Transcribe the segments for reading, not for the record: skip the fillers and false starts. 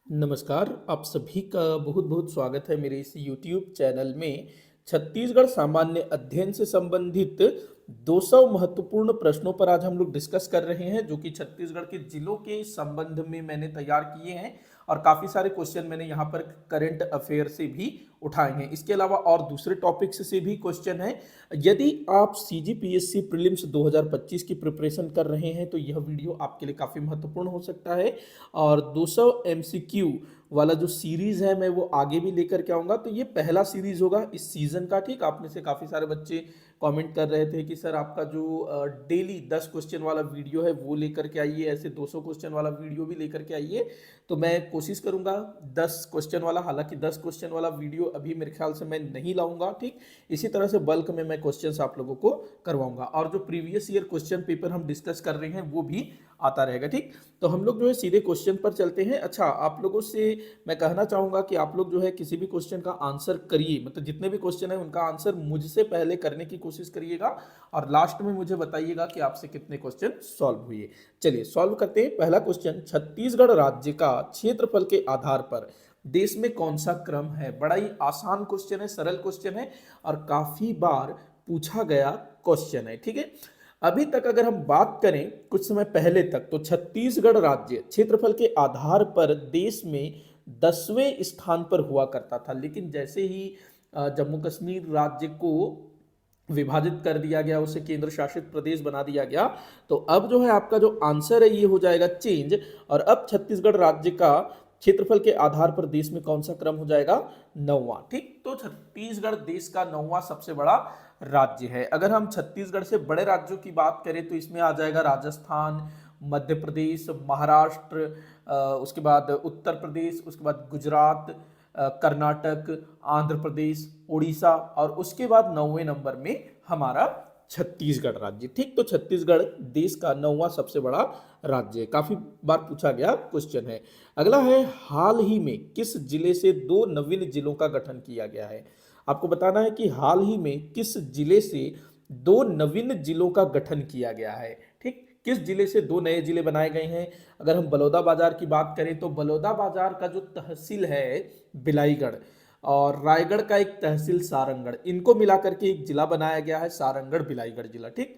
नमस्कार, आप सभी का बहुत बहुत स्वागत है मेरे इस YouTube चैनल में। छत्तीसगढ़ सामान्य अध्ययन से संबंधित 200 महत्वपूर्ण प्रश्नों पर आज हम लोग डिस्कस कर रहे हैं, जो कि छत्तीसगढ़ के जिलों के संबंध में मैंने तैयार किए हैं। और काफ़ी सारे क्वेश्चन मैंने यहाँ पर करंट अफेयर से भी उठाए हैं। इसके अलावा और दूसरे टॉपिक्स से भी क्वेश्चन हैं। यदि आप CGPSC प्रीलिम्स 2025 की प्रिपरेशन कर रहे हैं तो यह वीडियो आपके लिए काफ़ी महत्वपूर्ण हो सकता है। और 200 MCQ वाला जो सीरीज है मैं वो आगे भी लेकर के आऊँगा। तो ये पहला सीरीज होगा इस सीजन का। ठीक, आप में से काफ़ी सारे बच्चे कमेंट कर रहे थे कि सर आपका जो डेली 10 क्वेश्चन वाला वीडियो है वो लेकर के आइए, ऐसे 200 क्वेश्चन वाला वीडियो भी लेकर के आइए। तो मैं कोशिश करूंगा 10 क्वेश्चन वाला, हालांकि 10 क्वेश्चन वाला वीडियो अभी मेरे ख्याल से मैं नहीं लाऊंगा। ठीक, इसी तरह से बल्क में मैं क्वेश्चंस आप लोगों को करवाऊंगा, और जो प्रीवियस ईयर क्वेश्चन पेपर हम डिस्कस कर रहे हैं वो भी आता रहेगा। ठीक, तो हम लोग जो है सीधे क्वेश्चन पर चलते हैं। अच्छा, आप लोगों से मैं कहना चाहूंगा कि आप लोग जो है किसी भी क्वेश्चन का आंसर करिए, मतलब जितने भी क्वेश्चन है उनका आंसर मुझसे पहले करने की कोशिश करिएगा, और लास्ट में मुझे बताइएगा कि आपसे कितने क्वेश्चन सॉल्व हुए। चलिए सॉल्व करते हैं। पहला क्वेश्चन, छत्तीसगढ़ राज्य का क्षेत्रफल के आधार पर देश में कौन सा क्रम है? बड़ा ही आसान क्वेश्चन है, सरल क्वेश्चन है, और काफी बार पूछा गया क्वेश्चन है। ठीक है, अभी तक अगर हम बात करें कुछ समय पहले तक, तो छत्तीसगढ़ राज्य क्षेत्रफल के आधार पर देश में 10वें स्थान पर हुआ करता था। लेकिन जैसे ही जम्मू कश्मीर राज्य को विभाजित कर दिया गया, उसे केंद्र शासित प्रदेश बना दिया गया, तो अब जो है आपका जो आंसर है ये हो जाएगा चेंज, और अब छत्तीसगढ़ राज्य का क्षेत्रफल के आधार पर देश में कौन सा क्रम हो जाएगा? 9वां। ठीक, तो छत्तीसगढ़ देश का 9वां सबसे बड़ा राज्य है। अगर हम छत्तीसगढ़ से बड़े राज्यों की बात करें तो इसमें आ जाएगा राजस्थान, मध्य प्रदेश, महाराष्ट्र, उसके बाद उत्तर प्रदेश, उसके बाद गुजरात, कर्नाटक, आंध्र प्रदेश, उड़ीसा, और उसके बाद 9वें नंबर में हमारा छत्तीसगढ़ राज्य। ठीक, तो छत्तीसगढ़ देश का 9वां सबसे बड़ा राज्य है। काफी बार पूछा गया क्वेश्चन है। अगला है, हाल ही में किस जिले से 2 नवीन जिलों का गठन किया गया है? आपको बताना है कि हाल ही में किस जिले से 2 नवीन जिलों का गठन किया गया है। ठीक, किस जिले से 2 नए जिले बनाए गए हैं? अगर हम बलौदाबाजार की बात करें तो बलौदाबाजार का जो तहसील है बिलाईगढ़, और रायगढ़ का एक तहसील सारंगढ़, इनको मिलाकर के एक जिला बनाया गया है सारंगढ़ बिलाईगढ़ जिला। ठीक,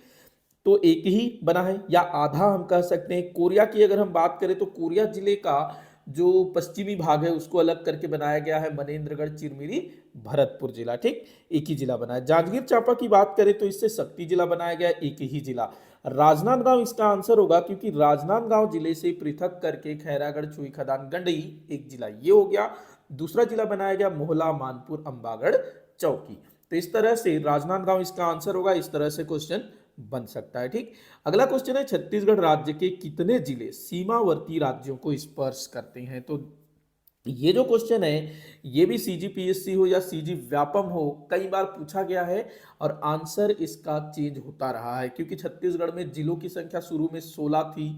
तो एक ही बना है या आधा हम कह सकते हैं। कोरिया की अगर हम बात करें तो कोरिया जिले का जो पश्चिमी भाग है उसको अलग करके बनाया गया है मनेन्द्रगढ़ चिरमिरी भरतपुर जिला। ठीक, एक ही जिला बना है। जांजगीर चांपा की बात करें तो इससे शक्ति जिला बनाया गया, एक ही जिला। राजनांदगांव इसका आंसर होगा, क्योंकि राजनांदगांव जिले से पृथक करके खैरागढ़, चुई खदान, गंडई एक जिला ये हो गया। दूसरा जिला बनाया गया मोहला, मानपुर, अंबागढ़, चौकी। तो इस तरह से राजनांदगांव इसका आंसर होगा। इस तरह से क्वेश्चन बन सकता है। ठीक, अगला क्वेश्चन है, छत्तीसगढ़ राज्य के कितने जिले सीमावर्ती राज्यों को स्पर्श करते हैं? तो ये जो क्वेश्चन है ये भी CGPSC हो या CG व्यापम हो, कई बार पूछा गया है, और आंसर इसका चेंज होता रहा है, क्योंकि छत्तीसगढ़ में जिलों की संख्या शुरू में 16 थी,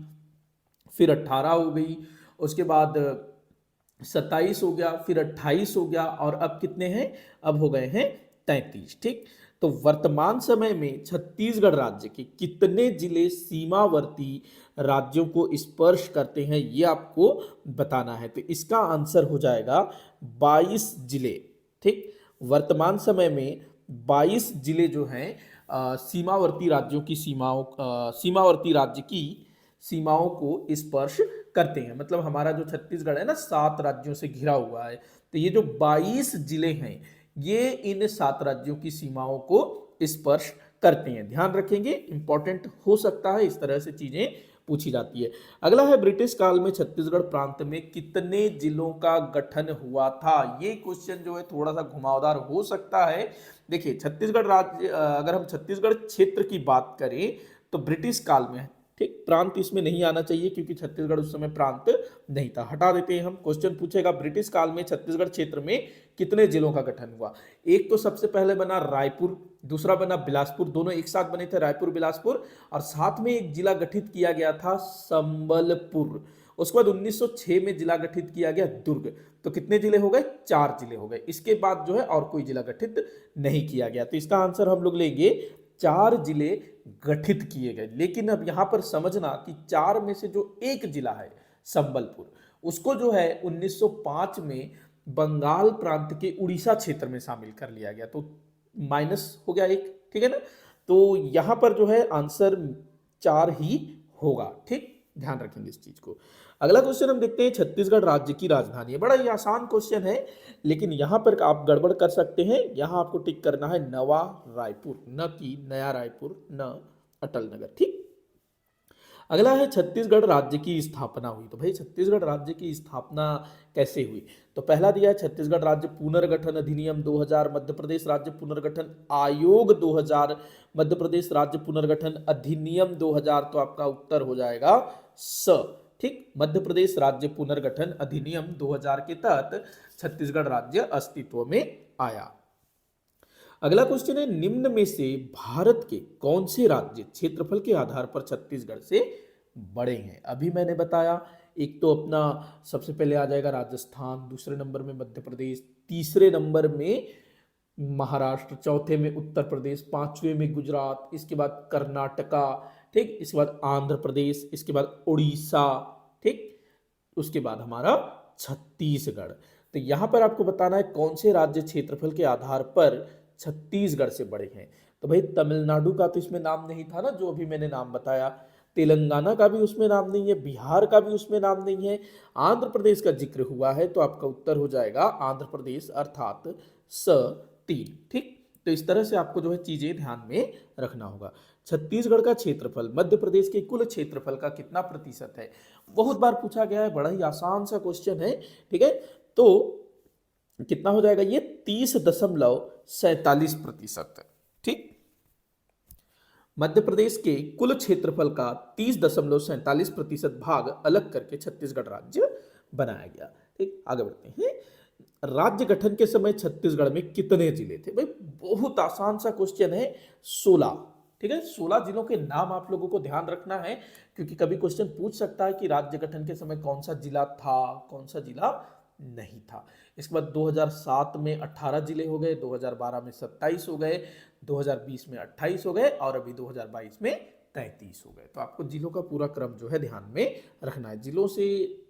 फिर 18 हो गई, उसके बाद 27 हो गया, फिर 28 हो गया, और अब कितने हैं? अब हो गए हैं 33। ठीक, तो वर्तमान समय में छत्तीसगढ़ राज्य के कितने जिले सीमावर्ती राज्यों को स्पर्श करते हैं ये आपको बताना है। तो इसका आंसर हो जाएगा 22 जिले। ठीक, वर्तमान समय में 22 जिले जो हैं सीमावर्ती राज्यों की सीमावर्ती राज्य की सीमाओं को स्पर्श करते हैं। मतलब हमारा जो छत्तीसगढ़ है ना 7 राज्यों से घिरा हुआ है, तो ये जो 22 जिले हैं ये इन 7 राज्यों की सीमाओं को स्पर्श करते हैं। ध्यान रखेंगे, इंपॉर्टेंट हो सकता है, इस तरह से चीजें पूछी जाती है। अगला है, ब्रिटिश काल में छत्तीसगढ़ प्रांत में कितने जिलों का गठन हुआ था? ये क्वेश्चन जो है थोड़ा सा घुमावदार हो सकता है। देखिए, छत्तीसगढ़ राज्य, अगर हम छत्तीसगढ़ क्षेत्र की बात करें तो ब्रिटिश काल में, ठीक, प्रांत इसमें नहीं आना चाहिए क्योंकि छत्तीसगढ़ उस समय प्रांत नहीं था, हटा देते हैं हम। क्वेश्चन पूछेगा ब्रिटिश काल में छत्तीसगढ़ क्षेत्र में कितने जिलों का गठन हुआ? एक तो सबसे पहले बना रायपुर, दूसरा बना बिलासपुर, दोनों एक साथ बने थे रायपुर बिलासपुर, और साथ में एक जिला गठित किया गया था संबलपुर। उसके बाद 1906 में जिला गठित किया गया दुर्ग। तो कितने जिले हो गए? 4 जिले हो गए। इसके बाद जो है और कोई जिला गठित नहीं किया गया। तो इसका आंसर हम लोग लेंगे 4 जिले गठित किए गए। लेकिन अब यहां पर समझना कि 4 में से जो एक जिला है संबलपुर, उसको जो है 1905 में बंगाल प्रांत के उड़ीसा क्षेत्र में शामिल कर लिया गया, तो माइनस हो गया एक, ठीक है ना। तो यहां पर जो है आंसर 4 ही होगा, ठीक, ध्यान रखेंगे इस चीज को। अगला क्वेश्चन हम देखते हैं, छत्तीसगढ़ राज्य की राजधानी है। बड़ा ही आसान क्वेश्चन है, लेकिन यहां पर आप गड़बड़ कर सकते हैं। यहां आपको टिक करना है नवा रायपुर, न कि नया रायपुर, न अटल नगर, ठीक। अगला है छत्तीसगढ़ राज्य की स्थापना हुई। तो भाई छत्तीसगढ़ राज्य की स्थापना कैसे हुई? तो पहला दिया है छत्तीसगढ़ राज्य पुनर्गठन अधिनियम 2000, मध्य प्रदेश राज्य पुनर्गठन आयोग 2000, मध्य प्रदेश राज्य पुनर्गठन अधिनियम 2000। तो आपका उत्तर हो जाएगा स, ठीक, मध्य प्रदेश राज्य पुनर्गठन अधिनियम 2000 के तहत छत्तीसगढ़ राज्य अस्तित्व में आया। अगला क्वेश्चन है, निम्न में से भारत के कौन से राज्य क्षेत्रफल के आधार पर छत्तीसगढ़ से बड़े हैं? अभी मैंने बताया, एक तो अपना सबसे पहले आ जाएगा राजस्थान, दूसरे नंबर में मध्य प्रदेश, तीसरे नंबर में महाराष्ट्र, चौथे में उत्तर प्रदेश, पांचवें में गुजरात, इसके बाद कर्नाटका, ठीक, इसके बाद आंध्र प्रदेश, इसके बाद उड़ीसा, ठीक, उसके बाद हमारा छत्तीसगढ़। तो यहां पर आपको बताना है कौन से राज्य क्षेत्रफल के आधार पर छत्तीसगढ़ से बड़े हैं। तो भाई तमिलनाडु का तो इसमें नाम नहीं था ना, जो अभी मैंने नाम बताया, तेलंगाना का भी उसमें नाम नहीं है, बिहार का भी उसमें नाम नहीं है, आंध्र प्रदेश का जिक्र हुआ है, तो आपका उत्तर हो जाएगा आंध्र प्रदेश, अर्थात स 3, ठीक। तो इस तरह से आपको जो है चीजें ध्यान में रखना होगा। छत्तीसगढ़ का क्षेत्रफल मध्य प्रदेश के कुल क्षेत्रफल का कितना प्रतिशत है? बहुत बार पूछा गया है, बड़ा ही आसान सा क्वेश्चन है, ठीक है। तो कितना हो जाएगा ये? 30.47%, ठीक। मध्य प्रदेश के कुल क्षेत्रफल का 30.47% भाग अलग करके छत्तीसगढ़ राज्य बनाया गया, ठीक। आगे बढ़ते हैं, राज्य गठन के समय छत्तीसगढ़ में कितने जिले थे? भाई बहुत आसान सा क्वेश्चन है, 16, ठीक है। 16 जिलों के नाम आप लोगों को ध्यान रखना है, क्योंकि कभी क्वेश्चन पूछ सकता है कि राज्य गठन के समय कौन सा जिला था, कौन सा जिला नहीं था। इसके बाद 2007 में 18 जिले हो गए, 2012 में 27 हो गए, 2020 में 28 हो गए, और अभी 2022 में 33 हो गए। तो आपको जिलों का पूरा क्रम जो है ध्यान में रखना है, जिलों से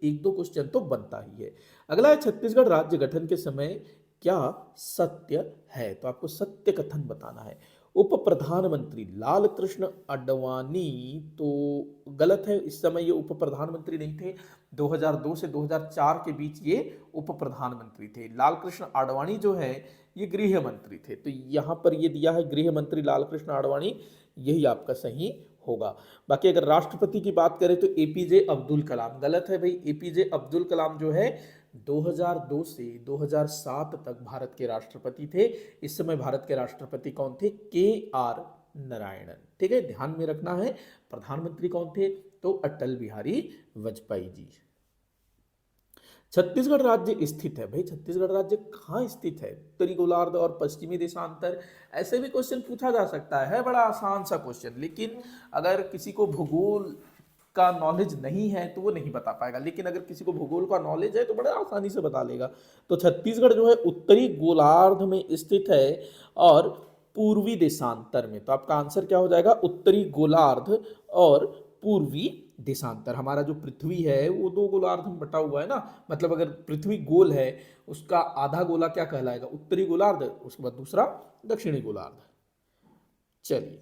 एक दो क्वेश्चन तो बनता ही है। अगला है, छत्तीसगढ़ राज्य गठन के समय क्या सत्य है? तो आपको सत्य कथन बताना है। उप प्रधानमंत्री लाल कृष्ण आडवाणी, तो गलत है, इस समय ये उप प्रधानमंत्री नहीं थे। 2002 से 2004 के बीच ये उप प्रधानमंत्री थे। लाल कृष्ण आडवाणी जो है ये गृह मंत्री थे, तो यहां पर ये दिया है गृह मंत्री लाल कृष्ण आडवाणी, यही आपका सही होगा। बाकी अगर राष्ट्रपति की बात करें तो एपीजे अब्दुल कलाम, गलत है भाई। एपीजे अब्दुल कलाम जो है 2002 से 2007 तक भारत के राष्ट्रपति थे। इस समय भारत के राष्ट्रपति कौन थे? के.आर. नारायणन, ठीक है, ध्यान में रखना है। प्रधानमंत्री कौन थे? तो अटल बिहारी वाजपेयी जी। छत्तीसगढ़ राज्य स्थित है, भाई छत्तीसगढ़ राज्य कहाँ स्थित है? उत्तरी गोलार्ध और पश्चिमी देशांतर, ऐसे भी क्वेश्चन पूछा जा सकता है, बड़ा आसान सा क्वेश्चन। लेकिन अगर किसी को भूगोल का नॉलेज नहीं है तो वो नहीं बता पाएगा, लेकिन अगर किसी को भूगोल का नॉलेज है तो बड़ा आसानी से बता लेगा। तो छत्तीसगढ़ जो है उत्तरी गोलार्ध में स्थित है और पूर्वी देशांतर में। तो आपका आंसर क्या हो जाएगा? उत्तरी गोलार्ध और पूर्वी देशांतर। हमारा जो पृथ्वी है वो 2 गोलार्ध में बटा हुआ है ना, मतलब अगर पृथ्वी गोल है, उसका आधा गोला क्या कहलाएगा? उत्तरी गोलार्ध, उसके बाद दूसरा दक्षिणी गोलार्ध। चलिए,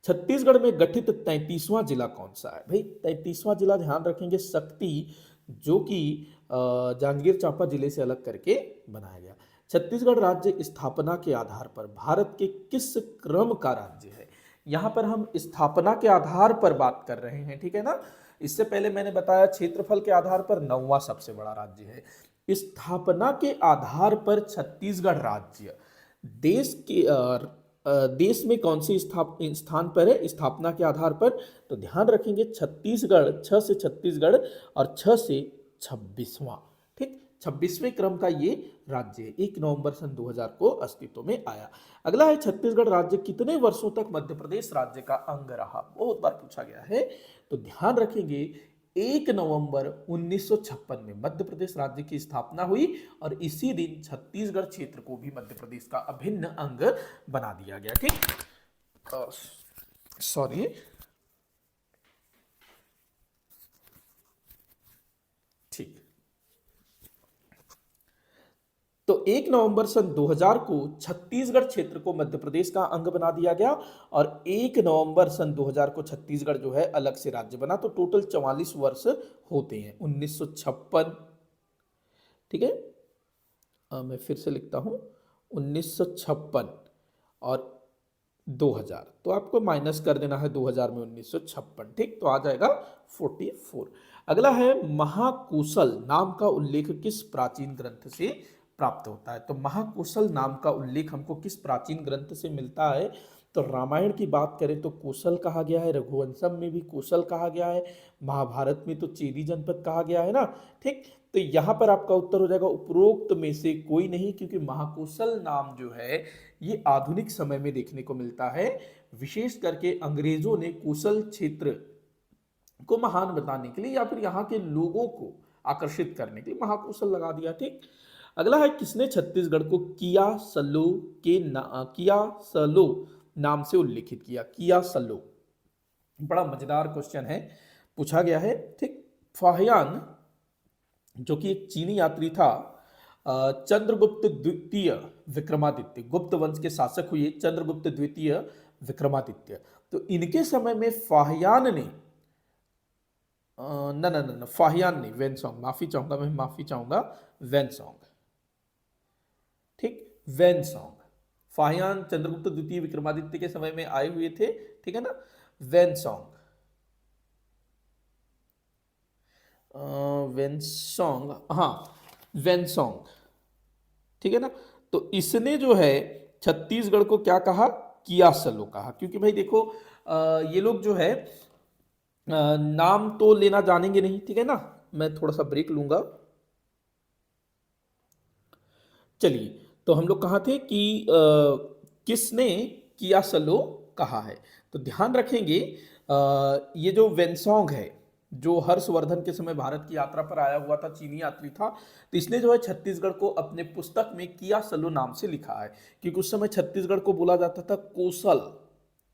छत्तीसगढ़ में गठित 33वां जिला कौन सा है? भाई 33वां जिला ध्यान रखेंगे शक्ति, जो कि जांजगीर चांपा जिले से अलग करके बनाया गया। छत्तीसगढ़ राज्य स्थापना के आधार पर भारत के किस क्रम का राज्य है? यहां पर हम स्थापना के आधार पर बात कर रहे हैं, ठीक है ना। इससे पहले मैंने बताया क्षेत्रफल के आधार पर 9वां सबसे बड़ा राज्य है। स्थापना के आधार पर छत्तीसगढ़ राज्य देश के देश में कौन सी स्थान पर है स्थापना के आधार पर? तो ध्यान रखेंगे छत्तीसगढ़, 6 से छत्तीसगढ़ और 6 से 26वां, ठीक, 26वें क्रम का ये राज्य है। 1 नवंबर सन 2000 को अस्तित्व में आया। अगला है, छत्तीसगढ़ राज्य कितने वर्षों तक मध्य प्रदेश राज्य का अंग रहा? बहुत बार पूछा गया है, तो ध्यान रखेंगे 1 नवंबर 1956 में मध्य प्रदेश राज्य की स्थापना हुई और इसी दिन छत्तीसगढ़ क्षेत्र को भी मध्य प्रदेश का अभिन्न अंग बना दिया गया, ठीक। सॉरी, तो 1 नवंबर सन 2000 को छत्तीसगढ़ क्षेत्र को मध्य प्रदेश का अंग बना दिया गया और 1 नवंबर सन 2000 को छत्तीसगढ़ जो है अलग से राज्य बना। तो टोटल 44 वर्ष होते हैं। 1956, ठीक है, मैं फिर से लिखता हूं, 1956 और 2000, तो आपको माइनस कर देना है 2000 में 1956, ठीक, तो आ जाएगा 44। अगला है महाकौशल नाम का उल्लेख किस प्राचीन ग्रंथ से प्राप्त होता है? तो महाकौशल नाम का उल्लेख हमको किस प्राचीन ग्रंथ से मिलता है? तो रामायण की बात करें तो कौशल कहा गया है, रघुवंशम में भी कौशल कहा गया है, महाभारत में तो चेदी जनपद कहा गया है ना, ठीक। तो यहां पर आपका उत्तर हो जाएगा उपरोक्त में से कोई नहीं, क्योंकि महाकौशल नाम जो है ये आधुनिक समय में देखने को मिलता है। विशेष करके अंग्रेजों ने कौशल क्षेत्र को महान बताने के लिए या फिर यहाँ के लोगों को आकर्षित करने के लिए महाकौशल लगा दिया, ठीक। अगला है किसने छत्तीसगढ़ को किया सलो नाम से उल्लेखित किया? किया सलो, बड़ा मजेदार क्वेश्चन है, पूछा गया है, ठीक। फाहियान जो कि एक चीनी यात्री था, चंद्रगुप्त द्वितीय विक्रमादित्य, गुप्त वंश के शासक हुए चंद्रगुप्त द्वितीय विक्रमादित्य, तो इनके समय में फाहियान ने न फाहियान नहीं, वेनसोंग, माफी चाहूंगा वेनसोंग, ठीक, वेनसोंग। फाहियान चंद्रगुप्त द्वितीय विक्रमादित्य के समय में आए हुए थे, ठीक है ना, वेनसोंग, वेनसोंग, हाँ वेनसोंग, ठीक है ना। तो इसने जो है छत्तीसगढ़ को क्या कहा? कियासलो कहा, क्योंकि भाई देखो ये लोग जो है नाम तो लेना जानेंगे नहीं, ठीक है ना। मैं थोड़ा सा ब्रेक लूंगा। चलिए, तो हम लोग कहाँ थे कि किसने कियासलो कहा है? तो ध्यान रखेंगे ये जो वेनसोंग है, जो हर्षवर्धन के समय भारत की यात्रा पर आया हुआ था, चीनी यात्री था, तो इसने जो है छत्तीसगढ़ को अपने पुस्तक में कियासलो नाम से लिखा है, क्योंकि उस समय छत्तीसगढ़ को बोला जाता था कोसल,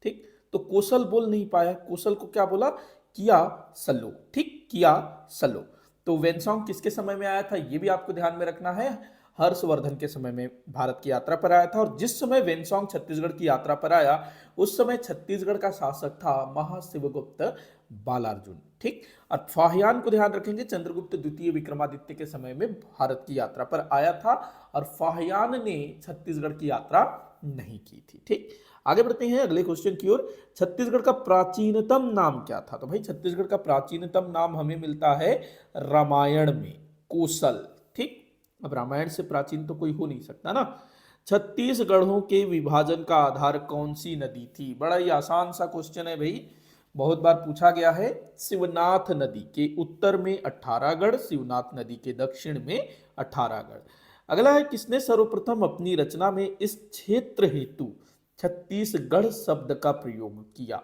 ठीक। तो कोसल बोल नहीं पाया, कोसल को क्या बोला? किया सलो, ठीक, किया सलो। तो वेनसोंग किसके समय में आया था ये भी आपको ध्यान में रखना है, हर्षवर्धन के समय में भारत की यात्रा पर आया था। और जिस समय वेनसोंग छत्तीसगढ़ की यात्रा पर आया उस समय छत्तीसगढ़ का शासक था महाशिवगुप्त बालार्जुन, ठीक। और फाहियान को ध्यान रखेंगे, चंद्रगुप्त द्वितीय विक्रमादित्य के समय में भारत की यात्रा पर आया था और फाहियान ने छत्तीसगढ़ की यात्रा नहीं की थी, ठीक। आगे बढ़ते हैं अगले क्वेश्चन की ओर। छत्तीसगढ़ का प्राचीनतम नाम क्या था? तो भाई छत्तीसगढ़ का प्राचीनतम नाम हमें मिलता है रामायण में, कौशल, ठीक। अब रामायण से प्राचीन तो कोई हो नहीं सकता ना। छत्तीसगढ़ों के विभाजन का आधार कौन सी नदी थी? बड़ा ही आसान सा क्वेश्चन है भाई, बहुत बार पूछा गया है। शिवनाथ नदी के उत्तर में 18गढ़, शिवनाथ नदी के दक्षिण में 18गढ़। अगला है किसने सर्वप्रथम अपनी रचना में इस क्षेत्र हेतु छत्तीसगढ़ शब्द का प्रयोग किया?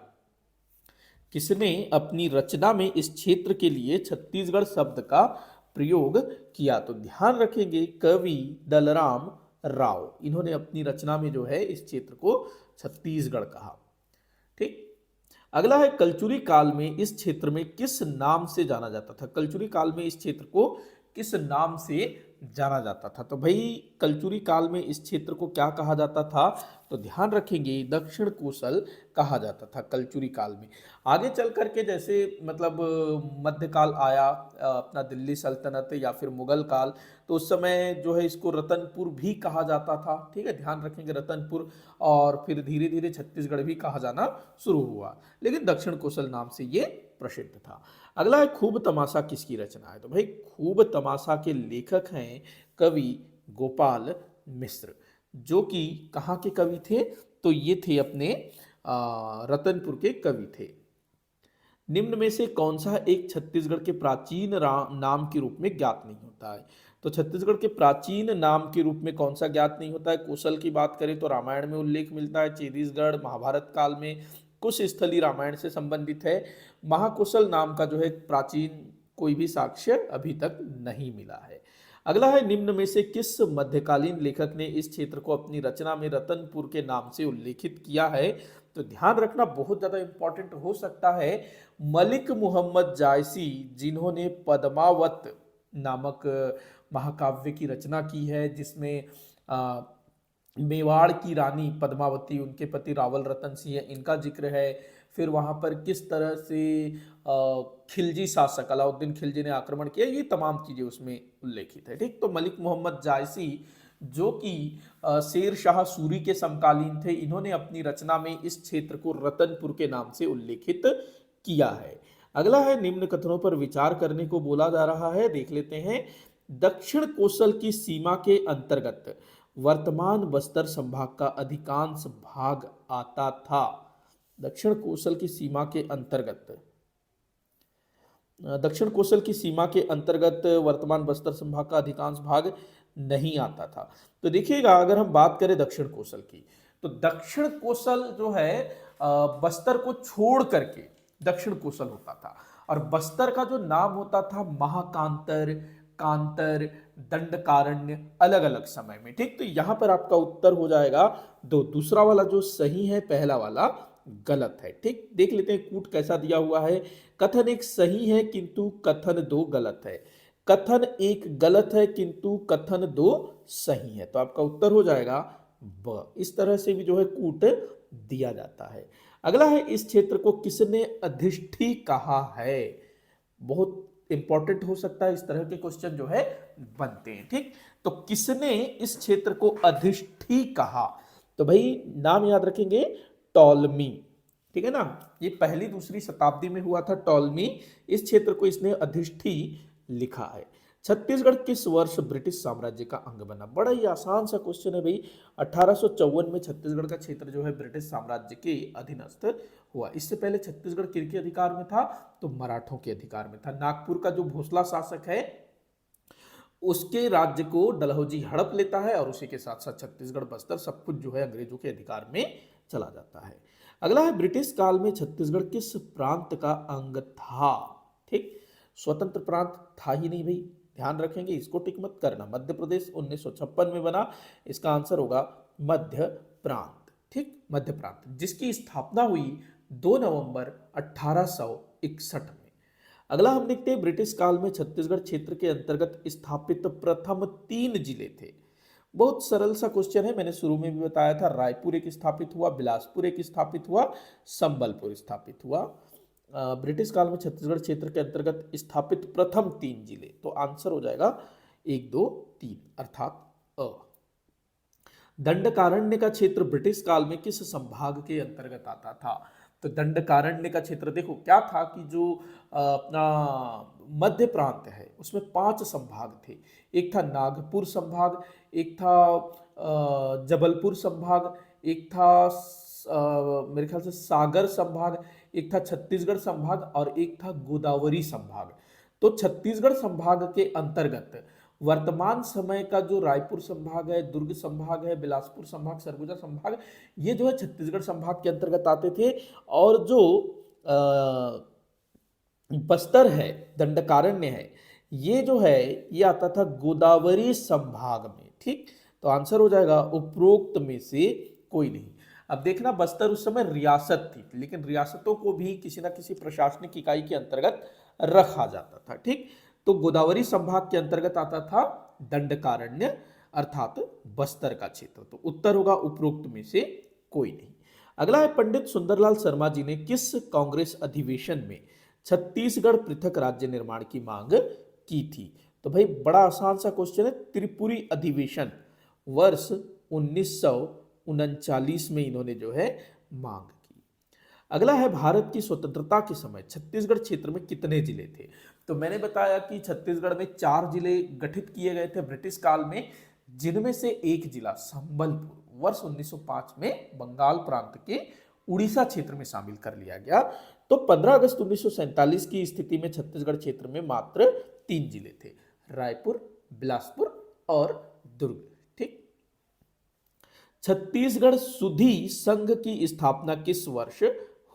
किसने अपनी रचना में इस क्षेत्र के लिए छत्तीसगढ़ शब्द का प्रयोग किया? तो ध्यान रखेंगे कवि दलराम राव, इन्होंने अपनी रचना में जो है इस क्षेत्र को छत्तीसगढ़ कहा, ठीक। अगला है कलचुरी काल में इस क्षेत्र में किस नाम से जाना जाता था? कलचुरी काल में इस क्षेत्र को किस नाम से जाना जाता था? तो भाई कलचुरी काल में इस क्षेत्र को क्या कहा जाता था? तो ध्यान रखेंगे दक्षिण कोसल कहा जाता था कलचुरी काल में। आगे चल करके जैसे मतलब मध्यकाल आया, अपना दिल्ली सल्तनत या फिर मुगल काल, तो उस समय जो है इसको रतनपुर भी कहा जाता था, ठीक है, ध्यान रखेंगे रतनपुर। और फिर धीरे धीरे छत्तीसगढ़ भी कहा जाना शुरू हुआ, लेकिन दक्षिण कोसल नाम से ये प्रसिद्ध था। अगला है खूब तमाशा किसकी रचना है? तो भाई खूब तमाशा के लेखक हैं कवि गोपाल मिश्र, जो कि कहाँ के कवि थे? तो ये थे अपने रतनपुर के कवि थे। निम्न में से कौन सा एक छत्तीसगढ़ के प्राचीन नाम के रूप में ज्ञात नहीं होता है? तो छत्तीसगढ़ के प्राचीन नाम के रूप में कौन सा ज्ञात नहीं होता है? कौशल की बात करें तो रामायण में उल्लेख मिलता है, छत्तीसगढ़ महाभारत काल में कुछ स्थली रामायण से संबंधित है। महाकौशल नाम का जो है प्राचीन कोई भी साक्ष्य अभी तक नहीं मिला है। अगला है निम्न में से किस मध्यकालीन लेखक ने इस क्षेत्र को अपनी रचना में रतनपुर के नाम से उल्लेखित किया है? तो ध्यान रखना बहुत ज्यादा इंपॉर्टेंट हो सकता है, मलिक मोहम्मद जायसी, जिन्होंने पद्मावत नामक महाकाव्य की रचना की है, जिसमें मेवाड़ की रानी पद्मावती, उनके पति रावल रतन सिंह, इनका जिक्र है। फिर वहाँ पर किस तरह से खिलजी शासक अलाउद्दीन खिलजी ने आक्रमण किया, ये तमाम चीज़ें उसमें उल्लेखित है। ठीक, तो मलिक मोहम्मद जायसी जो कि शेर शाह सूरी के समकालीन थे, इन्होंने अपनी रचना में इस क्षेत्र को रतनपुर के नाम से उल्लेखित किया है। अगला है, निम्न कथनों पर विचार करने को बोला जा रहा है, देख लेते हैं। दक्षिण कोसल की सीमा के अंतर्गत वर्तमान बस्तर संभाग का अधिकांश भाग आता था। दक्षिण कोसल की सीमा के अंतर्गत, दक्षिण कोसल की सीमा के अंतर्गत वर्तमान बस्तर संभाग का अधिकांश भाग नहीं आता था। तो देखिएगा, अगर हम बात करें दक्षिण कोसल की, तो दक्षिण कोसल जो है बस्तर को छोड़ करके दक्षिण कोसल होता था, और बस्तर का जो नाम होता था महाकांतर, कांतर, दंडकारण्य, अलग अलग समय में। ठीक, तो यहां पर आपका उत्तर हो जाएगा दो, दूसरा वाला जो सही है, पहला वाला गलत है। ठीक, देख लेते हैं कूट कैसा दिया हुआ है। कथन एक सही है किंतु कथन दो गलत है। कथन एक गलत है किंतु कथन दो सही है, तो आपका उत्तर हो जाएगा ब। इस तरह से भी जो है कूट दिया जाता है। अगला है, इस क्षेत्र को किसने अधिष्ठी कहा है। बहुत इंपॉर्टेंट हो सकता है, इस तरह के क्वेश्चन जो है बनते हैं। ठीक, तो किसने इस क्षेत्र को अधिष्ठी कहा, तो भाई नाम याद रखेंगे, टॉलमी। ठीक है ना, ये पहली दूसरी शताब्दी में हुआ था टॉलमी, इस क्षेत्र को इसने अधिष्ठी लिखा है। छत्तीसगढ़ किस वर्ष ब्रिटिश साम्राज्य का अंग बना। बड़ा ही आसान सा क्वेश्चन है भाई। 1854 में छत्तीसगढ़ का क्षेत्र जो है ब्रिटिश साम्राज्य के अधीनस्थ हुआ। इससे पहले छत्तीसगढ़ किसके अधिकार में था, तो मराठों के अधिकार में था। नागपुर का जो भोसला शासक है, उसके राज्य को डलहौजी हड़प लेता है, और उसी के साथ साथ छत्तीसगढ़, बस्तर सब कुछ जो है अंग्रेजों के अधिकार में चला जाता है। अगला है, ब्रिटिश काल में छत्तीसगढ़ किस प्रांत का अंग था। ठीक, स्वतंत्र प्रांत था ही नहीं भाई, ध्यान रखेंगे, इसको टिक मत करना। मध्य प्रदेश 1956 में बना, इसका आंसर होगा मध्य प्रांत। ठीक, मध्य प्रांत, जिसकी स्थापना हुई 2 नवंबर 1861 में। अगला हम देखते हैं, ब्रिटिश काल में छत्तीसगढ़ क्षेत्र के अंतर्गत स्थापित प्रथम 3 जिले थे। बहुत सरल सा क्वेश्चन है, मैंने शुरू में भी बताया था। रायपुर एक स्थापित हुआ, बिलासपुर एक स्थापित हुआ, संबलपुर स्थापित हुआ। ब्रिटिश काल में छत्तीसगढ़ क्षेत्र के अंतर्गत स्थापित प्रथम 3 जिले, तो आंसर हो जाएगा 1, 2, 3 अर्थात अ। दंडकारण्य का क्षेत्र ब्रिटिश काल में किस संभाग के अंतर्गत आता था, तो दंडकारण्य का क्षेत्र देखो क्या था कि जो अपना मध्य प्रांत है उसमें 5 संभाग थे। एक था नागपुर संभाग, एक था जबलपुर संभाग, एक था मेरे ख्याल से सागर संभाग, एक था छत्तीसगढ़ संभाग, और एक था गोदावरी संभाग। तो छत्तीसगढ़ संभाग के अंतर्गत वर्तमान समय का जो रायपुर संभाग है, दुर्ग संभाग है, बिलासपुर संभाग, सरगुजा संभाग, ये जो है छत्तीसगढ़ संभाग के अंतर्गत आते थे। और जो बस्तर है, दंडकारण्य है, ये जो है ये आता था गोदावरी संभाग में। ठीक, तो आंसर हो जाएगा उपरोक्त में से कोई नहीं। अब देखना, बस्तर उस समय रियासत थी, लेकिन रियासतों को भी किसी ना किसी प्रशासनिक इकाई के अंतर्गत रखा जाता था। ठीक, तो गोदावरी संभाग के अंतर्गत आता था दंडकारण्य अर्थात बस्तर का क्षेत्र, तो उत्तर होगा उपरोक्त में से कोई नहीं। अगला है, पंडित सुंदरलाल शर्मा जी ने किस कांग्रेस अधिवेशन में छत्तीसगढ़ पृथक राज्य निर्माण की मांग की थी, तो भाई बड़ा आसान सा क्वेश्चन है। त्रिपुरी अधिवेशन वर्ष 1939 में इन्होंने जो है मांग की। अगला है, भारत की स्वतंत्रता के समय छत्तीसगढ़ क्षेत्र में कितने जिले थे, तो मैंने बताया कि छत्तीसगढ़ में 4 जिले गठित किए गए थे ब्रिटिश काल में, जिनमें से एक जिला संबलपुर वर्ष 1905 में बंगाल प्रांत के उड़ीसा क्षेत्र में शामिल कर लिया गया। तो 15 अगस्त 1947 की स्थिति में छत्तीसगढ़ क्षेत्र में मात्र 3 जिले थे, रायपुर, बिलासपुर और दुर्ग। ठीक, छत्तीसगढ़ सुधी संघ की स्थापना किस वर्ष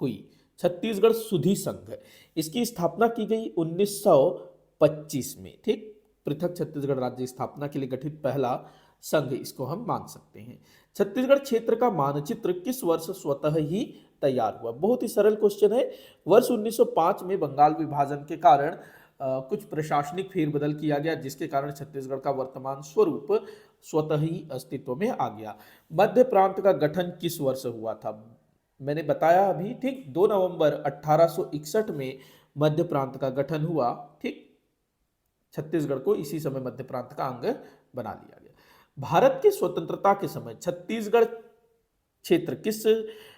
हुई। छत्तीसगढ़ सुधी संघ, इसकी स्थापना की गई 1925 में। ठीक, पृथक छत्तीसगढ़ राज्य स्थापना के लिए गठित पहला संघ इसको हम मान सकते हैं। छत्तीसगढ़ क्षेत्र का मानचित्र किस वर्ष स्वतः ही तैयार हुआ। बहुत ही सरल क्वेश्चन है। वर्ष 1905 में बंगाल विभाजन के कारण कुछ प्रशासनिक फेरबदल किया गया, जिसके कारण छत्तीसगढ़ का वर्तमान स्वरूप स्वतः ही अस्तित्व में आ गया। मध्य प्रांत का गठन किस वर्ष हुआ था? मैंने बताया अभी, ठीक, 2 नवंबर 1861 में मध्य प्रांत का गठन हुआ। ठीक, छत्तीसगढ़ को इसी समय मध्य प्रांत का अंग बना लिया गया। भारत की स्वतंत्रता के समय छत्तीसगढ़ क्षेत्र किस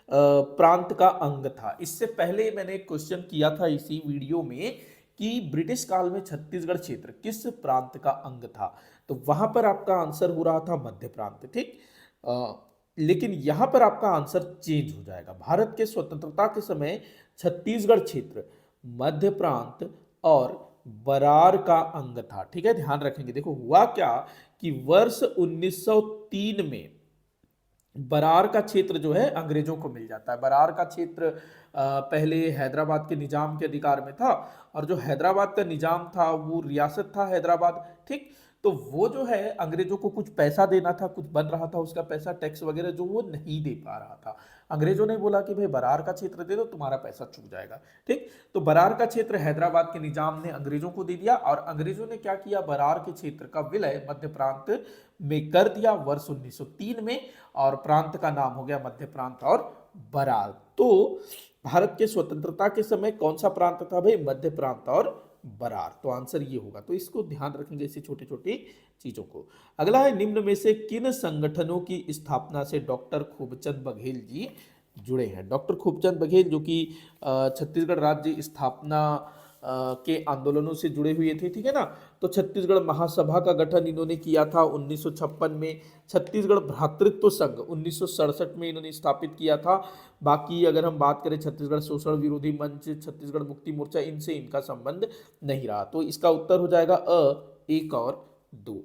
प्रांत का अंग था? इससे पहले मैंने एक क्वेश्चन किया था इसी वीडियो में कि ब्रिटिश काल में छत्तीसगढ़ क्षेत्र किस प्रांत का अंग था, तो वहां पर आपका आंसर हो रहा था मध्य प्रांत। ठीक, लेकिन यहां पर आपका आंसर चेंज हो जाएगा। भारत के स्वतंत्रता के समय छत्तीसगढ़ क्षेत्र मध्य प्रांत और बरार का अंग था। ठीक है, ध्यान रखेंगे। देखो हुआ क्या कि वर्ष 1903 में बरार का क्षेत्र जो है अंग्रेजों को मिल जाता है। बरार का क्षेत्र पहले हैदराबाद के निजाम के अधिकार में था, और जो हैदराबाद का निजाम था वो रियासत था हैदराबाद। ठीक, तो वो जो है अंग्रेजों को कुछ पैसा देना था, कुछ बन रहा था उसका पैसा, टैक्स वगैरह, जो वो नहीं दे पा रहा था। अंग्रेजों ने बोला कि भाई बरार का क्षेत्र दे दो, तुम्हारा पैसा चूक जाएगा। ठीक, तो बरार का क्षेत्र हैदराबाद के निजाम ने अंग्रेजों को दे दिया, और अंग्रेजों ने क्या किया, बरार के क्षेत्र का विलय मध्य प्रांत में कर दिया वर्ष 1903 में, और प्रांत का नाम हो गया मध्य प्रांत और बरार। तो भारत के स्वतंत्रता के समय कौन सा प्रांत था भाई? मध्य प्रांत और बरार। तो आंसर ये होगा। तो इसको ध्यान रखेंगे, ऐसी छोटी छोटी चीजों को। अगला है, निम्न में से किन संगठनों की स्थापना से डॉक्टर खूबचंद बघेल जी जुड़े हैं? डॉक्टर खूबचंद बघेल जो कि छत्तीसगढ़ राज्य स्थापना के आंदोलनों से जुड़े हुए थे। ठीक है ना, तो छत्तीसगढ़ महासभा का गठन इन्होंने किया था 1956 में। छत्तीसगढ़ भ्रातृत्व संघ 1967 में इन्होंने स्थापित किया था। बाकी अगर हम बात करें छत्तीसगढ़ शोषण विरोधी मंच, छत्तीसगढ़ मुक्ति मोर्चा, इनसे इनका संबंध नहीं रहा। तो इसका उत्तर हो जाएगा अ, 1 और 2।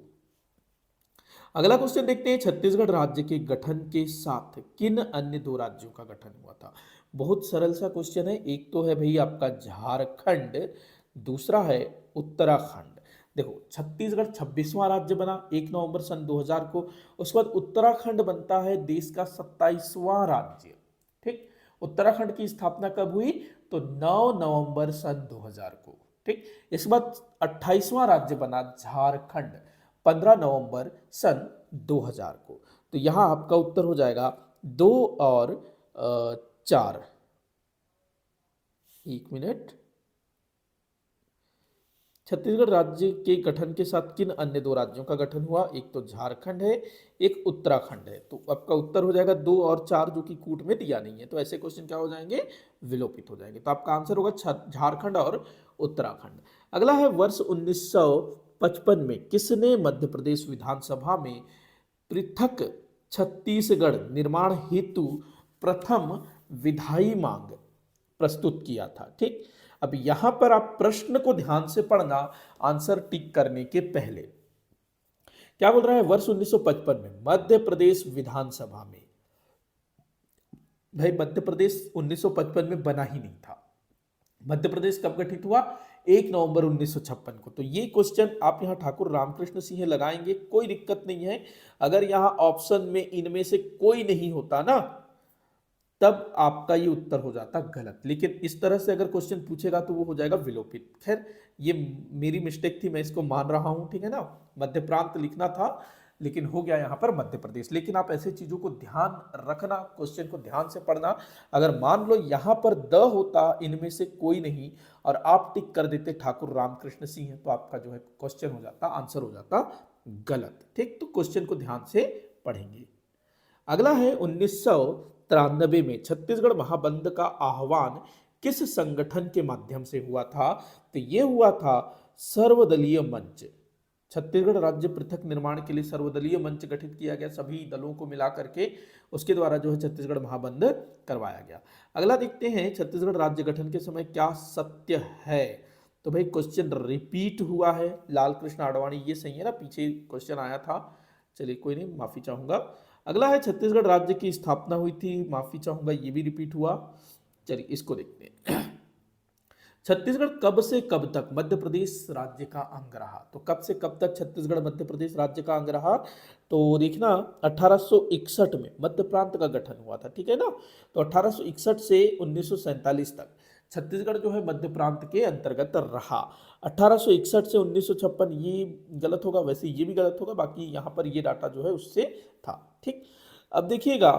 अगला क्वेश्चन देखते हैं, छत्तीसगढ़ राज्य के गठन के साथ किन अन्य 2 राज्यों का गठन हुआ था? बहुत सरल सा क्वेश्चन है। एक तो है भाई आपका झारखंड, दूसरा है उत्तराखंड। देखो छत्तीसगढ़ 26वां राज्य बना 1 नवंबर सन 2000 को। उसके बाद उत्तराखंड बनता है देश का 27वां राज्य। ठीक, उत्तराखंड की स्थापना कब हुई? तो 9 नवंबर सन 2000 को। ठीक, इसके बाद 28वां राज्य बना झारखंड 15 नवंबर सन 2000 को। तो यहां आपका उत्तर हो जाएगा 2 और 4। 1 मिनट। छत्तीसगढ़ राज्य के गठन के साथ किन अन्य 2 राज्यों का गठन हुआ? एक तो झारखंड है, एक उत्तराखंड है। तो आपका उत्तर हो जाएगा 2 और 4, जो कि कूट में दिया नहीं है। तो ऐसे क्वेश्चन क्या हो जाएंगे? विलोपित हो जाएंगे। तो आपका आंसर होगा झारखंड और उत्तराखंड। अगला है, वर्ष 1955 में किसने मध्य प्रदेश विधानसभा में पृथक छत्तीसगढ़ निर्माण हेतु प्रथम विधायी मांग प्रस्तुत किया था? ठीक, अब यहां पर आप प्रश्न को ध्यान से पढ़ना, आंसर टिक करने के पहले। क्या बोल रहा है? वर्ष 1955 में मध्य प्रदेश विधानसभा में। भाई मध्य प्रदेश 1955 में बना ही नहीं था। मध्य प्रदेश कब गठित हुआ? 1 नवंबर 1956 को। तो ये क्वेश्चन आप यहां ठाकुर रामकृष्ण सिंह लगाएंगे, कोई दिक्कत नहीं है। अगर यहां ऑप्शन में इनमें से कोई नहीं होता ना, तब आपका ये उत्तर हो जाता गलत। लेकिन इस तरह से अगर क्वेश्चन पूछेगा तो वो हो जाएगा विलोपित। खैर ये मेरी मिस्टेक थी, मैं इसको मान रहा हूं। ठीक है ना, मध्य प्रांत लिखना था लेकिन हो गया यहां पर मध्य प्रदेश। लेकिन आप ऐसी चीजों को ध्यान रखना, क्वेश्चन को ध्यान से पढ़ना। अगर मान लो यहां पर द होता, इनमें से कोई नहीं, और आप टिक कर देते ठाकुर रामकृष्ण सिंह, तो आपका जो है क्वेश्चन हो जाता, आंसर हो जाता गलत। ठीक, तो क्वेश्चन को ध्यान से पढ़ेंगे। अगला है, 1993 में छत्तीसगढ़ महाबंद का आह्वान किस संगठन के माध्यम से हुआ था? तो यह हुआ था सर्वदलीय मंच। छत्तीसगढ़ राज्य पृथक निर्माण के लिए सर्वदलीय मंच गठित किया गया, सभी दलों को मिला करके उसके द्वारा जो है छत्तीसगढ़ महाबंद करवाया गया। अगला देखते हैं, छत्तीसगढ़ राज्य गठन के समय क्या सत्य है? तो भाई क्वेश्चन रिपीट हुआ है, लाल कृष्ण आडवाणी, ये सही है ना, पीछे क्वेश्चन आया था। चलिए कोई नहीं, माफी चाहूंगा। अगला है, छत्तीसगढ़ राज्य की स्थापना हुई थी, माफी चाहूंगा, ये भी रिपीट हुआ। चलिए इसको देखते हैं। छत्तीसगढ़ कब से कब तक मध्य प्रदेश राज्य का अंग रहा? तो कब से कब तक छत्तीसगढ़ मध्य प्रदेश राज्य का अंग रहा? तो देखना 1861 में मध्य प्रांत का गठन हुआ था। ठीक है ना, तो 1861 से 1947 तक छत्तीसगढ़ जो है मध्य प्रांत के अंतर्गत रहा। 1861 से 1956 ये गलत होगा, वैसे ये भी गलत होगा, बाकी यहाँ पर ये डाटा जो है उससे था। ठीक, अब देखिएगा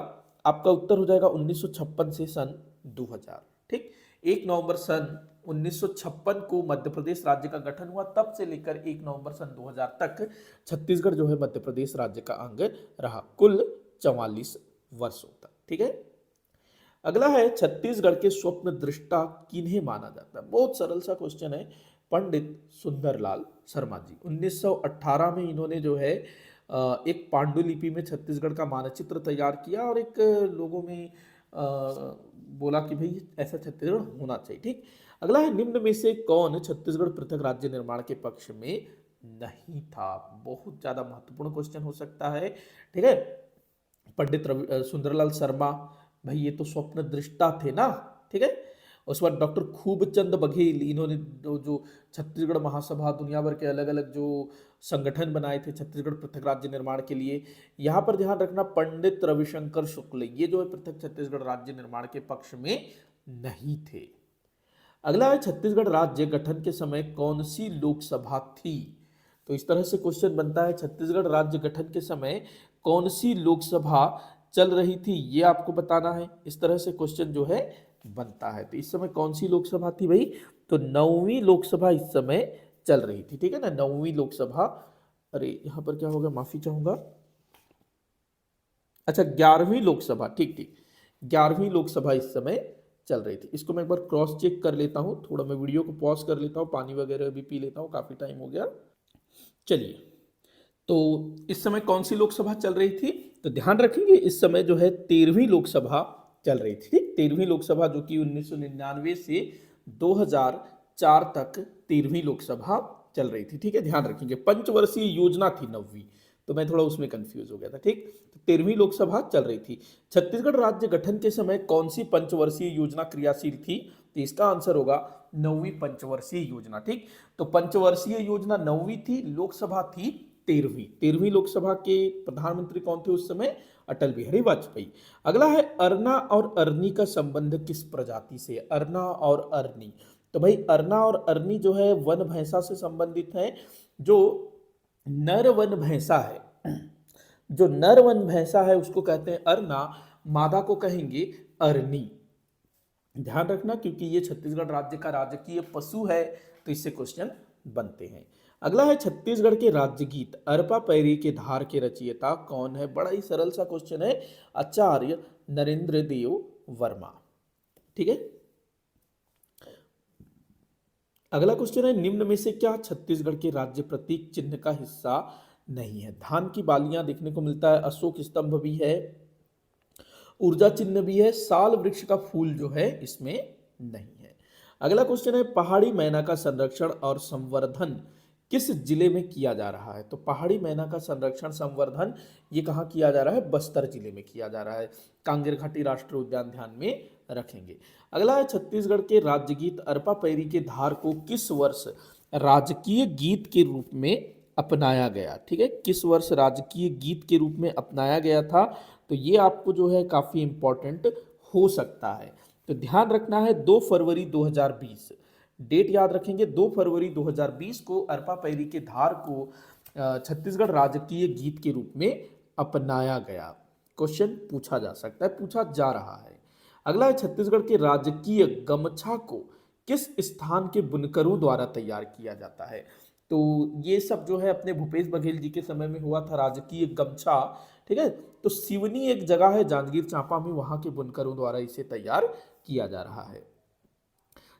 आपका उत्तर हो जाएगा 1956 से सन 2000। ठीक, 1 नवंबर सन 1956 को मध्य प्रदेश राज्य का गठन हुआ, तब से लेकर 1 नवंबर सन 2000 तक छत्तीसगढ़ जो है मध्य प्रदेश राज्य का अंग रहा, कुल 44 वर्षों तक। ठीक है, अगला है छत्तीसगढ़ के स्वप्न दृष्टा किन्हें माना जाता है। बहुत सरल सा क्वेश्चन है। पंडित सुंदरलाल शर्मा जी, 1918 में इन्होंने जो है एक पांडुलिपि में छत्तीसगढ़ का मानचित्र तैयार किया और एक लोगों में बोला कि भाई ऐसा छत्तीसगढ़ होना चाहिए। ठीक, अगला है निम्न में से कौन छत्तीसगढ़ पृथक राज्य निर्माण के पक्ष में नहीं था। बहुत ज्यादा महत्वपूर्ण क्वेश्चन हो सकता है। ठीक है, पंडित सुंदरलाल शर्मा, भाई ये तो स्वप्न दृष्टा थे ना। ठीक है, उसके बाद डॉक्टर खूबचंद बघेल, इन्होंने जो छत्तीसगढ़ महासभा, दुनिया भर के अलग अलग जो संगठन बनाए थे छत्तीसगढ़ पृथक राज्य निर्माण के लिए। यहाँ पर ध्यान रखना पंडित रविशंकर शुक्ल, ये जो है पृथक छत्तीसगढ़ राज्य निर्माण के पक्ष में नहीं थे। अगला है छत्तीसगढ़ राज्य गठन के समय कौन सी लोकसभा थी। तो इस तरह से क्वेश्चन बनता है, छत्तीसगढ़ राज्य गठन के समय कौन सी लोकसभा चल रही थी, ये आपको बताना है। इस तरह से क्वेश्चन जो है बनता है। तो इस समय कौन सी लोकसभा थी भाई, तो 9वीं लोकसभा इस समय चल रही थी। ठीक है ना, 9वीं लोकसभा, अरे यहां पर क्या होगा, माफी चाहूंगा, अच्छा 11वीं लोकसभा। ठीक ठीक, 11वीं लोकसभा इस समय चल रही थी। इसको मैं एक बार क्रॉस चेक कर लेता हूं, थोड़ा मैं वीडियो को पॉज कर लेता हूं, पानी वगैरह भी पी लेता हूं, काफी टाइम हो गया। चलिए, तो इस समय कौन सी लोकसभा चल रही थी, तो ध्यान रखेंगे इस समय जो है 13वीं लोकसभा चल रही थी। 13वीं लोकसभा जो कि 1999 से 2004 तक 13वीं लोकसभा चल रही थी। ठीक है, ध्यान रखेंगे पंचवर्षीय योजना थी 9वीं, तो मैं थोड़ा उसमें कंफ्यूज हो गया था। ठीक, तो 13वीं लोकसभा चल रही थी। छत्तीसगढ़ राज्य गठन के समय कौन सी पंचवर्षीय योजना क्रियाशील थी, तो इसका आंसर होगा 9वीं पंचवर्षीय योजना। ठीक, तो पंचवर्षीय योजना 9वीं थी, लोकसभा थी 13वीं लोकसभा के प्रधानमंत्री कौन थे उस समय, अटल बिहारी वाजपेयी। अगला है अरना और अरनी का संबंध किस प्रजाति से। अरना और अरनी, तो भाई अरना और अरनी जो है वन भैंसा से संबंधित है। जो नर वन भैंसा है, जो नर वन भैंसा है उसको कहते हैं अरना, मादा को कहेंगे अरनी। ध्यान रखना, क्योंकि ये छत्तीसगढ़ राज्य का राजकीय पशु है, तो इससे क्वेश्चन बनते हैं। अगला है छत्तीसगढ़ के राज्य गीत अरपा पैरी के धार के रचयिता कौन है। बड़ा ही सरल सा क्वेश्चन है, आचार्य नरेंद्र देव वर्मा। ठीक है, अगला क्वेश्चन है निम्न में से क्या छत्तीसगढ़ के राज्य प्रतीक चिन्ह का हिस्सा नहीं है। धान की बालियां देखने को मिलता है, अशोक स्तंभ भी है, ऊर्जा चिन्ह भी है, साल वृक्ष का फूल जो है इसमें नहीं है। अगला क्वेश्चन है पहाड़ी मैना का संरक्षण और संवर्धन किस जिले में किया जा रहा है। तो पहाड़ी मैना का संरक्षण संवर्धन ये कहाँ किया जा रहा है, बस्तर जिले में किया जा रहा है। कांगेर घाटी राष्ट्रीय उद्यान ध्यान में रखेंगे। अगला है छत्तीसगढ़ के राज्य गीत अरपा पैरी के धार को किस वर्ष राजकीय गीत के रूप में अपनाया गया। ठीक है, किस वर्ष राजकीय गीत के रूप में अपनाया गया था, तो ये आपको जो है काफी इंपॉर्टेंट हो सकता है। तो ध्यान रखना है 2 फरवरी 2020, डेट याद रखेंगे, 2 फरवरी 2020 को अरपा पैरी के धार को छत्तीसगढ़ राजकीय गीत के रूप में अपनाया गया। क्वेश्चन पूछा जा सकता है, पूछा जा रहा है। अगला है छत्तीसगढ़ के राजकीय गमछा को किस स्थान के बुनकरों द्वारा तैयार किया जाता है। तो ये सब जो है अपने भूपेश बघेल जी के समय में हुआ था, राजकीय गमछा। ठीक है, तो सिवनी एक जगह है जांजगीर चांपा में, वहां के बुनकरों द्वारा इसे तैयार किया जा रहा है।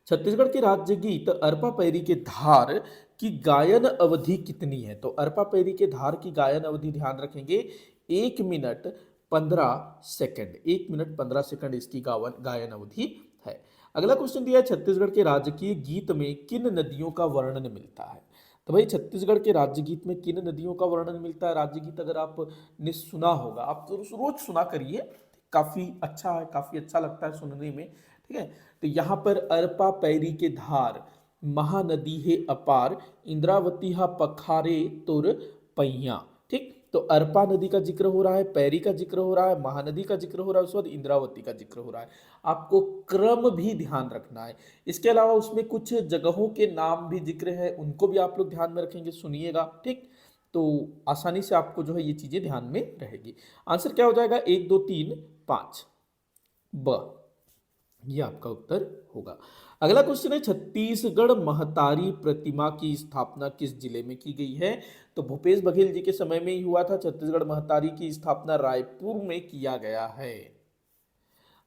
छत्तीसगढ़ के राज्य गीत अरपा पैरी के धार की गायन अवधि कितनी है। तो अरपा पैरी के धार की गायन अवधि ध्यान रखेंगे 1 मिनट 15 सेकंड, 1 मिनट 15 सेकंड इसकी गायन अवधि है। अगला क्वेश्चन दिया है छत्तीसगढ़ के राजकीय गीत में किन नदियों का वर्णन मिलता है। तो भाई छत्तीसगढ़ के राज्य गीत में किन नदियों का वर्णन मिलता है। राज्य गीत अगर आपने सुना होगा, आप तो रोज सुना करिए, काफी अच्छा है, काफी अच्छा लगता है सुनने में। ठीक है, तो यहाँ पर अरपा पैरी के धार, महानदी है अपार, इंद्रावती हा पखारे तुर पैया। ठीक, तो अरपा नदी का जिक्र हो रहा है, पैरी का जिक्र हो रहा है, महानदी का जिक्र हो रहा है, उसके बाद इंद्रावती का जिक्र हो रहा है। आपको क्रम भी ध्यान रखना है। इसके अलावा उसमें कुछ जगहों के नाम भी जिक्र है, उनको भी आप लोग ध्यान में रखेंगे, सुनिएगा, ठीक। तो आसानी से आपको जो है ये चीजें ध्यान में रहेगी। आंसर क्या हो जाएगा? 1 2 3 5 ब, ये आपका उत्तर होगा। अगला क्वेश्चन है, छत्तीसगढ़ महतारी प्रतिमा की स्थापना किस जिले में की गई है? तो भूपेश बघेल जी के समय में ही हुआ था। छत्तीसगढ़ महतारी की स्थापना रायपुर में किया गया है।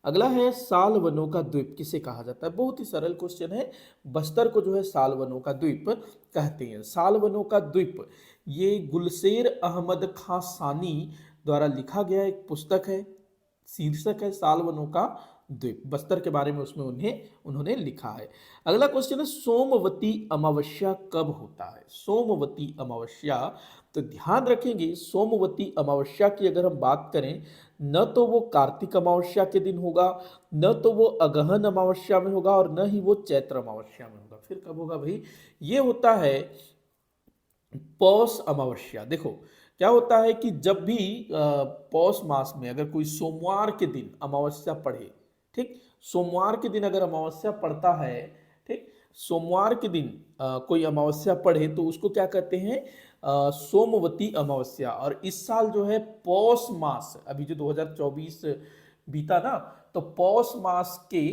अगला है, साल वनों का द्वीप किसे कहा जाता है? बहुत ही सरल क्वेश्चन है। बस्तर को जो है साल वनों का द्वीप कहते हैं। साल वनों का द्वीप ये गुलशेर अहमद खां सानी द्वारा लिखा गया एक पुस्तक है। शीर्षक है साल वनों का द्वीप। बस्तर के बारे में उसमें उन्होंने लिखा है। अगला क्वेश्चन है, सोमवती अमावस्या कब होता है? सोमवती अमावस्या, तो ध्यान रखेंगे सोमवती अमावस्या की अगर हम बात करें, न तो वो कार्तिक अमावस्या के दिन होगा, न तो वो अगहन अमावस्या में होगा, और न ही वो चैत्र अमावस्या में होगा। फिर कब होगा भाई? ये होता है पौष अमावस्या। देखो क्या होता है कि जब भी पौष मास में अगर कोई सोमवार के दिन अमावस्या पड़े, ठीक, सोमवार के दिन अगर अमावस्या पड़ता है, ठीक, सोमवार के दिन कोई अमावस्या पड़े तो उसको क्या कहते हैं? सोमवती अमावस्या। और इस साल जो है पौष मास, अभी जो 2024 बीता ना, तो पौष मास के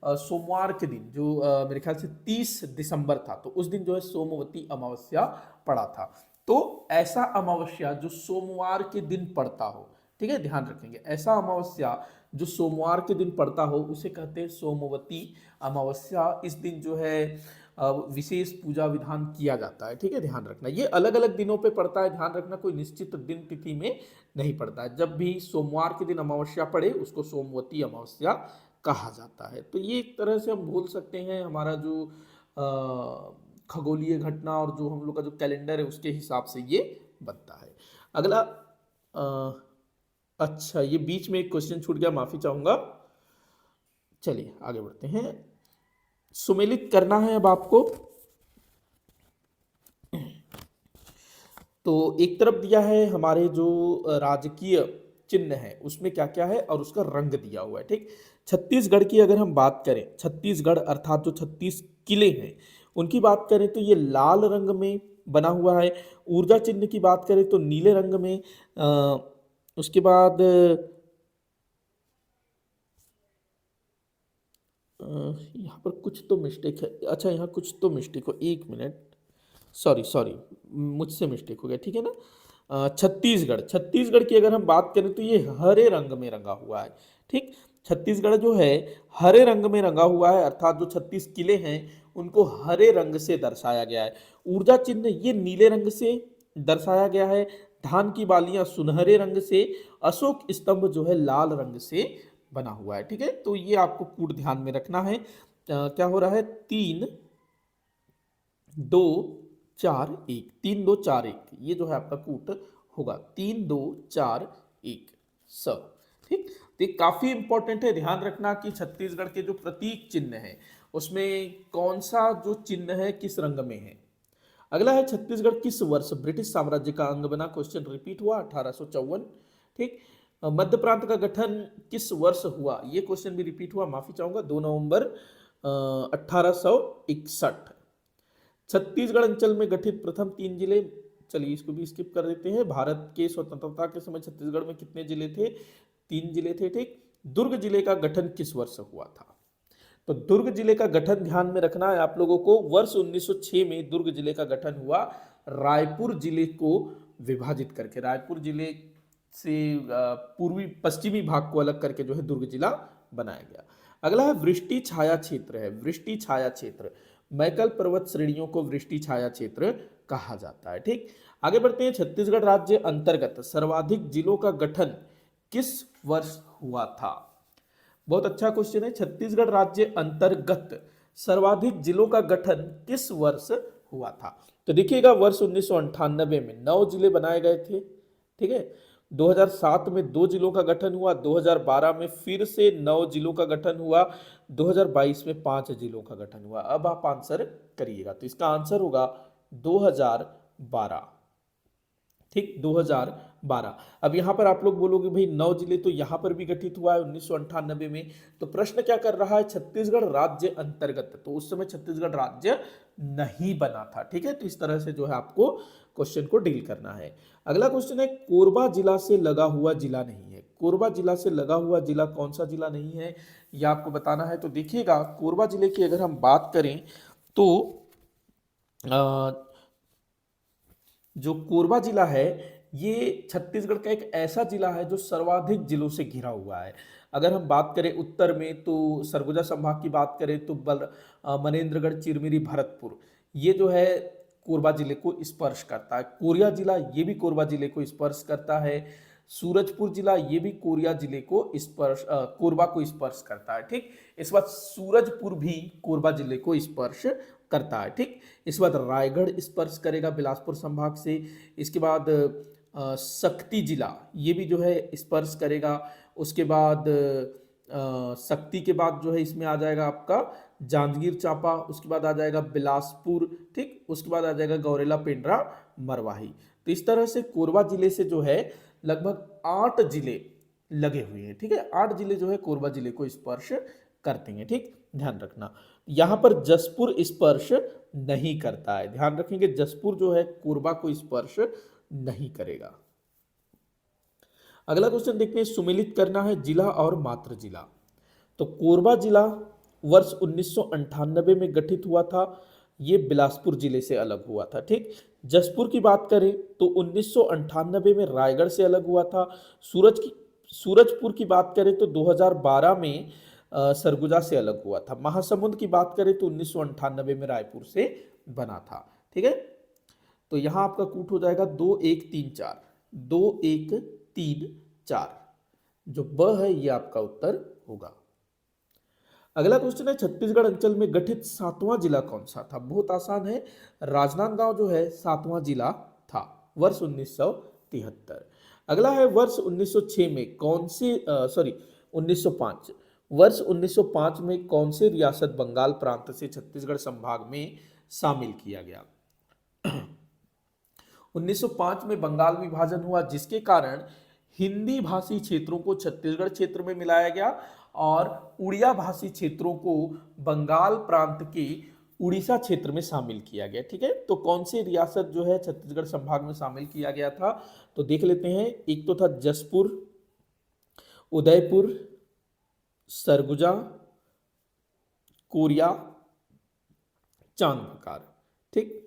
सोमवार के दिन जो मेरे ख्याल से 30 दिसंबर था, तो उस दिन जो है सोमवती अमावस्या पड़ा था। तो ऐसा अमावस्या जो सोमवार के दिन पड़ता हो, ठीक है, ध्यान रखेंगे, ऐसा अमावस्या जो सोमवार के दिन पड़ता हो उसे कहते हैं सोमवती अमावस्या। इस दिन जो है विशेष पूजा विधान किया जाता है, ठीक है, ध्यान रखना। ये अलग अलग दिनों पे पड़ता है, ध्यान रखना, कोई निश्चित दिन तिथि में नहीं पड़ता है। जब भी सोमवार के दिन अमावस्या पड़े उसको सोमवती अमावस्या कहा जाता है। तो ये एक तरह से हम बोल सकते हैं हमारा जो खगोलीय घटना और जो हम लोग का जो कैलेंडर है उसके हिसाब से ये बनता है। अगला अच्छा, ये बीच में एक क्वेश्चन छूट गया, माफी चाहूंगा। चलिए आगे बढ़ते हैं। सुमेलित करना है अब आपको। तो एक तरफ दिया है हमारे जो राजकीय चिन्ह है उसमें क्या क्या है और उसका रंग दिया हुआ है, ठीक। छत्तीसगढ़ की अगर हम बात करें, छत्तीसगढ़ अर्थात जो 36 किले हैं उनकी बात करें तो ये लाल रंग में बना हुआ है। ऊर्जा चिन्ह की बात करें तो नीले रंग में। उसके बाद यहाँ पर कुछ तो मिस्टेक है। अच्छा, यहाँ कुछ तो मिस्टेक हो, एक मिनट, सॉरी सॉरी, मुझसे मिस्टेक हो गया, ठीक है ना। छत्तीसगढ़, छत्तीसगढ़ की अगर हम बात करें तो ये हरे रंग में रंगा हुआ है, ठीक। छत्तीसगढ़ जो है हरे रंग में रंगा हुआ है, अर्थात जो 36 किले हैं उनको हरे रंग से दर्शाया गया है। ऊर्जा चिन्ह ये नीले रंग से दर्शाया गया है। धान की बालियां सुनहरे रंग से, अशोक स्तंभ जो है लाल रंग से बना हुआ है, ठीक है। तो ये आपको कूट ध्यान में रखना है। क्या हो रहा है? 3 2 4 1, 3 2 4 1, ये जो है आपका कूट होगा 3 2 4 1 सब, ठीक। तो ये काफी इंपॉर्टेंट है, ध्यान रखना कि छत्तीसगढ़ के जो प्रतीक चिन्ह है उसमें कौन सा जो चिन्ह है किस रंग में है। अगला है, छत्तीसगढ़ किस वर्ष ब्रिटिश साम्राज्य का अंग बना? क्वेश्चन रिपीट हुआ, 1854, ठीक। मध्य प्रांत का गठन किस वर्ष हुआ? ये क्वेश्चन भी रिपीट हुआ, माफी चाहूंगा, 2 नवंबर 1861। छत्तीसगढ़ अंचल में गठित प्रथम 3 जिले, चलिए इसको भी स्किप कर देते हैं। भारत के स्वतंत्रता के समय छत्तीसगढ़ में कितने जिले थे? 3 जिले थे, ठीक। दुर्ग जिले का गठन किस वर्ष हुआ था? तो दुर्ग जिले का गठन ध्यान में रखना है आप लोगों को, वर्ष 1906 में दुर्ग जिले का गठन हुआ, रायपुर जिले को विभाजित करके। रायपुर जिले से पूर्वी पश्चिमी भाग को अलग करके जो है दुर्ग जिला बनाया गया। अगला है, वृष्टि छाया क्षेत्र है। वृष्टि छाया क्षेत्र, मैकल पर्वत श्रेणियों को वृष्टि छाया क्षेत्र कहा जाता है, ठीक। आगे बढ़ते हैं। छत्तीसगढ़ राज्य अंतर्गत सर्वाधिक जिलों का गठन किस वर्ष हुआ था? बहुत अच्छा क्वेश्चन है। छत्तीसगढ़ राज्य अंतर्गत सर्वाधिक जिलों का गठन किस वर्ष हुआ था? तो देखिएगा, वर्ष 1998 में 9 जिले बनाए गए थे, ठीक है। 2007 में 2 जिलों का गठन हुआ, 2012 में फिर से 9 जिलों का गठन हुआ, 2022 में 5 जिलों का गठन हुआ। अब आप आंसर करिएगा, तो इसका आंसर होगा 2012, ठीक, 2012। 12। अब यहाँ पर आप लोग बोलोगे भाई 9 जिले तो यहाँ पर भी गठित हुआ है 1998 में। तो प्रश्न क्या कर रहा है, छत्तीसगढ़ राज्य अंतर्गत, तो उस समय छत्तीसगढ़ राज्य नहीं बना था। ठीक है, तो इस तरह से जो है आपको क्वेश्चन को डील करना है। अगला क्वेश्चन है, कोरबा जिला से लगा हुआ जिला नहीं है। कोरबा जिला से लगा हुआ जिला कौन सा जिला नहीं है, यह आपको बताना है। तो देखिएगा, कोरबा जिले की अगर हम बात करें तो जो कोरबा जिला है ये छत्तीसगढ़ का एक ऐसा जिला है जो सर्वाधिक जिलों से घिरा हुआ है। अगर हम बात करें उत्तर में तो सरगुजा संभाग की बात करें तो मनेन्द्रगढ़, चिरमिरी, भरतपुर, ये जो है कोरबा जिले को स्पर्श करता है। कोरिया जिला ये भी कोरबा जिले को स्पर्श करता है। सूरजपुर जिला ये भी कोरिया जिले को कोरबा को स्पर्श करता है। ठीक, इस बार सूरजपुर भी कोरबा जिले को स्पर्श करता है। ठीक, इस बाद रायगढ़ स्पर्श करेगा बिलासपुर संभाग से। इसके बाद शक्ति जिला ये भी जो है स्पर्श करेगा। उसके बाद शक्ति के बाद जो है इसमें आ जाएगा आपका जांजगीर चांपा, उसके बाद आ जाएगा बिलासपुर। ठीक, उसके बाद आ जाएगा गौरेला, पेंड्रा, मरवाही। तो इस तरह से कोरबा जिले से जो है लगभग 8 जिले लगे हुए हैं। ठीक है, 8 जिले जो है कोरबा जिले को स्पर्श करते हैं। ठीक, ध्यान रखना, यहां पर जसपुर स्पर्श नहीं करता है। ध्यान रखेंगे, जसपुर जो है कोरबा को स्पर्श नहीं करेगा। अगला क्वेश्चन देखते हैं, सुमेलित करना है जिला और मात्र जिला। तो कोरबा जिला वर्ष 1998 में गठित हुआ था, ये बिलासपुर जिले से अलग हुआ था। ठीक, जसपुर की बात करें तो 1998 में रायगढ़ से अलग हुआ था। सूरजपुर की बात करें तो 2012 में सरगुजा से अलग हुआ था। महासमुंद की बात करें तो 1998 में रायपुर से बना था। ठीक है, तो यहां आपका कूट हो जाएगा 2 1 3 4, 2 1 3 4, जो ब है ये आपका उत्तर होगा। अगला क्वेश्चन है, छत्तीसगढ़ अंचल में गठित 7वां जिला कौन सा था। बहुत आसान है, राजनांदगांव जो है 7वां जिला था वर्ष 1973। अगला है, वर्ष 1906 में कौन से 1905 वर्ष 1905 में कौन से रियासत बंगाल प्रांत से छत्तीसगढ़ संभाग में शामिल किया गया। 1905 में बंगाल विभाजन हुआ, जिसके कारण हिंदी भाषी क्षेत्रों को छत्तीसगढ़ क्षेत्र में मिलाया गया और उड़िया भाषी क्षेत्रों को बंगाल प्रांत के उड़ीसा क्षेत्र में शामिल किया गया। ठीक है, तो कौन सी रियासत जो है छत्तीसगढ़ संभाग में शामिल किया गया था, तो देख लेते हैं। एक तो था जसपुर, उदयपुर, सरगुजा, कोरिया, चांगबकार। ठीक,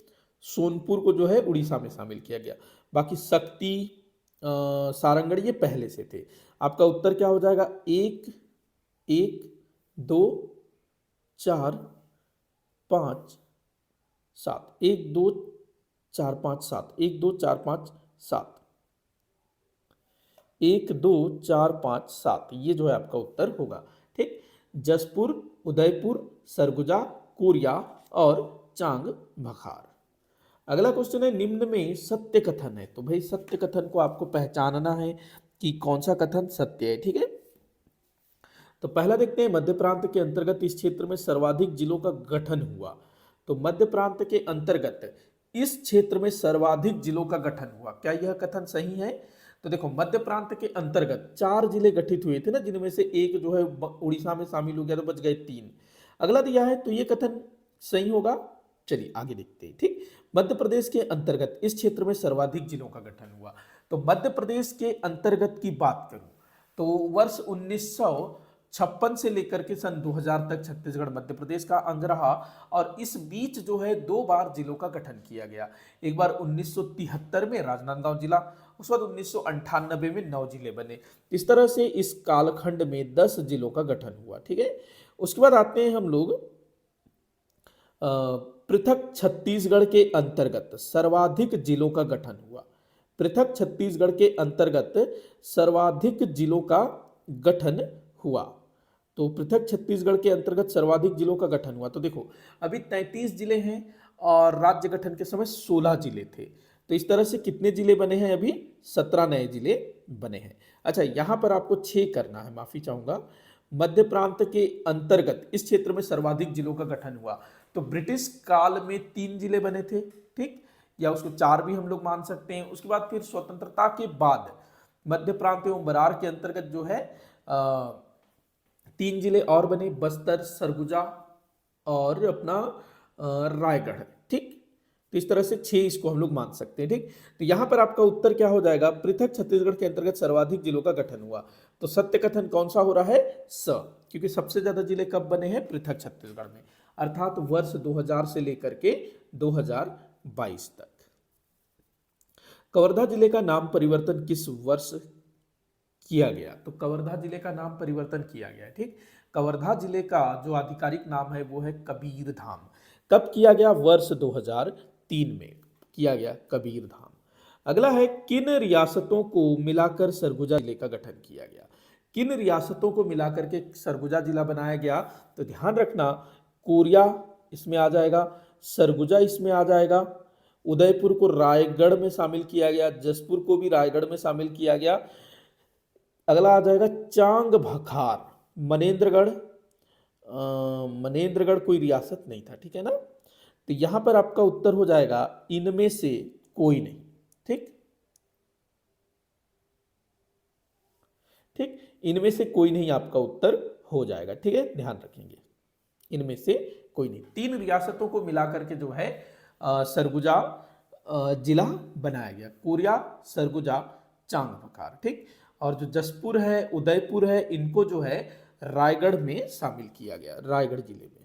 सोनपुर को जो है उड़ीसा में शामिल किया गया। बाकी शक्ति, सारंगढ़ ये पहले से थे। आपका उत्तर क्या हो जाएगा, 1 1 2 4 5 7, 1 2 4 5 7, 1 2 4 5 7, 1 2 4 5 7, ये जो है आपका उत्तर होगा। ठीक, जसपुर, उदयपुर, सरगुजा, कोरिया और चांग बखार। अगला क्वेश्चन है, निम्न में सत्य कथन है। तो भाई सत्य कथन को आपको पहचानना है कि कौन सा कथन सत्य है। ठीक है, तो पहला देखते हैं, मध्य प्रांत के अंतर्गत इस क्षेत्र में सर्वाधिक जिलों का गठन हुआ। तो मध्य प्रांत के अंतर्गत इस क्षेत्र में सर्वाधिक जिलों का गठन हुआ, क्या यह कथन सही है। तो देखो, मध्य प्रांत के अंतर्गत 4 जिले गठित हुए थे ना, जिनमें से एक जो है उड़ीसा में शामिल हो गया, तो बच गए 3। अगला दिया है, तो ये कथन सही होगा। चलिए आगे देखते हैं। ठीक, मध्य प्रदेश के अंतर्गत इस क्षेत्र में सर्वाधिक जिलों का गठन हुआ। तो मध्य प्रदेश के अंतर्गत की बात करूं तो वर्ष 1956 से लेकर के सन 2000 तक छत्तीसगढ़ मध्य प्रदेश का अंग रहा और इस बीच जो है 2 बार जिलों का गठन किया गया। एक बार 1973 में राजनांदगांव जिला, उस बाद 1998 में 9 जिले बने। इस तरह से इस कालखंड में 10 जिलों का गठन हुआ। ठीक है, उसके बाद आते हैं हम लोग पृथक छत्तीसगढ़ के अंतर्गत सर्वाधिक जिलों का गठन हुआ। पृथक छत्तीसगढ़ के अंतर्गत सर्वाधिक जिलों का गठन हुआ। तो पृथक छत्तीसगढ़ के अंतर्गत सर्वाधिक जिलों का गठन हुआ। तो देखो, अभी 33 जिले हैं और राज्य गठन के समय 16 जिले थे। तो इस तरह से कितने जिले बने हैं, अभी 17 नए जिले बने हैं। अच्छा, यहां पर आपको 6 करना है, माफी चाहूंगा। मध्य प्रांत के अंतर्गत इस क्षेत्र में सर्वाधिक जिलों का गठन हुआ। तो ब्रिटिश काल में 3 जिले बने थे। ठीक, या उसको 4 भी हम लोग मान सकते हैं। उसके बाद फिर स्वतंत्रता के बाद मध्य प्रांत एवं बरार के अंतर्गत जो है 3 जिले और बने, बस्तर, सरगुजा और अपना रायगढ़। ठीक, तो इस तरह से 6 इसको हम लोग मान सकते हैं। ठीक, तो यहां पर आपका उत्तर क्या हो जाएगा, पृथक छत्तीसगढ़ के अंतर्गत सर्वाधिक जिलों का गठन हुआ। तो सत्य कथन कौन सा हो रहा है, स, क्योंकि सबसे ज्यादा जिले कब बने हैं, पृथक छत्तीसगढ़ में, अर्थात वर्ष 2000 से लेकर के 2022 तक। कवर्धा जिले का नाम परिवर्तन किस वर्ष किया गया, तो कवर्धा जिले का नाम परिवर्तन किया गया है। ठीक, कवर्धा जिले का जो आधिकारिक नाम है वो है कबीर धाम। कब किया गया, वर्ष 2003 में किया गया कबीर धाम। अगला है, किन रियासतों को मिलाकर सरगुजा जिले का गठन किया गया। किन रियासतों को मिलाकर के सरगुजा जिला बनाया गया, तो ध्यान रखना कोरिया इसमें आ जाएगा, सरगुजा इसमें आ जाएगा, उदयपुर को रायगढ़ में शामिल किया गया, जसपुर को भी रायगढ़ में शामिल किया गया। अगला आ जाएगा चांग भखार, मनेन्द्रगढ़, मनेन्द्रगढ़ कोई रियासत नहीं था, ठीक है ना। तो यहां पर आपका उत्तर हो जाएगा इनमें से कोई नहीं। ठीक ठीक, इनमें से कोई नहीं आपका उत्तर हो जाएगा। ठीक है, ध्यान रखेंगे, इनमें से कोई नहीं। 3 रियासतों को मिलाकर के जो है सरगुजा जिला बनाया गया, कोरिया, सरगुजा, चांग भखार। ठीक, और जो जसपुर है, उदयपुर है, इनको जो है रायगढ़ में शामिल किया गया, रायगढ़ जिले में।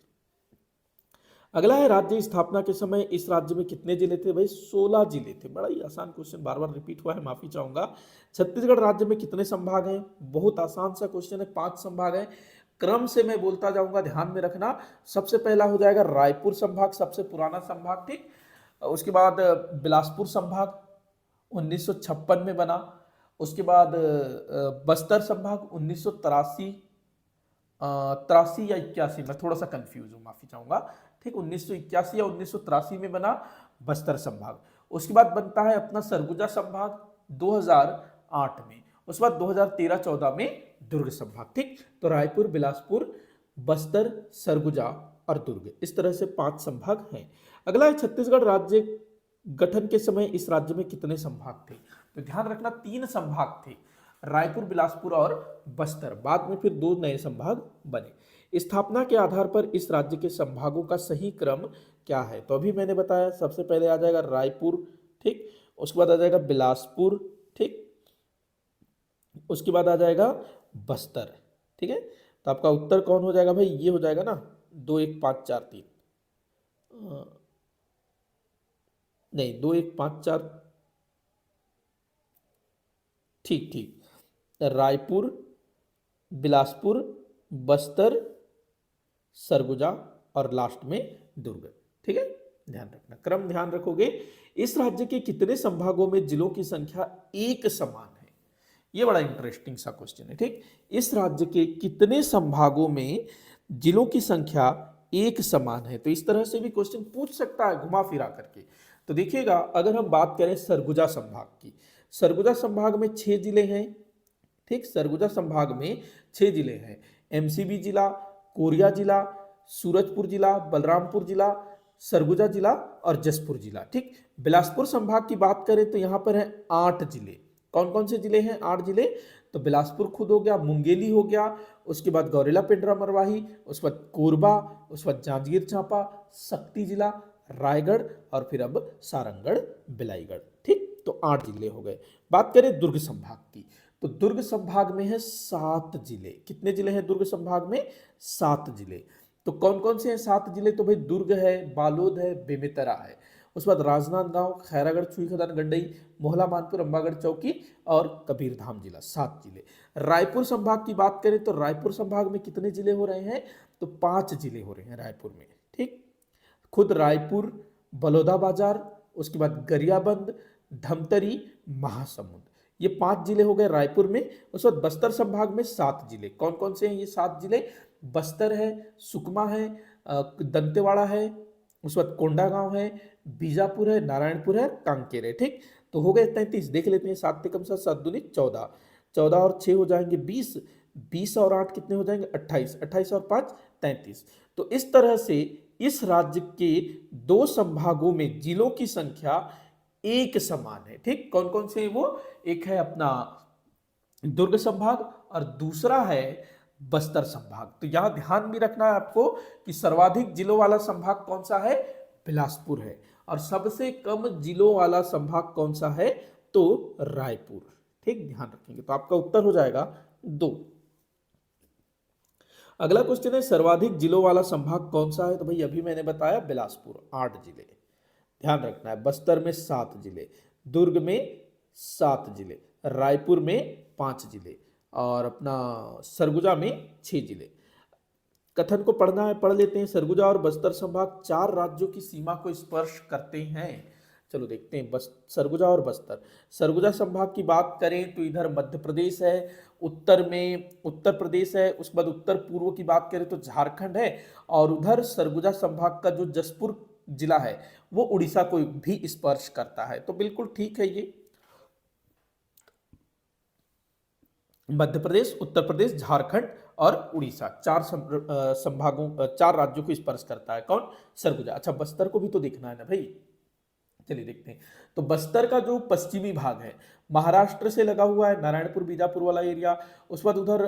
अगला है, राज्य स्थापना के समय इस राज्य में कितने जिले थे, भाई 16 जिले थे। बड़ा ही आसान क्वेश्चन, बार बार रिपीट हुआ है, माफी चाहूंगा। छत्तीसगढ़ राज्य में कितने संभाग हैं, बहुत आसान सा क्वेश्चन है, 5 संभाग है। क्रम से मैं बोलता जाऊंगा, ध्यान में रखना। सबसे पहला हो जाएगा रायपुर संभाग, सबसे पुराना संभाग। ठीक, उसके बाद बिलासपुर संभाग 1956 में बना। उसके बाद बस्तर संभाग 1983, 83 या 81, मैं थोड़ा सा कंफ्यूज हूँ, माफी चाहूंगा। ठीक, 1981 या 1983 में बना बस्तर संभाग। उसके बाद बनता है अपना सरगुजा संभाग 2008 में। उसके बाद 2013-14 में दुर्ग संभाग। ठीक, तो रायपुर, बिलासपुर, बस्तर, सरगुजा और दुर्ग, इस तरह से 5 संभाग हैं। अगला है, छत्तीसगढ़ राज्य गठन के समय इस राज्य में कितने संभाग थे, तो ध्यान रखना 3 संभाग थे, रायपुर, बिलासपुर और बस्तर। बाद में फिर 2 नए संभाग बने। स्थापना के आधार पर इस राज्य के संभागों का सही क्रम क्या है, तो अभी मैंने बताया, सबसे पहले आ जाएगा रायपुर। ठीक, उसके बाद आ जाएगा बिलासपुर। ठीक, उसके बाद आ जाएगा बस्तर। ठीक है, तो आपका उत्तर कौन हो जाएगा भाई, ये हो जाएगा ना 2 1 5 4 3, नहीं 2 1 5 4, ठीक ठीक, रायपुर, बिलासपुर, बस्तर, सरगुजा और लास्ट में दुर्ग। ठीक है, ध्यान रखना, क्रम ध्यान रखोगे। इस राज्य के कितने संभागों में जिलों की संख्या एक समान है, ये बड़ा इंटरेस्टिंग सा क्वेश्चन है। ठीक, इस राज्य के कितने संभागों में जिलों की संख्या एक समान है, तो इस तरह से भी क्वेश्चन पूछ सकता है घुमा फिरा करके। तो देखिएगा, अगर हम बात करें सरगुजा संभाग की, सरगुजा संभाग में 6 जिले हैं। ठीक, सरगुजा संभाग में 6 जिले हैं, एमसीबी जिला, कोरिया जिला, सूरजपुर जिला, बलरामपुर जिला, सरगुजा जिला और जसपुर जिला। ठीक, बिलासपुर संभाग की बात करें तो यहाँ पर है 8 जिले। कौन कौन से जिले हैं, 8 जिले, तो बिलासपुर खुद हो गया, मुंगेली हो गया, उसके बाद गौरेला पेंड्रा मरवाही, उसके बाद कोरबा, उसके बाद जांजगीर चांपा, शक्ति जिला, रायगढ़ और फिर अब सारंगढ़, बिलाईगढ़। ठीक, तो 8 जिले हो गए। बात करें दुर्ग संभाग की, तो दुर्ग संभाग में है 7 जिले। कितने जिले हैं दुर्ग संभाग में, 7 जिले। तो कौन कौन से हैं 7 जिले, तो भाई दुर्ग है, बालोद है, बेमेतरा है, उसके बाद राजनांदगांव, खैरागढ़, छुईखदान, गंडई, मोहला, मानपुर, अंबागढ़ चौकी और कबीरधाम जिला, 7 जिले। रायपुर संभाग की बात करें तो रायपुर संभाग में कितने जिले हो रहे हैं, तो 5 जिले हो रहे हैं रायपुर में। ठीक, खुद रायपुर, बलौदाबाजार, उसके बाद गरियाबंद, धमतरी, महासमुंद, ये 5 जिले हो गए रायपुर में। उसके बाद बस्तर संभाग में 7 जिले। कौन कौन से हैं ये 7 जिले, बस्तर है, सुकमा है, दंतेवाड़ा है, उसके बाद कोंडागांव है, बीजापुर है, नारायणपुर है, कांकेर है। ठीक, तो हो गए 33। देख लेते हैं, 7 कम 7 7 दूनी 14, 14 और 6 हो जाएंगे 20, 20 और 8 कितने हो जाएंगे 28, 28 और 5 33। तो इस तरह से इस राज्य के 2 संभागों में जिलों की संख्या एक समान है। ठीक, कौन कौन से वो, एक है अपना दुर्ग संभाग और दूसरा है बस्तर संभाग। तो यहां ध्यान भी रखना है आपको कि सर्वाधिक जिलों वाला संभाग कौन सा है, बिलासपुर है, और सबसे कम जिलों वाला संभाग कौन सा है, तो रायपुर। ठीक, ध्यान रखेंगे तो आपका उत्तर हो जाएगा 2। अगला क्वेश्चन है सर्वाधिक जिलों वाला संभाग कौन सा है, तो भाई अभी मैंने बताया बिलासपुर 8 जिले। ध्यान रखना है, बस्तर में 7 जिले, दुर्ग में 7 जिले, रायपुर में 5 जिले और अपना सरगुजा में 6 जिले। कथन को पढ़ना है, पढ़ लेते हैं। सरगुजा और बस्तर संभाग 4 राज्यों की सीमा को स्पर्श करते हैं। चलो देखते हैं सरगुजा और बस्तर। सरगुजा संभाग की बात करें तो इधर मध्य प्रदेश है, उत्तर में उत्तर प्रदेश है, उसके बाद उत्तर पूर्व की बात करें तो झारखंड है, और उधर सरगुजा संभाग का जो जसपुर जिला है वो उड़ीसा को भी स्पर्श करता है। तो बिल्कुल ठीक है, ये मध्य प्रदेश, उत्तर प्रदेश, झारखंड और उड़ीसा 4 संभागों 4 राज्यों को स्पर्श करता है। कौन, सरगुजा। अच्छा, बस्तर को भी तो देखना है ना भाई, चलिए देखते हैं। तो बस्तर का जो पश्चिमी भाग है महाराष्ट्र से लगा हुआ है, नारायणपुर बीजापुर वाला एरिया, उसके बाद उधर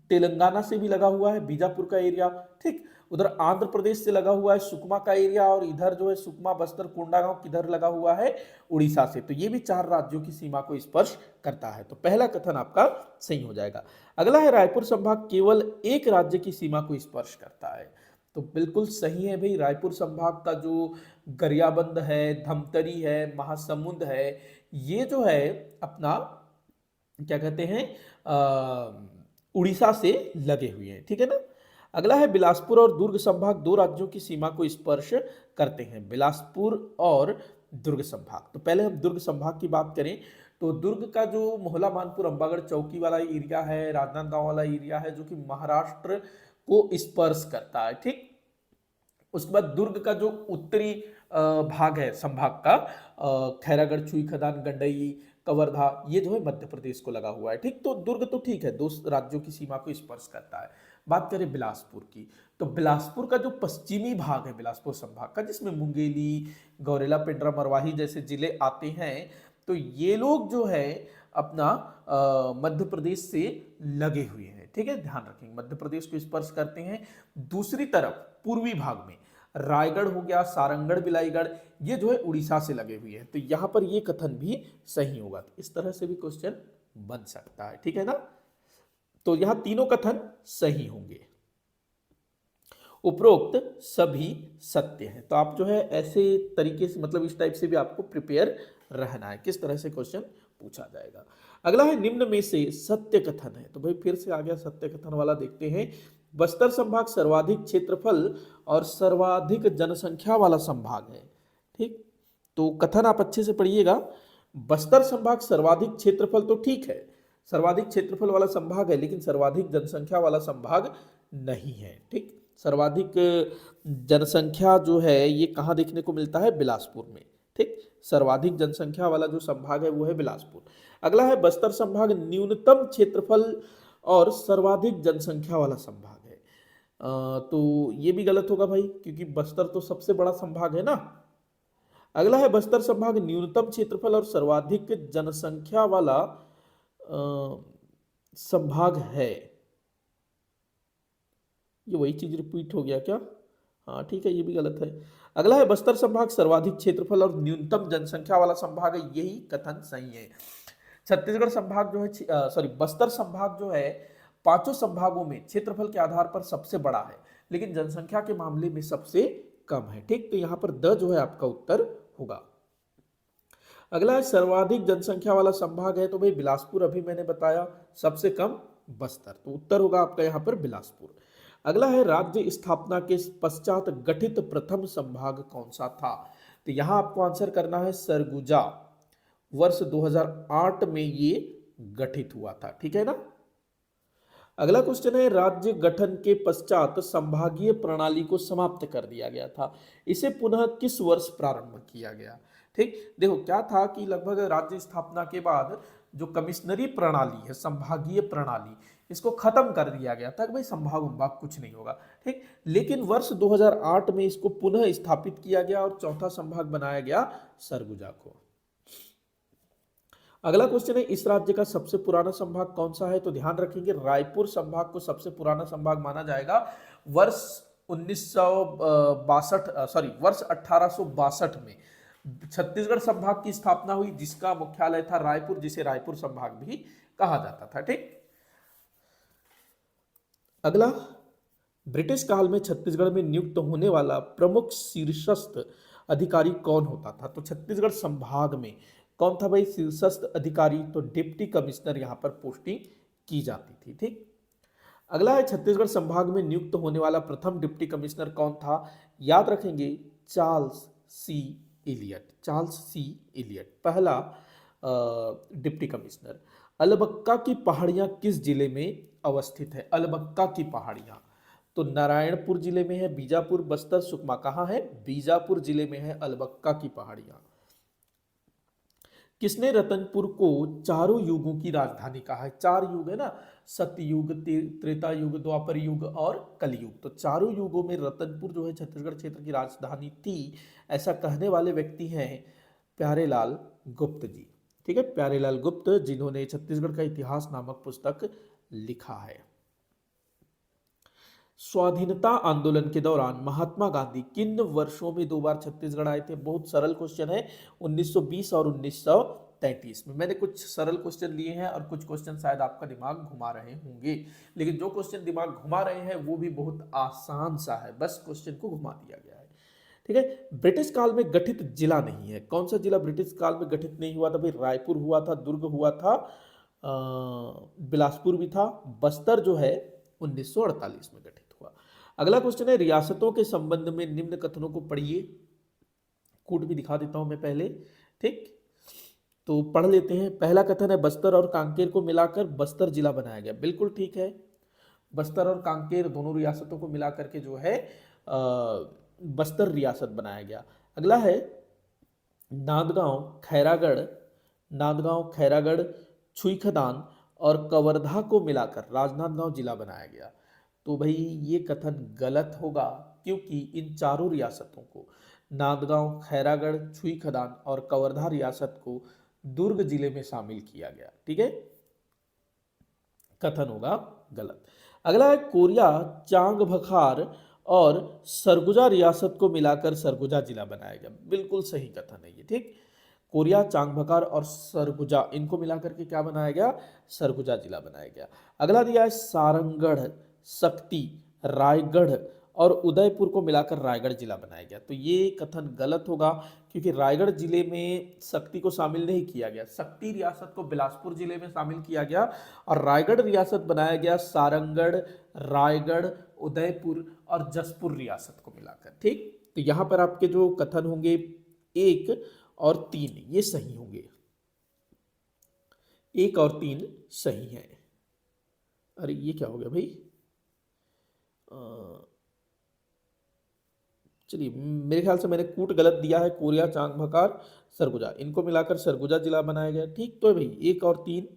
तेलंगाना से भी लगा हुआ है बीजापुर का एरिया, ठीक, उधर आंध्र प्रदेश से लगा हुआ है सुकमा का एरिया, और इधर जो है सुकमा, बस्तर, कोंडागांव किधर लगा हुआ है, उड़ीसा से। तो ये भी 4 राज्यों की सीमा को स्पर्श करता है। तो पहला कथन आपका सही हो जाएगा। अगला है रायपुर संभाग केवल एक राज्य की सीमा को स्पर्श करता है। तो बिल्कुल सही है भाई, रायपुर संभाग का जो गरियाबंद है, धमतरी है, महासमुंद है, ये जो है अपना क्या कहते हैं, उड़ीसा से लगे हुए हैं। ठीक है ना। अगला है बिलासपुर और दुर्ग संभाग 2 राज्यों की सीमा को स्पर्श करते हैं। बिलासपुर और दुर्ग संभाग। तो पहले हम दुर्ग संभाग की बात करें तो दुर्ग का जो मोहला मानपुर अंबागढ़ चौकी वाला एरिया है, राजनांदगांव वाला एरिया है, जो कि महाराष्ट्र को स्पर्श करता है। ठीक, उसके बाद दुर्ग का जो उत्तरी भाग है संभाग का, खैरागढ़, चुई खदान, गंडई, कवर्धा, ये जो है मध्य प्रदेश को लगा हुआ है। ठीक, तो दुर्ग तो ठीक है, 2 राज्यों की सीमा को स्पर्श करता है। बात करें बिलासपुर की, तो बिलासपुर का जो पश्चिमी भाग है बिलासपुर संभाग का, जिसमें मुंगेली, गौरेला, पेंड्रा, मरवाही जैसे जिले आते हैं, तो ये लोग जो है अपना मध्य प्रदेश से लगे हुए हैं। ठीक है, ध्यान रखेंगे, मध्य प्रदेश को स्पर्श करते हैं। दूसरी तरफ पूर्वी भाग में रायगढ़ हो गया, सारंगढ़, बिलाईगढ़, ये जो है उड़ीसा से लगे हुए हैं। तो यहां पर ये कथन भी सही होगा। तो इस तरह से भी क्वेश्चन बन सकता है। ठीक है ना। तो यहां तीनों कथन सही होंगे, उपरोक्त सभी सत्य हैं। तो आप जो है ऐसे तरीके से, मतलब इस टाइप से भी आपको प्रिपेयर रहना है, किस तरह से क्वेश्चन पूछा जाएगा। अगला है निम्न में से सत्य कथन है। तो भाई फिर से आ गया सत्य कथन वाला, देखते हैं। बस्तर संभाग सर्वाधिक क्षेत्रफल और सर्वाधिक जनसंख्या वाला संभाग है। ठीक, तो कथन आप अच्छे से पढ़िएगा। बस्तर संभाग सर्वाधिक क्षेत्रफल तो ठीक है, सर्वाधिक क्षेत्रफल वाला संभाग है, लेकिन सर्वाधिक जनसंख्या वाला संभाग नहीं है। ठीक, सर्वाधिक जनसंख्या जो है ये कहाँ देखने को मिलता है, बिलासपुर में। ठीक, सर्वाधिक जनसंख्या वाला जो संभाग है वो है बिलासपुर। अगला है बस्तर संभाग न्यूनतम क्षेत्रफल और सर्वाधिक जनसंख्या वाला संभाग है। तो ये भी गलत होगा भाई, क्योंकि बस्तर तो सबसे बड़ा संभाग है ना। अगला है बस्तर संभाग न्यूनतम क्षेत्रफल और सर्वाधिक जनसंख्या वाला संभाग है। ये वही चीज रिपीट हो गया क्या? हाँ ठीक है, ये भी गलत है। अगला है बस्तर संभाग सर्वाधिक क्षेत्रफल और न्यूनतम जनसंख्या वाला संभाग है, यही कथन सही है। छत्तीसगढ़ संभाग जो है सॉरी बस्तर संभाग जो है 5 संभागों में क्षेत्रफल के आधार पर सबसे बड़ा है, लेकिन जनसंख्या के मामले में सबसे कम है। ठीक, तो यहां पर द जो है आपका उत्तर होगा। अगला है सर्वाधिक जनसंख्या वाला संभाग है, तो भाई बिलासपुर अभी मैंने बताया, सबसे कम बस्तर, तो उत्तर होगा आपका यहाँ पर बिलासपुर। अगला है राज्य स्थापना के पश्चात गठित प्रथम संभाग कौन सा था? तो यहां आपको आंसर करना है सरगुजा, वर्ष 2008 में ये गठित हुआ था। ठीक है ना। अगला क्वेश्चन है राज्य गठन के पश्चात संभागीय प्रणाली को समाप्त कर दिया गया था, इसे पुनः किस वर्ष प्रारंभ किया गया? ठीक, देखो क्या था कि लगभग राज्य स्थापना के बाद जो कमिश्नरी प्रणाली है, संभागीय प्रणाली, इसको खत्म कर दिया गया था कि भाई संभाग उम्भाग कुछ नहीं होगा, ठीक। लेकिन वर्ष 2008 में इसको पुनः स्थापित किया गया और चौथा संभाग बनाया गया सरगुजा को। अगला क्वेश्चन है, इस राज्य का सबसे पुराना संभाग कौन सा है? तो ध्यान रखेंगे रायपुर संभाग को सबसे पुराना संभाग माना जाएगा। वर्ष 1862 में छत्तीसगढ़ संभाग की स्थापना हुई, जिसका मुख्यालय था रायपुर, जिसे रायपुर संभाग भी कहा जाता था, ठीक। अगला, ब्रिटिश काल में छत्तीसगढ़ में नियुक्त होने वाला प्रमुख शीर्षस्थ अधिकारी कौन होता था? तो छत्तीसगढ़ संभाग में कौन था भाई शीर्षस्थ अधिकारी? तो डिप्टी कमिश्नर यहां पर पोस्टिंग की जाती थी, ठीक। अगला है, छत्तीसगढ़ संभाग में नियुक्त होने वाला प्रथम डिप्टी कमिश्नर कौन था? याद रखेंगे चार्ल्स सी इलियट। चार्ल्स सी इलियट पहला डिप्टी कमिश्नर। अलबक्का की पहाड़ियां किस जिले में अवस्थित है? अलबक्का की पहाड़ियां तो नारायणपुर जिले में है, बीजापुर, बस्तर, सुकमा। कहां है? बीजापुर जिले में है अलबक्का की पहाड़ियां। किसने रतनपुर को चारों युगों की राजधानी कहा है? चार युग है ना, सतयुग, त्रेता युग, द्वापर युग और कलयुग। तो चारों युगों में रतनपुर जो है छत्तीसगढ़ क्षेत्र की राजधानी थी, ऐसा कहने वाले व्यक्ति हैं प्यारेलाल गुप्त जी, ठीक है। प्यारेलाल गुप्त, जिन्होंने छत्तीसगढ़ का इतिहास नामक पुस्तक लिखा है। स्वाधीनता आंदोलन के दौरान महात्मा गांधी किन वर्षों में दो बार छत्तीसगढ़ आए थे? बहुत सरल क्वेश्चन है, 1920 और 1933 में। मैंने कुछ सरल क्वेश्चन लिए हैं और कुछ क्वेश्चन शायद आपका दिमाग घुमा रहे होंगे, लेकिन जो क्वेश्चन दिमाग घुमा रहे हैं वो भी बहुत आसान सा है, बस क्वेश्चन को घुमा दिया गया है, ठीक है। ब्रिटिश काल में गठित जिला नहीं है, कौन सा जिला ब्रिटिश काल में गठित नहीं हुआ था भाई? रायपुर हुआ था, दुर्ग हुआ था, बिलासपुर भी था, बस्तर जो है 1948 में गठित हुआ। अगला क्वेश्चन है, रियासतों के संबंध में निम्न कथनों को पढ़िए। कूट भी दिखा देता हूं मैं पहले, ठीक। तो पढ़ लेते हैं। पहला कथन है, बस्तर और कांकेर को मिलाकर बस्तर जिला बनाया गया। बिल्कुल ठीक है, बस्तर और कांकेर दोनों रियासतों को मिलाकर के जो है बस्तर रियासत बनाया गया। अगला है, नांदगांव, खैरागढ़, छुईखदान और कवर्धा को मिलाकर राजनांदगांव जिला बनाया गया। तो भाई ये कथन गलत होगा, क्योंकि इन चारों रियासतों को, नांदगांव, खैरागढ़, छुईखदान और कवर्धा रियासत को दुर्ग जिले में शामिल किया गया, ठीक है। कथन होगा गलत। अगला है, कोरिया, चांग भखार और सरगुजा रियासत को मिलाकर सरगुजा जिला बनाया गया। बिल्कुल सही कथन है ये, ठीक। कोरिया, चांग भखार और सरगुजा, इनको मिलाकर के क्या बनाया गया? सरगुजा जिला बनाया गया। अगला दिया है, सारंगढ़, शक्ति, रायगढ़ और उदयपुर को मिलाकर रायगढ़ जिला बनाया गया। तो ये कथन गलत होगा, क्योंकि रायगढ़ जिले में शक्ति को शामिल नहीं किया गया। शक्ति रियासत को बिलासपुर जिले में शामिल किया गया और रायगढ़ रियासत बनाया गया सारंगढ़, रायगढ़, उदयपुर और जसपुर रियासत को मिलाकर, ठीक। तो यहां पर आपके जो कथन होंगे 1 और 3 ये सही होंगे, 1 और 3 सही है। अरे ये क्या हो गया भाई? चलिए, मेरे ख्याल से मैंने कूट गलत दिया है। कोरिया, चांग भकार, सरगुजा, इनको मिलाकर सरगुजा जिला बनाया गया, ठीक। तो भाई 1 और 3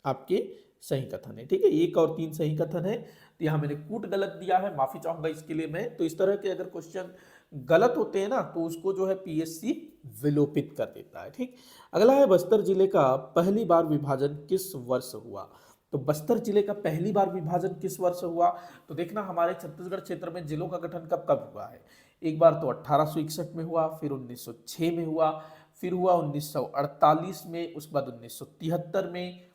आपके सही कथन है, ठीक है। 1 और 3 सही कथन है। तो यहाँ मैंने कूट गलत दिया है, माफी चाहूंगा इसके लिए मैं। तो इस तरह के अगर क्वेश्चन गलत होते हैं ना, तो उसको जो है पीएससी विलोपित कर देता है, ठीक। अगला है, बस्तर जिले का पहली बार विभाजन किस वर्ष हुआ? तो बस्तर जिले का पहली बार विभाजन किस वर्ष हुआ? तो देखना, हमारे छत्तीसगढ़ क्षेत्र में जिलों का गठन कब कब हुआ है। एक बार तो 1861 में हुआ, फिर 1906 में हुआ, फिर हुआ 1948 में, उसके बाद 1973 में,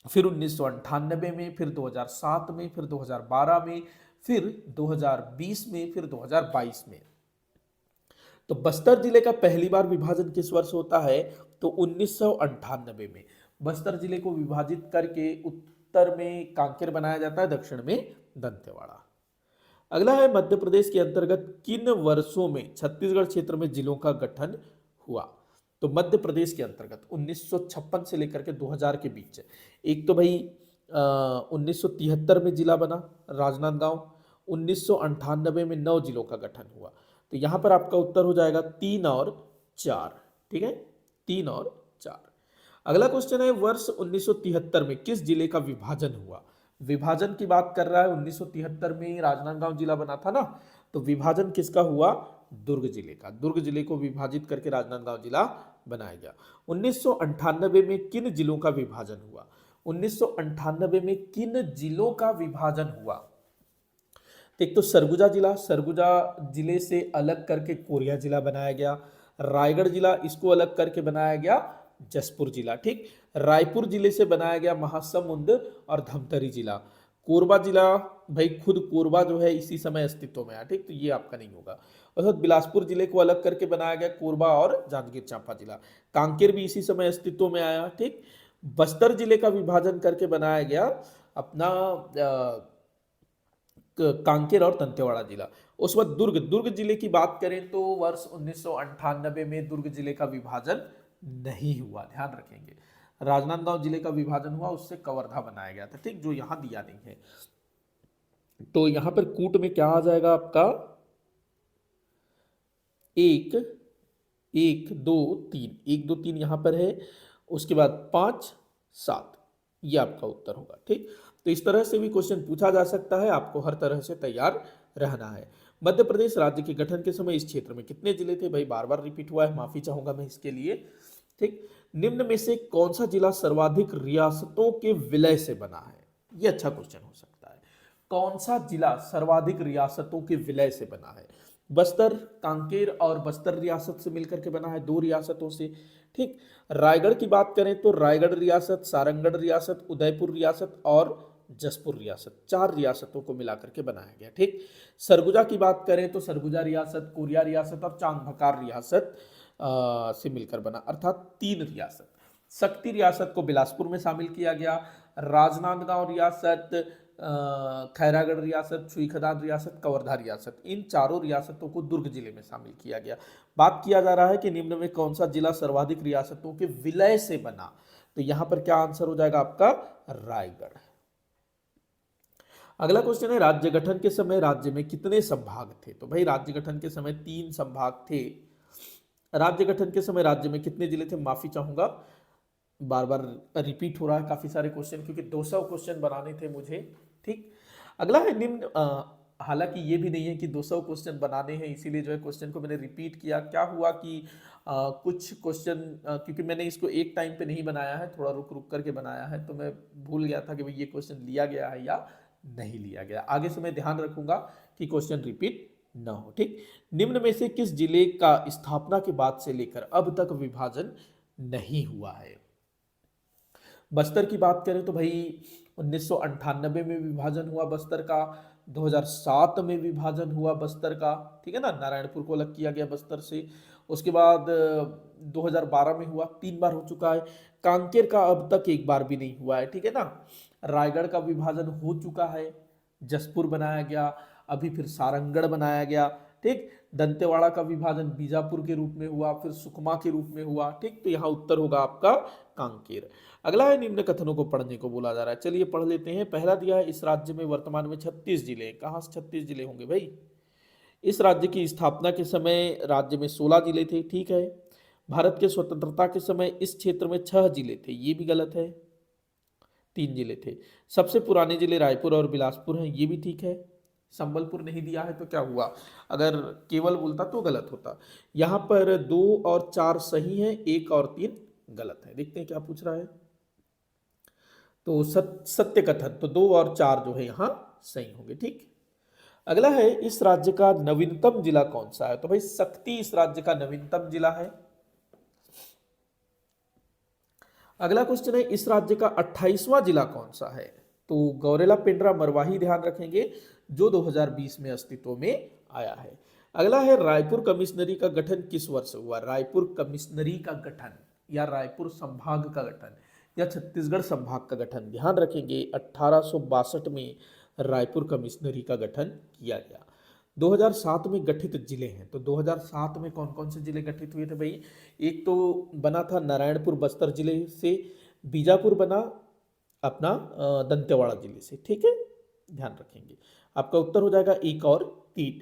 फिर 1998 में, फिर 2007 में, फिर 2012 में, फिर 2020 में, फिर 2022 में। तो बस्तर जिले का पहली बार विभाजन किस वर्ष होता है? तो 1998 में बस्तर जिले को विभाजित करके उत्तर में कांकेर बनाया जाता है, दक्षिण में दंतेवाड़ा। अगला है, मध्य प्रदेश के अंतर्गत किन वर्षों में छत्तीसगढ़ क्षेत्र में जिलों का गठन हुआ? तो मध्य प्रदेश के अंतर्गत 1956 से लेकर के 2000 के बीच। एक तो भाई 1973 में जिला बना राजनांदगांव, 1998 में 9 जिलों का गठन हुआ। तो यहां पर आपका उत्तर हो जाएगा 3 और 4, ठीक है, 3 और 4। अगला क्वेश्चन है, वर्ष 1973 में किस जिले का विभाजन हुआ? विभाजन की बात कर रहा है, 1973 में राजनांदगांव जिला बना था ना, तो विभाजन किसका हुआ? दुर्ग जिले का। दुर्ग जिले को विभाजित करके राजनांदगांव जिला बनाया गया। 1998 में किन जिलों का विभाजन हुआ? 1998 में किन जिलों का विभाजन हुआ? एक तो सरगुजा जिला, सरगुजा जिले से अलग करके कोरिया जिला बनाया गया। रायगढ़ जिला, इसको अलग करके बनाया गया जसपुर जिला। ठीक, रायपुर जिले से बनाया गया महासमुंद और धमतरी जिला। कोरबा जिला, भाई खुद कोरबा जो है इसी समय अस्तित्व में आया। ठीक, तो ये आपका नहीं होगा। और बिलासपुर जिले को अलग करके बनाया गया कोरबा और जांजगीर चांपा जिला। कांकेर भी इसी समय अस्तित्व में आया। ठीक, बस्तर जिले का विभाजन करके बनाया गया अपना कांकेर और दंतेवाड़ा जिला। उस वक्त दुर्ग, दुर्ग जिले की बात करें तो वर्ष 1998 में दुर्ग जिले का विभाजन नहीं हुआ, ध्यान रखेंगे। राजनांदगांव जिले का विभाजन हुआ, उससे कवर्धा बनाया गया था। ठीक, जो यहां दिया नहीं है। तो यहां पर कूट में क्या आ जाएगा आपका? 1 1 2 3, 1 2 3 यहां पर है, उसके बाद 5 7, ये आपका उत्तर होगा। ठीक, तो इस तरह से भी क्वेश्चन पूछा जा सकता है, आपको हर तरह से तैयार रहना है। मध्य प्रदेश राज्य के गठन के समय इस क्षेत्र में कितने जिले थे? भाई बार बार रिपीट हुआ है, माफी चाहूंगा मैं इसके लिए। ठीक, निम्न में से कौन सा जिला सर्वाधिक रियासतों के विलय से बना है? ये अच्छा क्वेश्चन हो सकता है। कौन सा जिला सर्वाधिक रियासतों के विलय से बना है? बस्तर, कांकेर और बस्तर रियासत से मिलकर के बना है, 2 रियासतों से। ठीक, रायगढ़ की बात करें तो रायगढ़ रियासत, सारंगढ़ रियासत, उदयपुर रियासत और जसपुर रियासत, 4 रियासतों को मिलाकर के बनाया गया। ठीक, सरगुजा की बात करें तो सरगुजा रियासत, कोरिया रियासत और चांगभकार रियासत से मिलकर बना, अर्थात 3 रियासत। शक्ति रियासत को बिलासपुर में शामिल किया गया। राजनांदगांव रियासत, खैरागढ़ रियासत, छुईखदान रियासत, कवर्धा रियासत, इन चारों रियासतों को दुर्ग जिले में शामिल किया गया। बात किया जा रहा है कि निम्न में कौन सा जिला सर्वाधिक रियासतों के विलय से बना, तो यहां पर क्या आंसर हो जाएगा आपका? रायगढ़। अगला क्वेश्चन है, राज्य गठन के समय राज्य में कितने संभाग थे? तो भाई राज्य गठन के समय 3 संभाग थे। राज्य गठन के समय राज्य में कितने जिले थे? माफी चाहूंगा, बार बार रिपीट हो रहा है काफी सारे क्वेश्चन, क्योंकि 200 क्वेश्चन बनाने थे मुझे। ठीक, अगला है निम्न, हालांकि ये भी नहीं है कि 200 क्वेश्चन बनाने हैं, इसीलिए जो है क्वेश्चन को मैंने रिपीट किया। क्या हुआ कि कुछ क्वेश्चन, क्योंकि मैंने इसको एक टाइम पे नहीं बनाया है, थोड़ा रुक रुक करके बनाया है, तो मैं भूल गया था कि भाई ये क्वेश्चन लिया गया है या नहीं लिया गया। आगे से मैं ध्यान रखूंगा कि क्वेश्चन रिपीट ना हो। ठीक, निम्न में से किस जिले का स्थापना के बाद से लेकर अब तक विभाजन नहीं हुआ है? बस्तर की बात करें तो भाई 1998 में विभाजन हुआ बस्तर का, 2007 में विभाजन हुआ बस्तर का। ठीक है ना, नारायणपुर को अलग किया गया बस्तर से। उसके बाद 2012 में हुआ, 3 बार हो चुका है। कांकेर का अब तक एक बार भी नहीं हुआ है। ठीक है ना, रायगढ़ का विभाजन हो चुका है, जसपुर बनाया गया, अभी फिर सारंगढ़ बनाया गया। ठीक, दंतेवाड़ा का विभाजन बीजापुर के रूप में हुआ, फिर सुकमा के रूप में हुआ। ठीक, तो यहाँ उत्तर होगा आपका कांकेर। अगला है, निम्न कथनों को पढ़ने को बोला जा रहा है, चलिए पढ़ लेते हैं। पहला दिया है, इस राज्य में वर्तमान में 36 जिले हैं। कहाँ से 36 जिले होंगे भाई? इस राज्य की स्थापना के समय राज्य में 16 जिले थे। ठीक है, भारत के स्वतंत्रता के समय इस क्षेत्र में 6 जिले थे, ये भी गलत है, 3 जिले थे। सबसे पुराने जिले रायपुर और बिलासपुर हैं, ये भी ठीक है। संबलपुर नहीं दिया है तो क्या हुआ, अगर केवल बोलता तो गलत होता। यहाँ पर 2 और 4 सही है, 1 और 3 गलत है। देखते हैं क्या पूछ रहा है। तो सत्य कथन, तो 2 और 4 जो है यहाँ सही होंगे। ठीक, अगला है, इस राज्य का नवीनतम जिला कौन सा है? तो भाई शक्ति इस राज्य का नवीनतम जिला है। अगला क्वेश्चन है, इस राज्य का 28वां जिला कौन सा है? तो गौरेला, पेंड्रा, मरवाही, ध्यान रखेंगे, जो 2020 में अस्तित्व में आया है। अगला है, रायपुर कमिश्नरी का गठन किस वर्ष हुआ? रायपुर कमिश्नरी का गठन या रायपुर संभाग का गठन या छत्तीसगढ़ संभाग का गठन, ध्यान रखेंगे 1862 में रायपुर कमिश्नरी का गठन किया गया। 2007 में गठित जिले हैं, तो 2007 में कौन कौन से जिले गठित हुए थे भाई? एक तो बना था नारायणपुर बस्तर जिले से, बीजापुर बना अपना दंतेवाड़ा जिले से। ठीक है, ध्यान रखेंगे। आपका उत्तर हो जाएगा 1 और 3।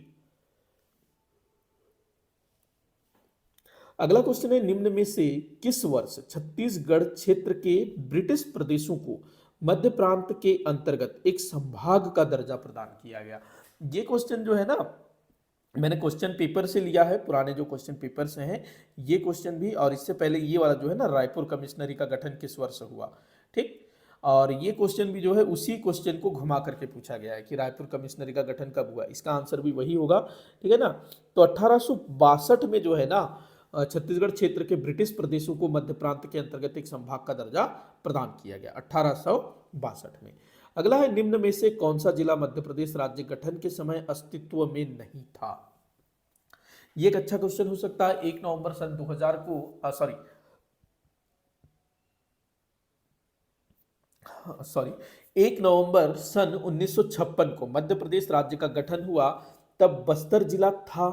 अगला क्वेश्चन है, निम्न में से किस वर्ष छत्तीसगढ़ क्षेत्र के ब्रिटिश प्रदेशों को मध्य प्रांत के अंतर्गत एक संभाग का दर्जा प्रदान किया गया? ये क्वेश्चन जो है ना, मैंने क्वेश्चन पेपर से लिया है, पुराने जो क्वेश्चन पेपर से हैं ये क्वेश्चन भी, और इससे पहले ये वाला जो है ना, रायपुर कमिश्नरी का गठन किस वर्ष हुआ, ठीक। और ये क्वेश्चन भी जो है उसी क्वेश्चन को घुमा करके पूछा गया है कि रायपुर कमिश्नरी का गठन कब हुआ, इसका आंसर भी वही होगा, ठीक है ना। तो 1862 में जो है ना, छत्तीसगढ़ क्षेत्र के ब्रिटिश प्रदेशों को मध्य प्रांत के अंतर्गत एक संभाग का दर्जा प्रदान किया गया 1862 में। अगला है, निम्न में से कौन सा जिला मध्य प्रदेश राज्य गठन के समय अस्तित्व में नहीं था? ये एक अच्छा क्वेश्चन हो सकता है। 1 नवंबर सन 2000 को सॉरी 1 नवंबर सन 1956 को मध्य प्रदेश राज्य का गठन हुआ। तब बस्तर जिला था,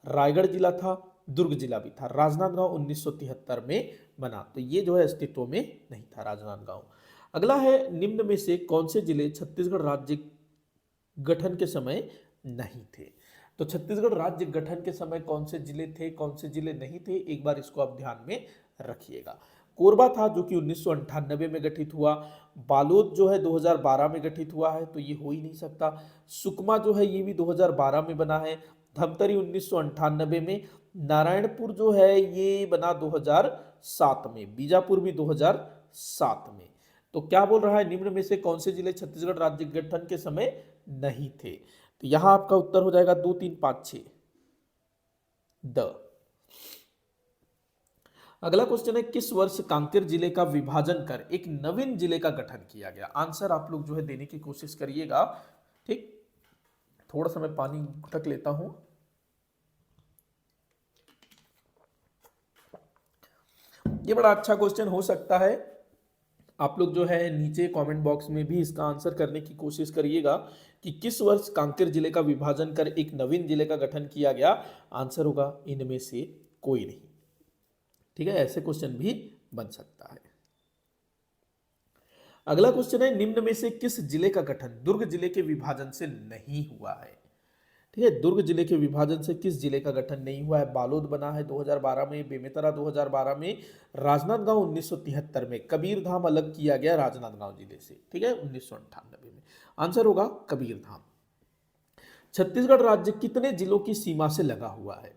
रायगढ़ जिला था, दुर्ग जिला भी था। राजनांदगांव 1973 में बना, तो ये जो है अस्तित्व में नहीं था राजनांदगांव। अगला है, निम्न में से कौन से जिले छत्तीसगढ़ राज्य गठन के समय नहीं थे? तो छत्तीसगढ़ राज्य गठन के समय कौन से जिले थे, कौन से जिले नहीं थे, एक बार इसको आप ध्यान में रखिएगा। कोरबा था जो कि 1998 में गठित हुआ। बालोद जो है 2012 में गठित हुआ है, तो ये हो ही नहीं सकता। सुकमा जो है ये भी 2012 में बना है। धमतरी 1998 में। नारायणपुर जो है ये बना 2007 में। बीजापुर भी 2007 में। तो क्या बोल रहा है, निम्न में से कौन से जिले छत्तीसगढ़ राज्य गठन के समय नहीं थे? तो यहां आपका उत्तर हो जाएगा 2, 3, 5, 6 द। अगला क्वेश्चन है, किस वर्ष कांकेर जिले का विभाजन कर एक नवीन जिले का गठन किया गया? आंसर आप लोग जो है देने की कोशिश करिएगा, ठीक। थोड़ा सा मैं पानी घुटक लेता हूं। ये बड़ा अच्छा क्वेश्चन हो सकता है। आप लोग जो है नीचे कमेंट बॉक्स में भी इसका आंसर करने की कोशिश करिएगा कि किस वर्ष कांकेर जिले का विभाजन कर एक नवीन जिले का गठन किया गया। आंसर होगा इनमें से कोई नहीं, ठीक है। ऐसे क्वेश्चन भी बन सकता है। अगला क्वेश्चन है, निम्न में से किस जिले का गठन दुर्ग जिले के विभाजन से नहीं हुआ है? ठीक है, दुर्ग जिले के विभाजन से किस जिले का गठन नहीं हुआ है? बालोद बना है 2012 में, बेमेतरा 2012 में, राजनांदगांव 1973 में। कबीरधाम अलग किया गया राजनांदगांव जिले से, ठीक है, 1998 में। आंसर होगा कबीरधाम। छत्तीसगढ़ राज्य कितने जिलों की सीमा से लगा हुआ है?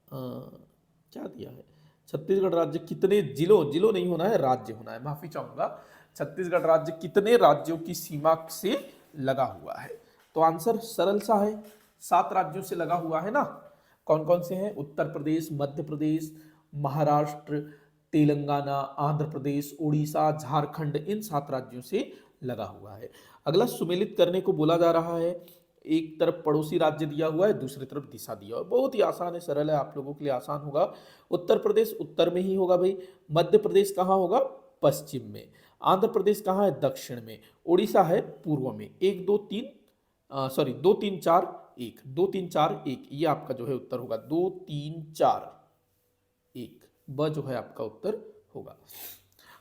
क्या दिया है? छत्तीसगढ़ राज्य कितने जिलों नहीं होना है, राज्य होना है, माफी चाहूंगा। छत्तीसगढ़ राज्य कितने राज्यों की सीमा से लगा हुआ है? तो आंसर सरल सा है, 7 राज्यों से लगा हुआ है ना। कौन कौन से हैं? उत्तर प्रदेश, मध्य प्रदेश, महाराष्ट्र, तेलंगाना, आंध्र प्रदेश, उड़ीसा, झारखंड, इन 7 राज्यों से लगा हुआ है। अगला, सुमेलित करने को बोला जा रहा है। एक तरफ पड़ोसी राज्य दिया हुआ है, दूसरी तरफ दिशा दिया हुआ है। बहुत ही आसान है, सरल है, आप लोगों के लिए आसान होगा। उत्तर प्रदेश उत्तर में ही होगा भाई। मध्य प्रदेश कहाँ होगा? पश्चिम में। आंध्र प्रदेश कहाँ है? दक्षिण में। उड़ीसा है पूर्व में। 1, 2, 3 2, 3, 4, 1, 2, 3, 4, 1, ये आपका जो है उत्तर होगा। 2, 3, 4, 1 ब जो है आपका उत्तर होगा।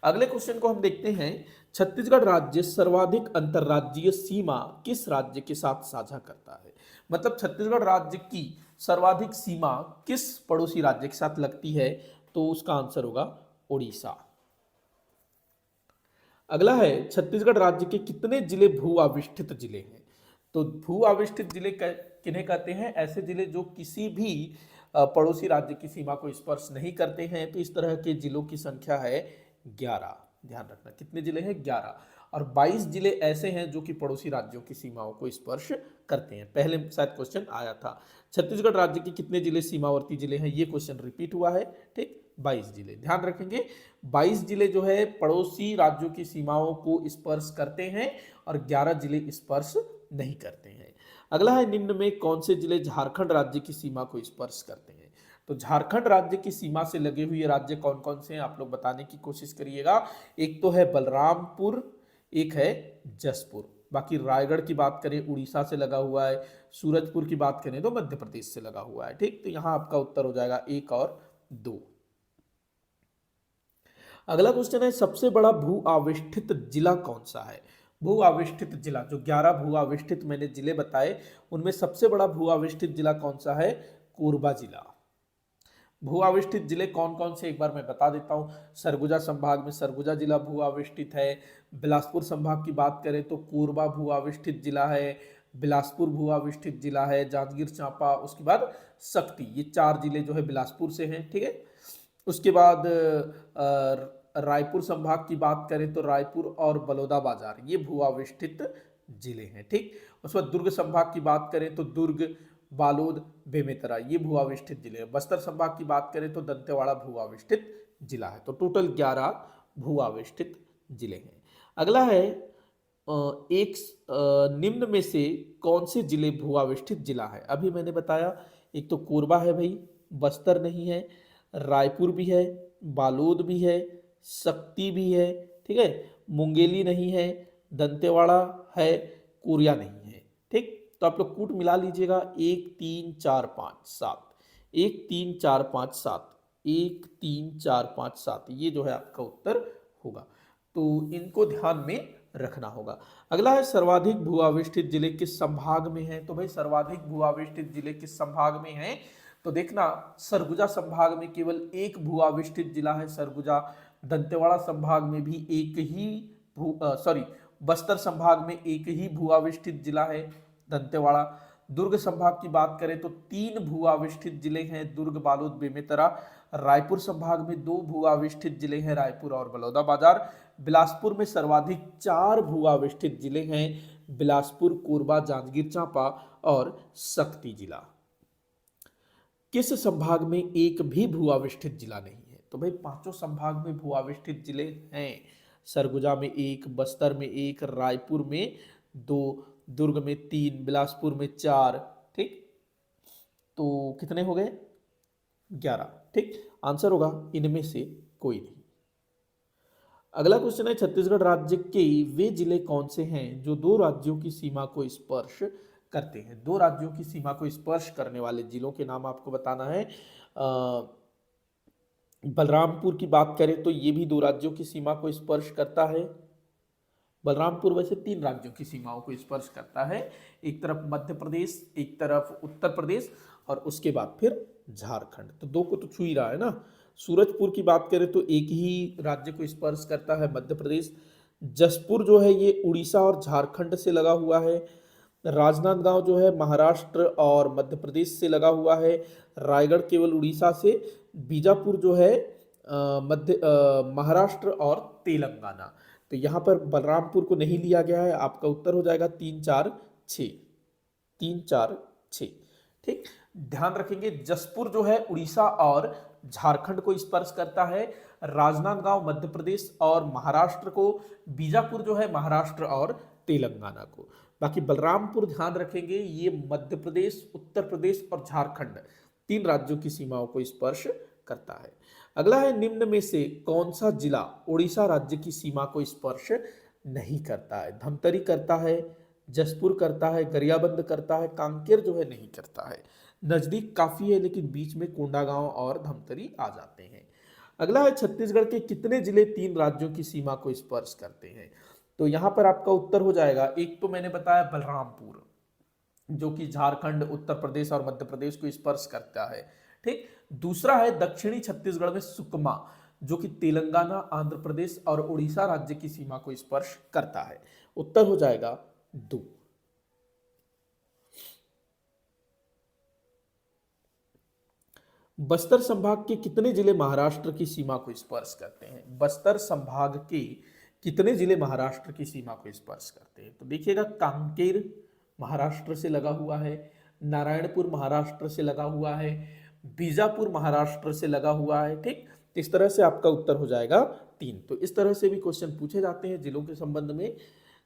अगले क्वेश्चन को हम देखते हैं। छत्तीसगढ़ राज्य सर्वाधिक अंतर्राज्यीय सीमा किस राज्य के साथ साझा करता है? मतलब छत्तीसगढ़ राज्य की सर्वाधिक सीमा किस पड़ोसी राज्य के साथ लगती है? तो उसका आंसर होगा उड़ीसा। अगला है, छत्तीसगढ़ राज्य के कितने जिले भू आविष्ठित जिले हैं? तो भू आविष्ठित जिले किन्हें कहते हैं? ऐसे जिले जो किसी भी पड़ोसी राज्य की सीमा को स्पर्श नहीं करते हैं। तो इस तरह के जिलों की संख्या है 11। ध्यान रखना, कितने जिले हैं? 11। और 22 जिले ऐसे हैं जो कि पड़ोसी राज्यों की सीमाओं को स्पर्श करते हैं। पहले शायद क्वेश्चन आया था, छत्तीसगढ़ राज्य के कितने जिले सीमावर्ती जिले हैं, ये क्वेश्चन रिपीट हुआ है, ठीक। 22 जिले, ध्यान रखेंगे। 22 जिले जो है पड़ोसी राज्यों की सीमाओं को स्पर्श करते हैं और 11 जिले स्पर्श नहीं करते हैं। अगला है, निम्न में कौन से जिले झारखंड राज्य की सीमा को स्पर्श करते हैं? तो झारखंड राज्य की सीमा से लगे हुए राज्य कौन कौन से हैं, आप लोग बताने की कोशिश करिएगा। एक तो है बलरामपुर, एक है जसपुर। बाकी रायगढ़ की बात करें उड़ीसा से लगा हुआ है, सूरजपुर की बात करें तो मध्य प्रदेश से लगा हुआ है, ठीक। तो यहां आपका उत्तर हो जाएगा 1 और 2। अगला क्वेश्चन है, सबसे बड़ा भू आविष्ठित जिला कौन सा है? भू आविष्ठित जिला, जो 11 भू आविष्ठित मैंने जिले बताए उनमें सबसे बड़ा भू आविष्ठित जिला कौन सा है? कोरबा जिला। भू आविष्ठित जिले कौन कौन से एक बार मैं बता देता हूँ। सरगुजा संभाग में सरगुजा जिला भू आविष्ठित है। बिलासपुर संभाग की बात करें तो कोरबा भू आविष्ठित जिला है। बिलासपुर भू आविष्ठित जिला है। जांजगीर चांपा, उसके बाद शक्ति, ये 4 जिले जो है बिलासपुर से हैं। ठीक है। उसके बाद रायपुर संभाग की बात करें तो रायपुर और बलौदाबाजार ये भू आविष्ठित जिले हैं। ठीक। उसके बाद दुर्ग संभाग की बात करें तो दुर्ग, बालोद, बेमेतरा ये भू आविष्ठित जिले हैं। बस्तर संभाग की बात करें तो दंतेवाड़ा भू आविष्ठित जिला है। तो टोटल 11 भू आविष्ठित जिले हैं। अगला है एक निम्न में से कौन से जिले भू आविष्ठित जिला है। अभी मैंने बताया एक तो कोरबा है भाई, बस्तर नहीं है, रायपुर भी है, बालोद भी है, शक्ति भी है, ठीक है, मुंगेली नहीं है, दंतेवाड़ा है, कोरिया नहीं है। ठीक। तो आप लोग कूट मिला लीजिएगा, 1 3 4 5 7, 1 3 4 5 7, 1 3 4 5 7, ये जो है आपका उत्तर होगा। तो इनको ध्यान में रखना होगा। अगला है सर्वाधिक भू आविष्ठित जिले किस संभाग में है। तो भाई सर्वाधिक भू आविष्ठित जिले किस संभाग में है, तो देखना सरगुजा संभाग में केवल एक भू आविष्ठित जिला है, सरगुजा। दंतेवाड़ा संभाग में भी एक ही बस्तर संभाग में एक ही भू आविष्ठित जिला है, दंतेवाड़ा। दुर्ग संभाग की बात करें तो 3 भू आविष्ठित जिले हैं, दुर्ग, बालोद, बेमेतरा। रायपुर संभाग में 2 भू आविष्ठित जिले हैं, रायपुर और बलौदाबाजार। बिलासपुर में सर्वाधिक 4 भू आविष्ठित जिले हैं, बिलासपुर, कोरबा, जांजगीर चांपा और शक्ति जिला। किस संभाग में एक भी भू आविष्ठित जिला नहीं है। तो भाई 5 संभाग में भू आविष्ठित जिले हैं, सरगुजा में 1, बस्तर में 1, रायपुर में 2, दुर्ग में 3, बिलासपुर में 4। ठीक। तो कितने हो गए, 11। ठीक। आंसर होगा इनमें से कोई नहीं। अगला क्वेश्चन है छत्तीसगढ़ राज्य के वे जिले कौन से हैं जो 2 राज्यों की सीमा को स्पर्श करते हैं। 2 राज्यों की सीमा को स्पर्श करने वाले जिलों के नाम आपको बताना है। बलरामपुर की बात करें तो ये भी 2 राज्यों की सीमा को स्पर्श करता है। बलरामपुर वैसे 3 राज्यों की सीमाओं को स्पर्श करता है, एक तरफ मध्य प्रदेश, एक तरफ उत्तर प्रदेश और उसके बाद फिर झारखंड। तो 2 को तो छू ही रहा है ना। सूरजपुर की बात करें तो एक ही राज्य को स्पर्श करता है, मध्य प्रदेश। जसपुर जो है ये उड़ीसा और झारखंड से लगा हुआ है। राजनांदगांव जो है महाराष्ट्र और मध्य प्रदेश से लगा हुआ है। रायगढ़ केवल उड़ीसा से। बीजापुर जो है महाराष्ट्र और तेलंगाना। तो यहाँ पर बलरामपुर को नहीं लिया गया है। आपका उत्तर हो जाएगा 3 4 6, 3 4 6। ठीक। ध्यान रखेंगे जसपुर जो है उड़ीसा और झारखंड को स्पर्श करता है, राजनांदगांव मध्य प्रदेश और महाराष्ट्र को, बीजापुर जो है महाराष्ट्र और तेलंगाना को। बाकी बलरामपुर ध्यान रखेंगे ये मध्य प्रदेश, उत्तर प्रदेश और झारखंड 3 राज्यों की सीमाओं को स्पर्श करता है। अगला है निम्न में से कौन सा जिला उड़ीसा राज्य की सीमा को स्पर्श नहीं करता है। धमतरी करता है, जसपुर करता है, गरियाबंद करता है, कांकेर जो है नहीं करता है। नजदीक काफी है लेकिन बीच में कोंडागांव और धमतरी आ जाते हैं। अगला है छत्तीसगढ़ के कितने जिले 3 राज्यों की सीमा को स्पर्श करते हैं। तो यहां पर आपका उत्तर हो जाएगा, एक तो मैंने बताया बलरामपुर जो कि झारखंड, उत्तर प्रदेश और मध्य प्रदेश को स्पर्श करता है। ठीक। दूसरा है दक्षिणी छत्तीसगढ़ में सुकमा जो कि तेलंगाना, आंध्र प्रदेश और उड़ीसा राज्य की सीमा को स्पर्श करता है। उत्तर हो जाएगा 2। बस्तर संभाग के कितने जिले महाराष्ट्र की सीमा को स्पर्श करते हैं। बस्तर संभाग के कितने जिले महाराष्ट्र की सीमा को स्पर्श करते हैं। तो देखिएगा कांकेर महाराष्ट्र से लगा हुआ है, नारायणपुर महाराष्ट्र से लगा हुआ है, बीजापुर महाराष्ट्र से लगा हुआ है। ठीक। इस तरह से आपका उत्तर हो जाएगा 3। तो इस तरह से भी क्वेश्चन पूछे जाते हैं जिलों के संबंध में,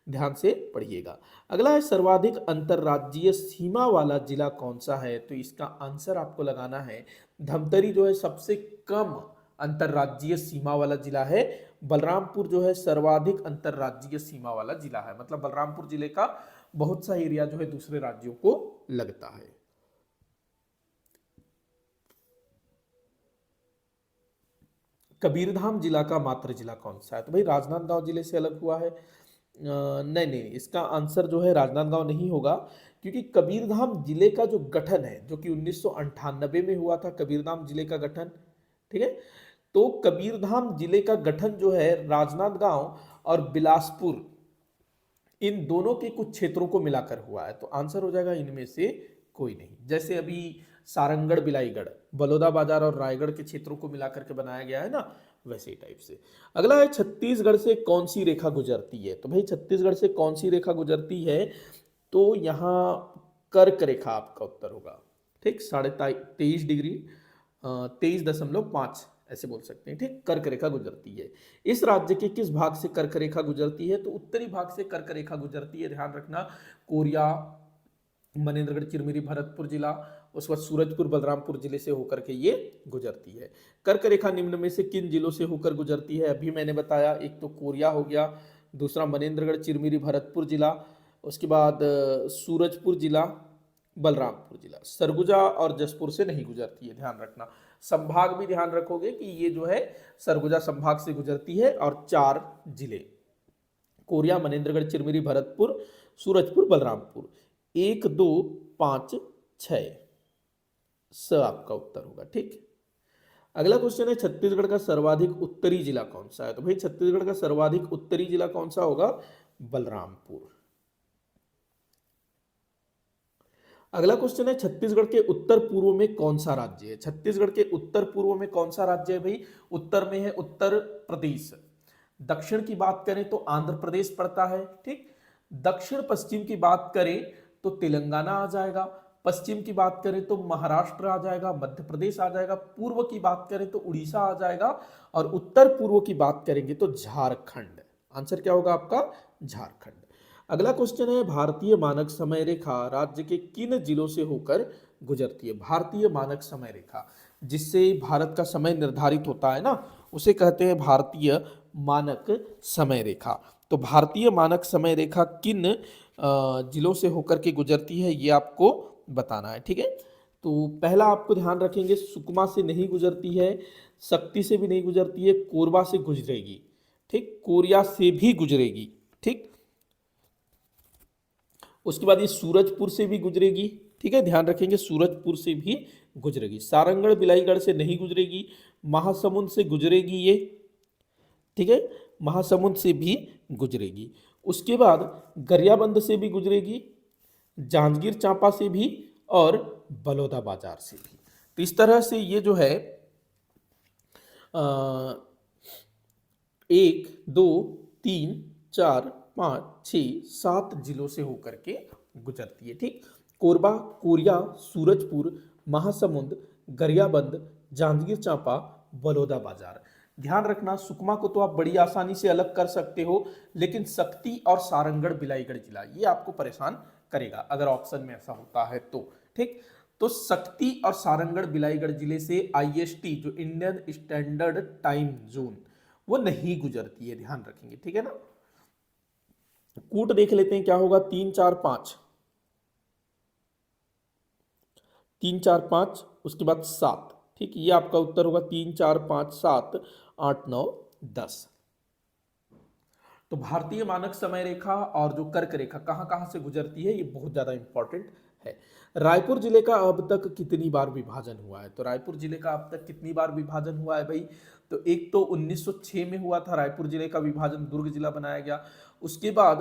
ध्यान से पढ़िएगा। अगला है सर्वाधिक अंतरराज्यीय सीमा वाला जिला कौन सा है। तो इसका आंसर आपको लगाना है धमतरी जो है सबसे कम अंतरराज्यीय सीमा वाला जिला है। बलरामपुर जो है सर्वाधिक अंतरराज्यीय सीमा वाला जिला है। मतलब बलरामपुर जिले का बहुत सा एरिया जो है दूसरे राज्यों को लगता है। कबीरधाम जिला का मात्र जिला कौन सा है। तो भाई राजनांदगांव जिले से अलग हुआ है। नहीं नहीं, इसका आंसर जो है राजनांदगांव नहीं होगा क्योंकि कबीरधाम जिले का जो गठन है, जो कि 1998 में हुआ था कबीरधाम जिले का गठन, ठीक है। तो कबीरधाम जिले का गठन जो है राजनांदगांव और बिलासपुर, इन दोनों के कुछ क्षेत्रों को मिलाकर हुआ है। तो आंसर हो जाएगा इनमें से कोई नहीं। जैसे अभी सारंगढ़ बिलाईगढ़ बलौदाबाजार और रायगढ़ के क्षेत्रों को मिलाकर के बनाया गया है ना, वैसे ही टाइप से। अगला है छत्तीसगढ़ से कौन सी रेखा गुजरती है। तो भाई छत्तीसगढ़ से कौन सी रेखा गुजरती है, तो यहाँ कर्क रेखा आपका उत्तर होगा, ठीक। 23.5 डिग्री 23.5 ऐसे बोल सकते हैं, ठीक। कर्क रेखा गुजरती है। इस राज्य के किस भाग से कर्क रेखा गुजरती है, तो उत्तरी भाग से कर्क रेखा गुजरती है, ध्यान रखना। कोरिया, मनेन्द्रगढ़, चिरमिरी, भरतपुर जिला, उसके बाद सूरजपुर, बलरामपुर जिले से होकर के ये गुजरती है। कर्क रेखा निम्न में से किन जिलों से होकर गुजरती है, अभी मैंने बताया, एक तो कोरिया हो गया, दूसरा मनेन्द्रगढ़, चिरमिरी, भरतपुर जिला, उसके बाद सूरजपुर जिला, बलरामपुर जिला। सरगुजा और जसपुर से नहीं गुजरती है, ध्यान रखना। संभाग भी ध्यान रखोगे कि ये जो है सरगुजा संभाग से गुजरती है, और 4 जिले कोरिया, मनेन्द्रगढ़, चिरमिरी, भरतपुर, सूरजपुर, बलरामपुर। 1 2 5 6 स आपका उत्तर होगा, ठीक। अगला क्वेश्चन है छत्तीसगढ़ का सर्वाधिक उत्तरी जिला कौन सा है। तो भाई छत्तीसगढ़ का सर्वाधिक उत्तरी जिला कौन सा होगा, बलरामपुर। अगला क्वेश्चन है छत्तीसगढ़ के उत्तर पूर्व में कौन सा राज्य है। छत्तीसगढ़ के उत्तर पूर्व में कौन सा राज्य है भाई, उत्तर में है उत्तर प्रदेश, दक्षिण की बात करें तो आंध्र प्रदेश पड़ता है, ठीक। दक्षिण पश्चिम की बात करें तो तेलंगाना आ जाएगा, पश्चिम की बात करें तो महाराष्ट्र आ जाएगा, मध्य प्रदेश आ जाएगा, पूर्व की बात करें तो उड़ीसा आ जाएगा, और उत्तर पूर्व की बात करेंगे तो झारखंड। आंसर क्या होगा आपका, झारखंड। अगला क्वेश्चन है भारतीय मानक समय रेखा राज्य के किन जिलों से होकर गुजरती है। भारतीय मानक समय रेखा, जिससे भारत का समय निर्धारित होता है ना, उसे कहते हैं भारतीय मानक समय रेखा। तो भारतीय मानक समय रेखा किन जिलों से होकर के गुजरती है, ये आपको बताना है, ठीक है। तो पहला आपको ध्यान रखेंगे, सुकमा से नहीं गुजरती है, शक्ति से भी नहीं गुजरती है, कोरबा से गुजरेगी, ठीक, कोरिया से भी गुजरेगी, ठीक। उसके बाद ये सूरजपुर से भी गुजरेगी, ठीक है, ध्यान रखेंगे, सूरजपुर से भी गुजरेगी। सारंगढ़ बिलाईगढ़ से नहीं गुजरेगी, महासमुंद से गुजरेगी ये, ठीक है, महासमुंद से भी गुजरेगी। उसके बाद गरियाबंद से भी गुजरेगी, जांजगीर चांपा से भी, और बलौदा बाजार से भी। तो इस तरह से ये जो है 1 2 3 4 5 6 7 जिलों से होकर के गुजरती है, ठीक। कोरबा, कोरिया, सूरजपुर, महासमुंद, गरियाबंद, जांजगीर चांपा, बलौदा बाजार। ध्यान रखना, सुकमा को तो आप बड़ी आसानी से अलग कर सकते हो, लेकिन शक्ति और सारंगढ़ बिलाईगढ़ जिला ये आपको परेशान करेगा अगर ऑप्शन में ऐसा होता है तो, ठीक। तो शक्ति और सारंगढ़ बिलाईगढ़ जिले से IST जो इंडियन स्टैंडर्ड टाइम जोन वो नहीं गुजरती है, ध्यान रखेंगे, ठीक है ना। कूट देख लेते हैं क्या होगा, 3 4 5, 3 4 5, उसके बाद 7, ठीक। ये आपका उत्तर होगा 3 4 5 7 8 9 10। तो भारतीय मानक समय रेखा और जो कर्क रेखा कहां कहां से गुजरती है, ये बहुत ज्यादा इंपॉर्टेंट है। रायपुर जिले का अब तक कितनी बार विभाजन हुआ है। तो रायपुर जिले का अब तक कितनी बार विभाजन हुआ है भाई, तो एक तो 1906 में हुआ था रायपुर जिले का विभाजन, दुर्ग जिला बनाया गया। उसके बाद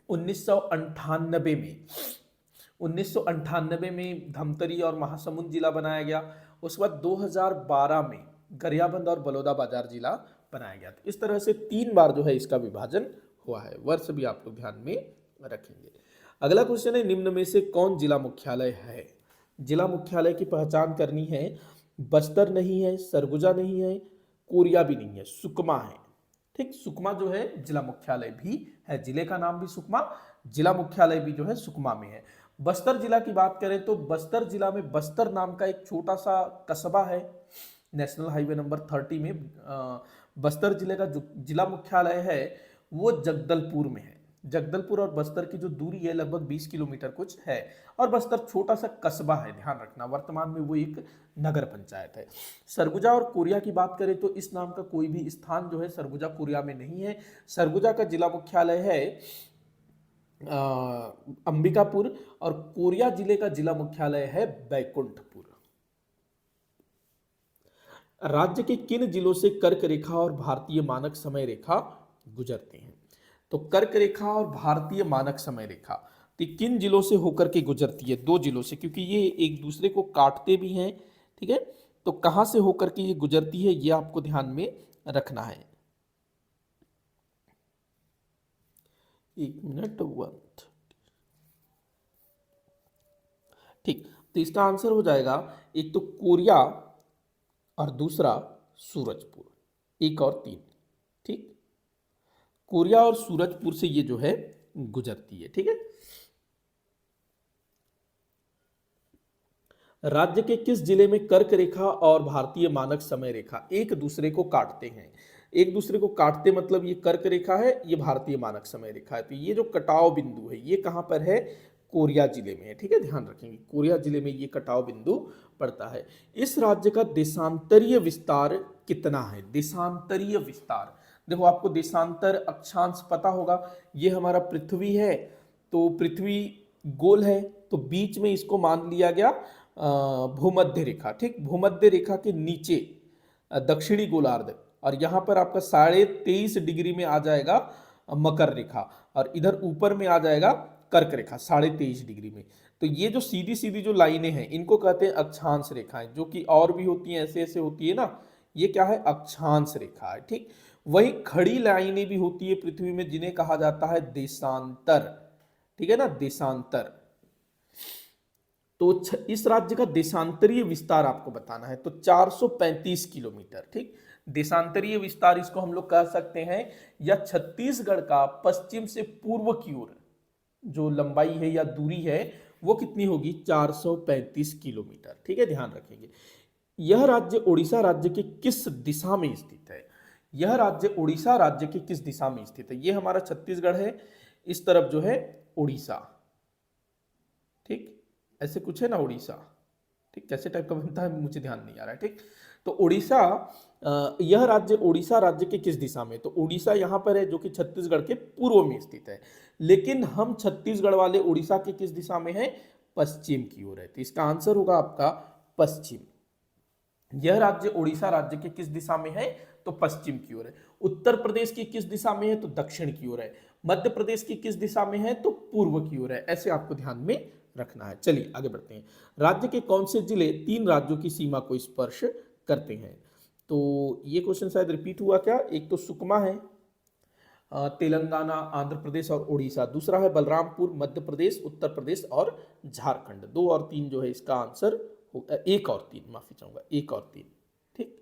1998 में धमतरी और महासमुंद जिला बनाया गया। उसके बाद 2012 में गरियाबंद और बलौदा बाजार जिला बनाया गया। तो इस तरह से 3 बार जो है इसका विभाजन हुआ है, वर्ष भी आप लोग ध्यान में रखेंगे। अगला क्वेश्चन है, निम्न में से कौन जिला मुख्यालय है। जिला मुख्यालय की पहचान करनी है, बस्तर नहीं है, सरगुजा नहीं है, कोरिया भी नहीं है, सुकमा है, ठीक। सुकमा जो है जिला मुख्यालय भी है, जिले का नाम भी सुकमा, जिला मुख्यालय भी जो है सुकमा में है। बस्तर जिला की बात करें तो बस्तर जिला में बस्तर नाम का एक छोटा सा कस्बा है, नेशनल हाईवे नंबर 30 में बस्तर जिले का जो जिला मुख्यालय है वो जगदलपुर में है। जगदलपुर और बस्तर की जो दूरी है लगभग 20 किलोमीटर कुछ है, और बस्तर छोटा सा कस्बा है, ध्यान रखना, वर्तमान में वो एक नगर पंचायत है। सरगुजा और कोरिया की बात करें तो इस नाम का कोई भी स्थान जो है सरगुजा कोरिया में नहीं है। सरगुजा का जिला मुख्यालय है अंबिकापुर, और कोरिया जिले का जिला मुख्यालय है बैकुंठपुर। राज्य के किन जिलों से कर्क रेखा और भारतीय मानक समय रेखा गुजरते हैं? तो कर्क रेखा और भारतीय मानक समय रेखा तो ये किन जिलों से होकर के गुजरती है? दो जिलों से, क्योंकि ये एक दूसरे को काटते भी हैं। ठीक है, तो कहां से होकर के ये गुजरती है, ये आपको ध्यान में रखना है। एक मिनट, वन। ठीक, तो इसका आंसर हो जाएगा एक तो कोरिया और दूसरा सूरजपुर, एक और तीन। ठीक, कोरिया और सूरजपुर से ये जो है गुजरती है। ठीक है, राज्य के किस जिले में कर्क रेखा और भारतीय मानक समय रेखा एक दूसरे को काटते हैं? एक दूसरे को काटते मतलब ये कर्क रेखा है, ये भारतीय मानक समय रेखा है। तो ये जो कटाव बिंदु है ये कहां पर है? कोरिया जिले में है। ठीक है, ध्यान रखेंगे, कोरिया जिले में ये कटाव बिंदु पड़ता है। इस राज्य का देशांतरीय विस्तार कितना है? देशांतरीय विस्तार, देखो आपको देशांतर अक्षांश पता होगा, ये हमारा पृथ्वी है, तो पृथ्वी गोल है, तो बीच में इसको मान लिया गया भूमध्य रेखा। ठीक, भूमध्य रेखा के नीचे दक्षिणी गोलार्ध, और यहां पर आपका 23.5 डिग्री में आ जाएगा मकर रेखा, और इधर ऊपर में आ जाएगा कर्क रेखा 23.5 डिग्री में। तो ये जो सीधी सीधी जो लाइनें हैं इनको कहते हैं अक्षांश रेखाएं, जो कि और भी होती हैं, ऐसे ऐसे होती है ना, ये क्या है? अक्षांश रेखा है। ठीक, वही खड़ी लाइनें भी होती है पृथ्वी में जिन्हें कहा जाता है देशांतर। ठीक है ना, देशांतर। तो इस राज्य का देशांतरीय विस्तार आपको बताना है, तो 435 किलोमीटर। ठीक, देशांतरीय विस्तार इसको हम लोग कह सकते हैं, या छत्तीसगढ़ का पश्चिम से पूर्व की ओर जो लंबाई है या दूरी है वो कितनी होगी? 435 किलोमीटर। ठीक है, ध्यान रखेंगे। यह राज्य उड़ीसा राज्य के किस दिशा में स्थित है? यह राज्य उड़ीसा राज्य के किस दिशा में स्थित है? ये हमारा छत्तीसगढ़ है, इस तरफ जो है उड़ीसा। ठीक, ऐसे कुछ है ना उड़ीसा। ठीक, कैसे टाइप का बनता है मुझे ध्यान नहीं आ रहा है। ठीक, तो उड़ीसा, यह राज्य उड़ीसा राज्य के किस दिशा में? तो उड़ीसा यहां पर है जो कि छत्तीसगढ़ के पूर्व में स्थित है, लेकिन हम छत्तीसगढ़ वाले उड़ीसा के किस दिशा में है? पश्चिम की ओर है। तो इसका आंसर होगा आपका पश्चिम। यह राज्य उड़ीसा राज्य के किस दिशा में है? तो पश्चिम की ओर है। उत्तर प्रदेश की किस दिशा में है? तो दक्षिण की ओर है। मध्य प्रदेश की किस दिशा में है? तो पूर्व की ओर है। ऐसे आपको ध्यान में रखना है। चलिए आगे बढ़ते हैं। राज्य के कौन से जिले 3 राज्यों की सीमा को स्पर्श करते हैं? तो ये क्वेश्चन शायद रिपीट हुआ क्या? एक तो सुकमा है, तेलंगाना, आंध्र प्रदेश और उड़ीसा। दूसरा है बलरामपुर, मध्य प्रदेश, उत्तर प्रदेश और झारखंड। 2 और 3 जो है इसका आंसर होगा, 1 और 3, माफी चाहूंगा, 1 और 3। ठीक,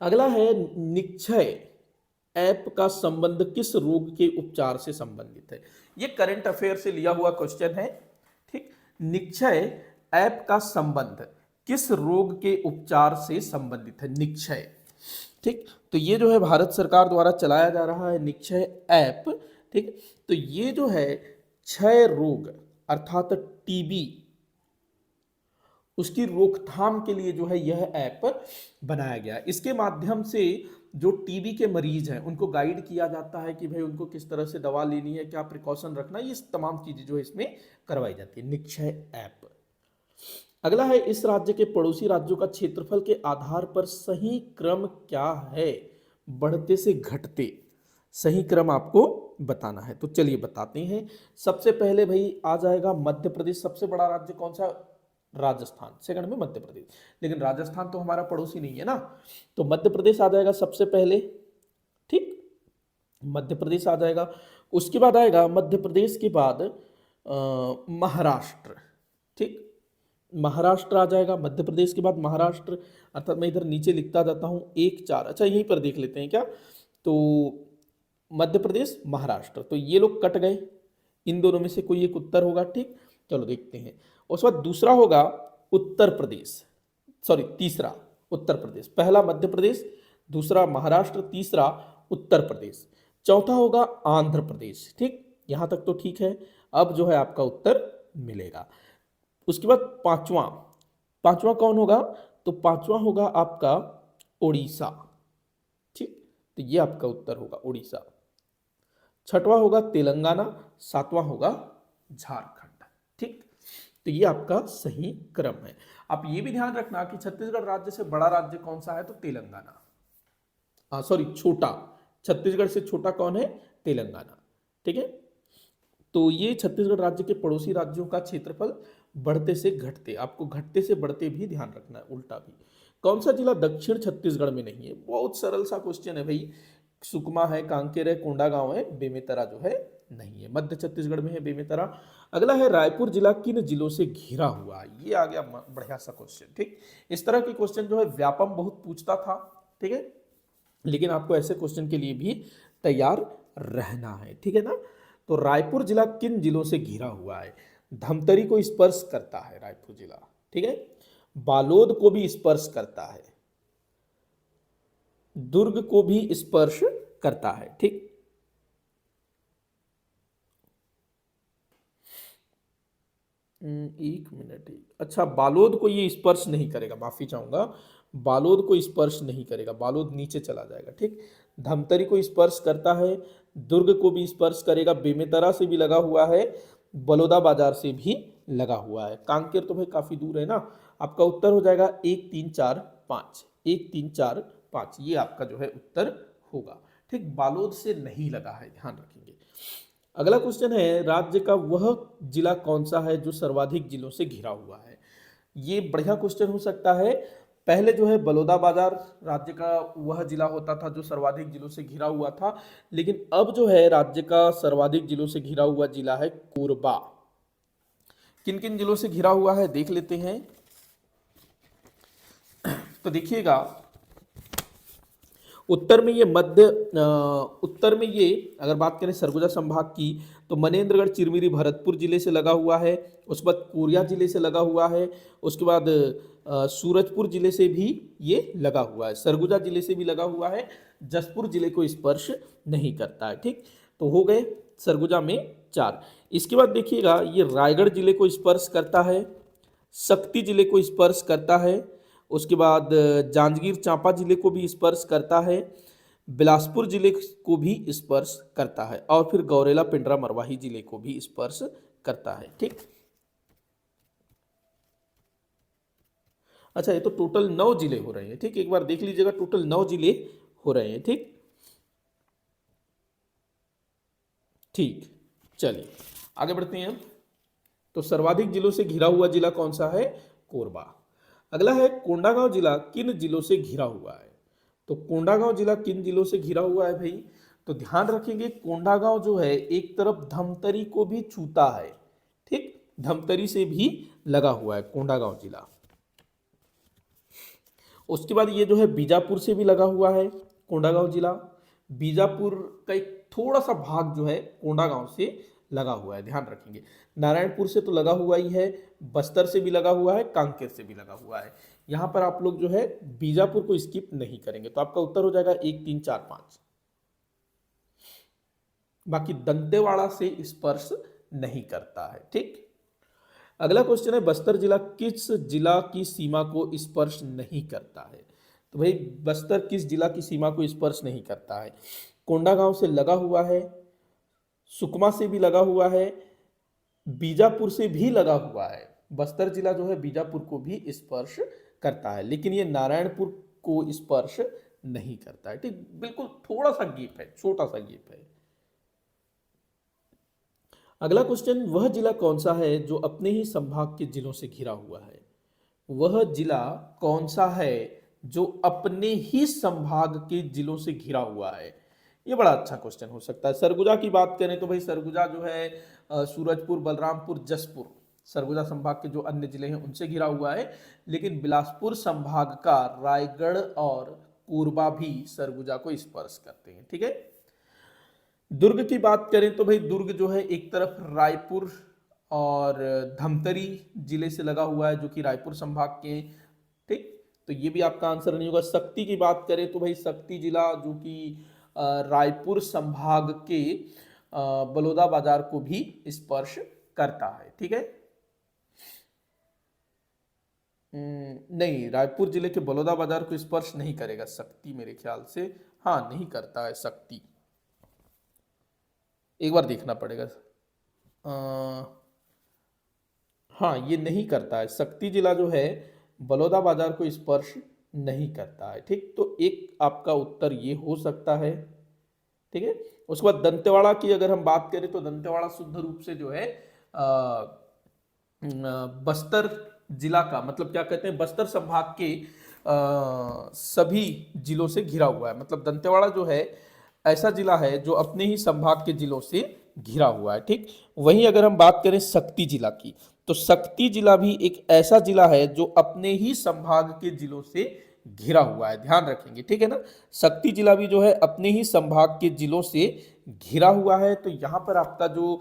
अगला है निक्षय ऐप का संबंध किस रोग के उपचार से संबंधित है? ये करंट अफेयर से लिया हुआ क्वेश्चन है। ठीक, निक्षय ऐप का संबंध किस रोग के उपचार से संबंधित है? निक्षय। ठीक, तो ये जो है भारत सरकार द्वारा चलाया जा रहा है निक्षय ऐप। ठीक, तो ये जो है क्षय रोग अर्थात टीबी, उसकी रोकथाम के लिए जो है यह ऐप बनाया गया। इसके माध्यम से जो टीबी के मरीज हैं उनको गाइड किया जाता है कि भाई उनको किस तरह से दवा लेनी है, क्या प्रिकॉशन रखना है, ये तमाम चीजें जो है इसमें करवाई जाती है, निक्षय ऐप। अगला है इस राज्य के पड़ोसी राज्यों का क्षेत्रफल के आधार पर सही क्रम क्या है? बढ़ते से घटते, सही क्रम आपको बताना है। तो चलिए बताते हैं। सबसे पहले भाई आ जाएगा मध्य प्रदेश। सबसे बड़ा राज्य कौन सा? राजस्थान। सेकंड में मध्य प्रदेश, लेकिन राजस्थान तो हमारा पड़ोसी नहीं है ना, तो मध्य प्रदेश आ जाएगा सबसे पहले। ठीक, मध्य प्रदेश आ जाएगा। उसके बाद आएगा मध्य प्रदेश के बाद महाराष्ट्र। ठीक, महाराष्ट्र आ जाएगा मध्य प्रदेश के बाद महाराष्ट्र, अर्थात मैं इधर नीचे लिखता जाता हूं 1 4। अच्छा यहीं पर देख लेते हैं क्या? तो मध्य प्रदेश, महाराष्ट्र, तो ये लोग कट गए, इन दोनों में से कोई एक उत्तर होगा। ठीक, चलो देखते हैं। उसके बाद दूसरा होगा उत्तर प्रदेश, सॉरी तीसरा उत्तर प्रदेश। पहला मध्य प्रदेश, दूसरा महाराष्ट्र, तीसरा उत्तर प्रदेश, चौथा होगा आंध्र प्रदेश। ठीक, यहां तक तो ठीक है। अब जो है आपका उत्तर मिलेगा। उसके बाद पांचवा, पांचवा कौन होगा? तो पांचवा होगा आपका उड़ीसा। ठीक, तो ये आपका उत्तर होगा उड़ीसा। छठवां होगा तेलंगाना, सातवां होगा झारखंड। ठीक, तो ये आपका सही क्रम है। आप ये भी ध्यान रखना कि छत्तीसगढ़ राज्य से बड़ा राज्य कौन सा है, तो तेलंगाना, सॉरी छोटा, छत्तीसगढ़ से छोटा कौन है, तेलंगाना। ठीक है, तो ये छत्तीसगढ़ राज्य के पड़ोसी राज्यों का क्षेत्रफल बढ़ते से घटते, आपको घटते से बढ़ते भी ध्यान रखना है, उल्टा भी। कौन सा जिला दक्षिण छत्तीसगढ़ में नहीं है, बहुत सरल सा क्वेश्चन है भाई। सुकमा है, कांकेर है, कोंडागांव है, बेमेतरा जो है नहीं है, मध्य छत्तीसगढ़ में है बेमेतरा। अगला है रायपुर जिला किन जिलों से घिरा हुआ है, ये आ गया बढ़िया सा क्वेश्चन। ठीक, इस तरह के क्वेश्चन जो है व्यापम बहुत पूछता था। ठीक है, लेकिन आपको ऐसे क्वेश्चन के लिए भी तैयार रहना है। ठीक है ना, तो रायपुर जिला किन जिलों से घिरा हुआ है, धमतरी को स्पर्श करता है रायपुर जिला। ठीक है, बालोद को भी स्पर्श करता है, दुर्ग को भी स्पर्श करता है। ठीक, एक मिनट, अच्छा बालोद को ये स्पर्श नहीं करेगा, माफी चाहूंगा, बालोद को स्पर्श नहीं करेगा, बालोद नीचे चला जाएगा। ठीक, धमतरी को स्पर्श करता है, दुर्ग को भी स्पर्श करेगा, बेमेतरा से भी लगा हुआ है, बलौदा बाजार से भी लगा हुआ है। कांकेर तो भाई काफी दूर है ना। आपका उत्तर हो जाएगा 1 3 4 5, 1 3 4 5, ये आपका जो है उत्तर होगा। ठीक, बालोद से नहीं लगा है, ध्यान रखेंगे। अगला क्वेश्चन है, राज्य का वह जिला कौन सा है जो सर्वाधिक जिलों से घिरा हुआ है। ये बढ़िया क्वेश्चन हो सकता है। पहले जो है बलौदाबाजार राज्य का वह जिला होता था जो सर्वाधिक जिलों से घिरा हुआ था, लेकिन अब जो है राज्य का सर्वाधिक जिलों से घिरा हुआ जिला है कोरबा। किन किन जिलों से घिरा हुआ है देख लेते हैं। तो देखिएगा, उत्तर में ये उत्तर में ये अगर बात करें सरगुजा संभाग की, तो मनेन्द्रगढ़, चिरमिरी, भरतपुर जिले से लगा हुआ है। उसके बाद कोरिया जिले से लगा हुआ है। उसके बाद सूरजपुर जिले से भी ये लगा हुआ है, सरगुजा जिले से भी लगा हुआ है। जसपुर जिले को स्पर्श नहीं करता है। ठीक, तो हो गए सरगुजा में 4। इसके बाद देखिएगा, ये रायगढ़ जिले को स्पर्श करता है, शक्ति जिले को स्पर्श करता है। उसके बाद जांजगीर चांपा जिले को भी स्पर्श करता है, बिलासपुर जिले को भी स्पर्श करता है, और फिर गौरेला, पिंडरा, मरवाही जिले को भी स्पर्श करता है। ठीक, अच्छा ये तो टोटल 9 जिले हो रहे हैं। ठीक, एक बार देख लीजिएगा, टोटल 9 जिले हो रहे हैं। ठीक ठीक, चलिए आगे बढ़ते हैं। तो सर्वाधिक जिलों से घिरा हुआ जिला कौन सा है, कोरबा। अगला है कोंडागांव जिला किन जिलों से घिरा हुआ है। तो कोंडागांव जिला किन जिलों से घिरा हुआ है भाई, तो ध्यान रखेंगे कोंडागांव जो है एक तरफ धमतरी को भी छूता है। ठीक, धमतरी से भी लगा हुआ है कोंडागांव जिला। उसके बाद ये जो है बीजापुर से भी लगा हुआ है कोंडागांव जिला। बीजापुर का एक थोड़ा सा भाग जो है कोंडागांव से लगा हुआ है, ध्यान रखेंगे। नारायणपुर से तो लगा हुआ ही है, बस्तर से भी लगा हुआ है, कांकेर से भी लगा हुआ है। यहां पर आप लोग जो है बीजापुर को स्किप नहीं करेंगे, तो आपका उत्तर हो जाएगा 1 3 4 5। बाकी दंतेवाड़ा से स्पर्श नहीं करता है। ठीक, अगला क्वेश्चन है, बस्तर जिला किस जिला की सीमा को स्पर्श नहीं करता है। तो भाई बस्तर किस जिला की सीमा को स्पर्श नहीं करता है, कोंडागांव से लगा हुआ है, सुकमा से भी लगा हुआ है, बीजापुर से भी लगा हुआ है। बस्तर जिला जो है बीजापुर को भी स्पर्श करता है, लेकिन ये नारायणपुर को स्पर्श नहीं करता है। ठीक, बिल्कुल थोड़ा सा गैप है, छोटा सा गैप है। अगला क्वेश्चन, वह जिला कौन सा है जो अपने ही संभाग के जिलों से घिरा हुआ है। वह जिला कौन सा है जो अपने ही संभाग के जिलों से घिरा हुआ है, ये बड़ा अच्छा क्वेश्चन हो सकता है। सरगुजा की बात करें तो भाई सरगुजा जो है सूरजपुर, बलरामपुर, जसपुर, सरगुजा संभाग के जो अन्य जिले हैं उनसे घिरा हुआ है। लेकिन बिलासपुर संभाग का रायगढ़ और कोरबा भी सरगुजा को स्पर्श करते हैं। ठीक है, दुर्ग की बात करें तो भाई दुर्ग जो है एक तरफ रायपुर और धमतरी जिले से लगा हुआ है जो कि रायपुर संभाग के। ठीक, तो ये भी आपका आंसर नहीं होगा। शक्ति की बात करें तो भाई शक्ति जिला जो कि रायपुर संभाग के बलौदा बाजार को भी स्पर्श करता है। ठीक है, नहीं, रायपुर जिले के बलौदा बाजार को स्पर्श नहीं करेगा शक्ति, मेरे ख्याल से हाँ नहीं करता है शक्ति। एक बार देखना पड़ेगा। हाँ, ये नहीं करता है, शक्ति जिला जो है बलौदाबाजार को स्पर्श नहीं करता है। ठीक, तो एक आपका उत्तर ये हो सकता है। ठीक है, उसके बाद दंतेवाड़ा की अगर हम बात करें तो दंतेवाड़ा शुद्ध रूप से जो है बस्तर जिला का, मतलब क्या कहते हैं, बस्तर संभाग के सभी जिलों से घिरा हुआ है। मतलब दंतेवाड़ा जो है ऐसा जिला है जो अपने ही संभाग के जिलों से घिरा हुआ है। ठीक, वहीं अगर हम बात करें शक्ति जिला की, तो शक्ति जिला भी एक ऐसा जिला है जो अपने ही संभाग के जिलों से घिरा हुआ है, ध्यान रखेंगे। ठीक है ना, शक्ति जिला भी जो है अपने ही संभाग के जिलों से घिरा हुआ है। तो यहां पर आपका जो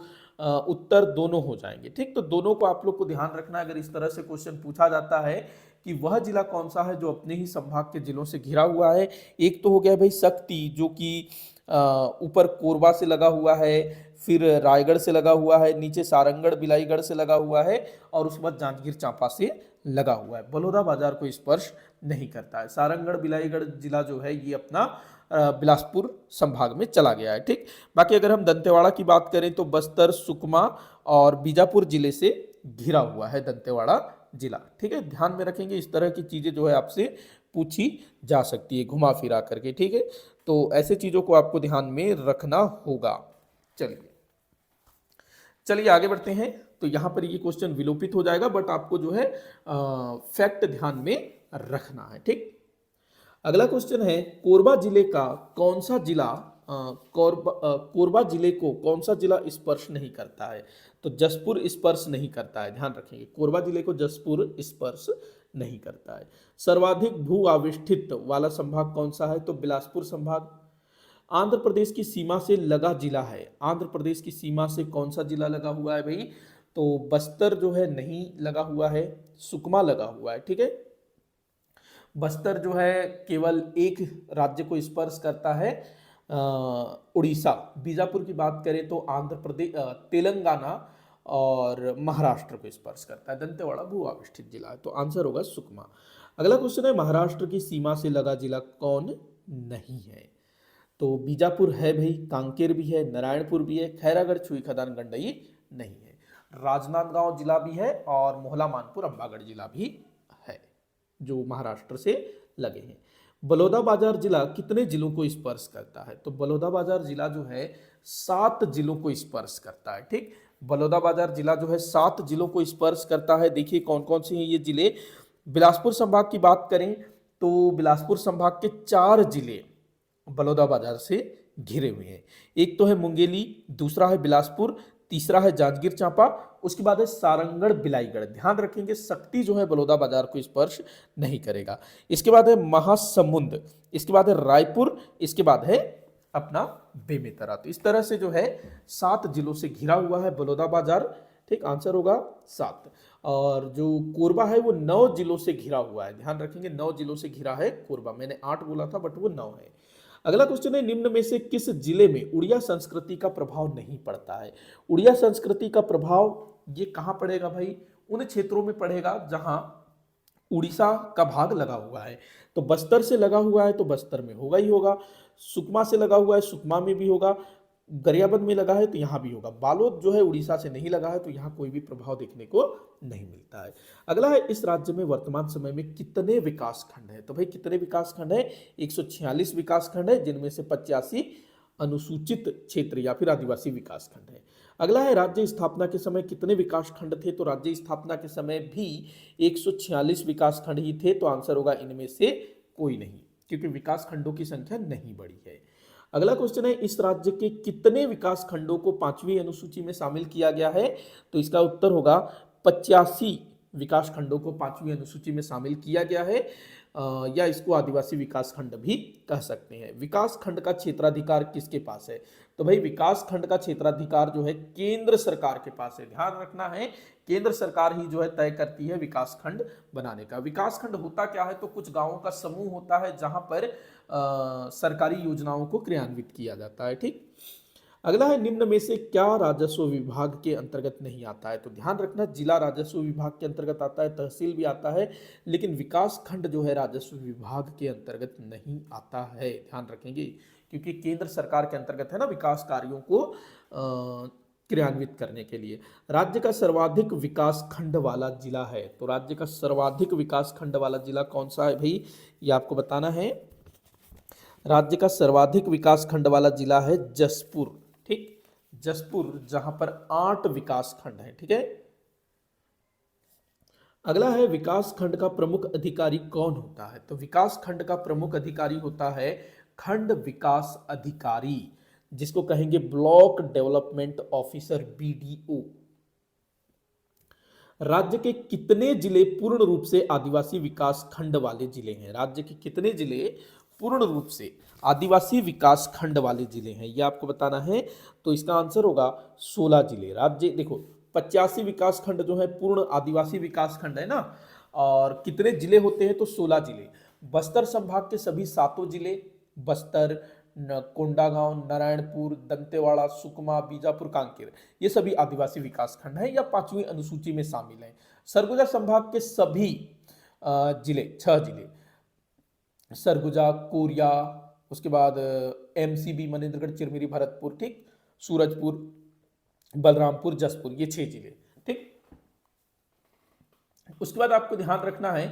उत्तर दोनों हो जाएंगे। ठीक, तो दोनों को आप लोग को ध्यान रखना है। अगर इस तरह से क्वेश्चन पूछा जाता है कि वह जिला कौन सा है जो अपने ही संभाग के जिलों से घिरा हुआ है, एक तो हो गया भाई शक्ति, जो कि ऊपर कोरबा से लगा हुआ है, फिर रायगढ़ से लगा हुआ है, नीचे सारंगढ़ बिलाईगढ़ से लगा हुआ है, और उसके बाद जांजगीर चांपा से लगा हुआ है। बलौदाबाजार को स्पर्श नहीं करता है। सारंगढ़ बिलाईगढ़ जिला जो है ये अपना बिलासपुर संभाग में चला गया है। ठीक, बाकी अगर हम दंतेवाड़ा की बात करें तो बस्तर, सुकमा और बीजापुर जिले से घिरा हुआ है दंतेवाड़ा जिला। ठीक है, ध्यान में रखेंगे, इस तरह की चीजें जो है आपसे पूछी जा सकती है घुमा फिरा करके। ठीक है, तो ऐसे चीजों को आपको ध्यान में रखना होगा। चलिए चलिए आगे बढ़ते हैं। तो यहां पर ये क्वेश्चन विलोपित हो जाएगा, बट आपको जो है फैक्ट ध्यान में रखना है। ठीक, अगला क्वेश्चन है, कोरबा जिले का कौन सा जिला कोरबा जिले को कौन सा जिला स्पर्श नहीं करता है? तो जसपुर स्पर्श नहीं करता है, ध्यान रखेंगे। कोरबा जिले को जसपुर स्पर्श नहीं करता है। सर्वाधिक भू आविष्ठित वाला संभाग कौन सा है? तो बिलासपुर संभाग। आंध्र प्रदेश की सीमा से लगा जिला है, आंध्र प्रदेश की सीमा से कौन सा जिला लगा हुआ है भाई? तो बस्तर जो है नहीं लगा हुआ है, सुकमा लगा हुआ है। ठीक है, बस्तर जो है केवल एक राज्य को स्पर्श करता है, उड़ीसा। बीजापुर की बात करें तो आंध्र प्रदेश, तेलंगाना और महाराष्ट्र को स्पर्श करता है। दंतेवाड़ा भू आविष्ठित जिला है, तो आंसर होगा सुकमा। अगला क्वेश्चन है, महाराष्ट्र की सीमा से लगा जिला कौन नहीं है? तो बीजापुर है भाई, कांकेर भी है, नारायणपुर भी है, खैरागढ़, छुई खदान, गंडई नहीं है। राजनांदगांव जिला भी है और मोहला मानपुर अंबागढ़ जिला भी है जो महाराष्ट्र से लगे हैं। बलौदाबाजार जिला कितने जिलों को स्पर्श करता है? तो बलौदाबाजार जिला जो है 7 जिलों को स्पर्श करता है। ठीक, बलौदाबाजार जिला जो है 7 जिलों को स्पर्श करता है। देखिए कौन कौन से हैं ये जिले। बिलासपुर संभाग की बात करें तो बिलासपुर संभाग के 4 जिले बलौदाबाजार से घिरे हुए हैं। एक तो है मुंगेली, दूसरा है बिलासपुर, तीसरा है जांजगीर चांपा, उसके बाद है सारंगढ़ बिलाईगढ़। ध्यान रखेंगे शक्ति जो है बलौदाबाजार को स्पर्श नहीं करेगा। इसके बाद है महासमुंद, इसके बाद है रायपुर, इसके बाद है अपना बेमेतरा। तो इस तरह से जो है 7 जिलों से घिरा हुआ है बलौदाबाजार। ठीक, आंसर होगा 7। और जो कोरबा है वो 9 जिलों से घिरा हुआ है, ध्यान रखेंगे 9 जिलों से घिरा है कोरबा। मैंने 8 बोला था बट वो 9 है। अगला क्वेश्चन है, निम्न में से किस जिले में उड़िया संस्कृति का प्रभाव नहीं पड़ता है? उड़िया संस्कृति का प्रभाव ये कहां पड़ेगा भाई? उन क्षेत्रों में पड़ेगा जहां उड़ीसा का भाग लगा हुआ है। तो बस्तर से लगा हुआ है तो बस्तर में होगा ही होगा, सुकमा से लगा हुआ है सुकमा में भी होगा, गरियाबंद में लगा है तो यहाँ भी होगा। बालोद जो है उड़ीसा से नहीं लगा है तो यहाँ कोई भी प्रभाव देखने को नहीं मिलता है। अगला है, इस राज्य में वर्तमान समय में कितने विकास खंड है? तो भाई कितने विकास खंड है? 146 विकास खंड है, जिनमें से 85 अनुसूचित क्षेत्र या फिर आदिवासी विकास खंड है। अगला है, राज्य स्थापना के समय कितने विकास खंड थे? तो राज्य स्थापना के समय भी 146 विकास खंड ही थे, तो आंसर होगा इनमें से कोई नहीं, क्योंकि विकास खंडों की संख्या नहीं बढ़ी है। अगला क्वेश्चन है, इस राज्य के कितने विकास खंडों को 5वीं अनुसूची में शामिल किया गया है? तो इसका उत्तर होगा 85 विकास खंडों को 5वीं अनुसूची में शामिल किया गया है, या इसको आदिवासी विकास खंड भी कह सकते हैं। विकास खंड का क्षेत्राधिकार किसके पास है? तो भाई विकास खंड का क्षेत्राधिकार जो है केंद्र सरकार के पास है। ध्यान रखना है, केंद्र सरकार ही जो है तय करती है विकास खंड बनाने का। विकास खंड होता क्या है? तो कुछ गांवों का समूह होता है जहां पर सरकारी योजनाओं को क्रियान्वित किया जाता है। ठीक, अगला है निम्न में से क्या राजस्व विभाग के अंतर्गत नहीं आता है। तो ध्यान रखना, जिला राजस्व विभाग के अंतर्गत आता है, तहसील भी आता है, लेकिन विकास खंड जो है राजस्व विभाग के अंतर्गत नहीं आता है। ध्यान रखेंगे, क्योंकि केंद्र सरकार के अंतर्गत है ना विकास कार्यों को क्रियान्वित करने के लिए। राज्य का सर्वाधिक विकास खंड वाला जिला है, तो राज्य का सर्वाधिक विकास खंड वाला जिला कौन सा है भाई, ये आपको बताना है। राज्य का सर्वाधिक विकास खंड वाला जिला है जसपुर। ठीक, जसपुर, जहां पर 8 विकास खंड है। ठीक है, अगला है विकास खंड का प्रमुख अधिकारी कौन होता है। तो विकास खंड का प्रमुख अधिकारी होता है खंड विकास अधिकारी, जिसको कहेंगे ब्लॉक डेवलपमेंट ऑफिसर, बीडीओ। राज्य के कितने जिले पूर्ण रूप से आदिवासी विकास खंड वाले जिले हैं। राज्य के कितने जिले पूर्ण रूप से आदिवासी विकास खंड वाले जिले हैं, ये आपको बताना है। तो इसका आंसर होगा 16 जिले। राज्य देखो 85 विकास खंड जो है पूर्ण आदिवासी विकास खंड है ना, और कितने जिले होते हैं, तो 16 जिले। बस्तर संभाग के सभी 7 जिले, बस्तर, कोंडागांव, नारायणपुर, दंतेवाड़ा, सुकमा, बीजापुर, कांकेर, ये सभी आदिवासी विकास खंड है या 5वीं अनुसूची में शामिल है। सरगुजा संभाग के सभी जिले, 6 जिले, सरगुजा, कोरिया, उसके बाद एमसीबी, मनेन्द्रगढ़, चिरमिरी, भरतपुर, ठीक, सूरजपुर, बलरामपुर, जसपुर, ये 6 जिले। ठीक, उसके बाद आपको ध्यान रखना है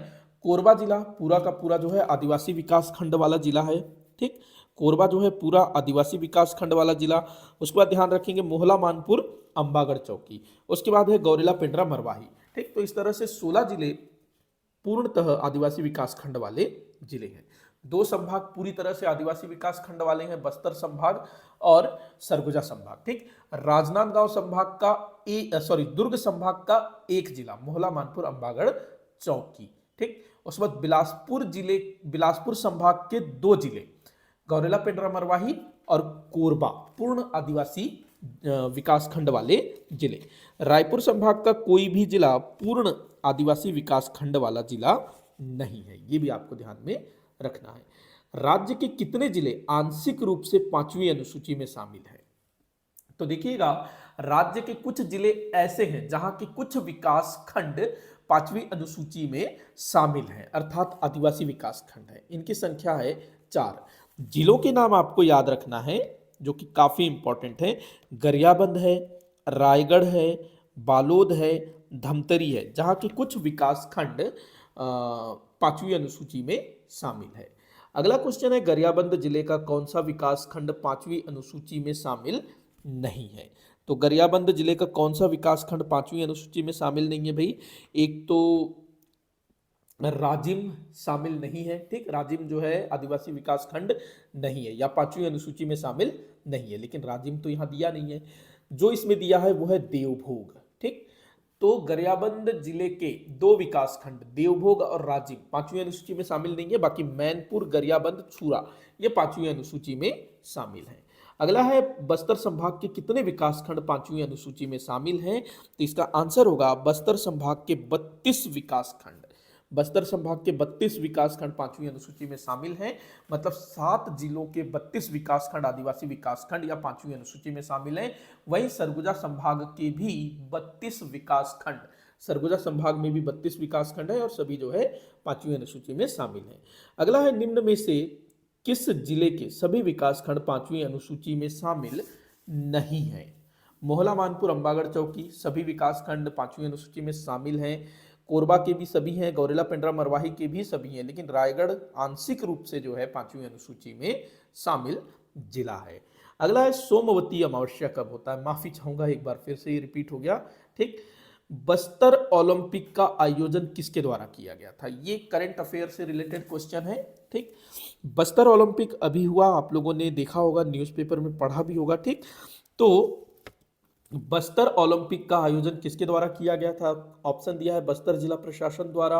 कोरबा जिला पूरा का पूरा जो है आदिवासी विकास खंड वाला जिला है। ठीक, कोरबा जो है पूरा आदिवासी विकास खंड वाला जिला। उसके बाद ध्यान रखेंगे मोहला, मानपुर, अंबागढ़ चौकी, उसके बाद है गौरेला, पेंड्रा, मरवाही। ठीक, तो इस तरह से 16 जिले पूर्णतः आदिवासी विकास खंड वाले जिले हैं। 2 संभाग पूरी तरह से आदिवासी विकास खंड वाले हैं, बस्तर संभाग और सरगुजा संभाग। ठीक, राजनांदगांव संभाग का दुर्ग संभाग का 1 जिला, मोहला, मानपुर, अंबागढ़ चौकी। ठीक, उसके बाद बिलासपुर संभाग के 2 जिले, गौरेला, पेंड्रा, मरवाही और कोरबा, पूर्ण आदिवासी विकास खंड वाले जिले। रायपुर संभाग का कोई भी जिला पूर्ण आदिवासी विकास खंड वाला जिला नहीं है, ये भी आपको ध्यान में रखना है। राज्य के कितने जिले आंशिक रूप से 5वीं अनुसूची में शामिल है। तो देखिएगा, राज्य के कुछ जिले ऐसे हैं जहां के कुछ विकास खंड 5वीं अनुसूची में शामिल हैं, अर्थात आदिवासी विकास खंड है। इनकी संख्या है 4। जिलों के नाम आपको याद रखना है जो कि काफी इंपॉर्टेंट है। गरियाबंद है, रायगढ़ है, बालोद है, धमतरी है, जहां के कुछ विकास खंड 5वीं अनुसूची में शामिल है। अगला क्वेश्चन है, गरियाबंद जिले का कौन सा विकास खंड 5वीं अनुसूची में शामिल नहीं है। तो गरियाबंद जिले का कौन सा विकास खंड 5वीं अनुसूची में शामिल नहीं है भाई। एक तो राजिम शामिल नहीं है। ठीक, राजिम जो है आदिवासी विकास खंड नहीं है या 5वीं अनुसूची में शामिल नहीं है, लेकिन राजिम तो यहां दिया नहीं है। जो इसमें दिया है वो है देवभोग। ठीक, तो गरियाबंद जिले के 2 विकास खंड देवभोग और राजिम 5वीं अनुसूची में शामिल नहीं है। बाकी मैनपुर, गरियाबंद, छूरा ये 5वीं अनुसूची में शामिल है। अगला है बस्तर संभाग के कितने विकास खंड 5वीं अनुसूची में शामिल हैं। तो इसका आंसर होगा बस्तर संभाग के 32 विकास खंड। बस्तर संभाग के 32 विकास खंड 5वीं अनुसूची में शामिल हैं, मतलब 7 जिलों के 32 विकास खंड आदिवासी विकास खंड या 5वीं अनुसूची में शामिल हैं। वहीं सरगुजा संभाग के भी 32 विकास खंड, सरगुजा संभाग में भी 32 विकास खंड है और सभी जो है 5वीं अनुसूची में शामिल हैं। अगला है निम्न में से किस जिले के सभी विकास खंड 5वीं अनुसूची में शामिल नहीं है। मोहला, मानपुर, अंबागढ़ चौकी सभी विकास खंड 5वीं अनुसूची में शामिल हैं। कोरबा के भी सभी हैं, गौरेला, पेंड्रा, मरवाही के भी सभी हैं, लेकिन रायगढ़ आंशिक रूप से जो है 5वीं अनुसूची में शामिल जिला है। अगला है सोमवती अमावस्या कब होता है। माफी चाहूंगा, एक बार फिर से ये रिपीट हो गया। ठीक, बस्तर ओलंपिक का आयोजन किसके द्वारा किया गया था। ये करंट अफेयर से रिलेटेड क्वेश्चन है। ठीक, बस्तर ओलंपिक अभी हुआ, आप लोगों ने देखा होगा, न्यूज़पेपर में पढ़ा भी होगा। ठीक, तो बस्तर ओलंपिक का आयोजन किसके द्वारा किया गया था। ऑप्शन दिया है बस्तर जिला प्रशासन द्वारा,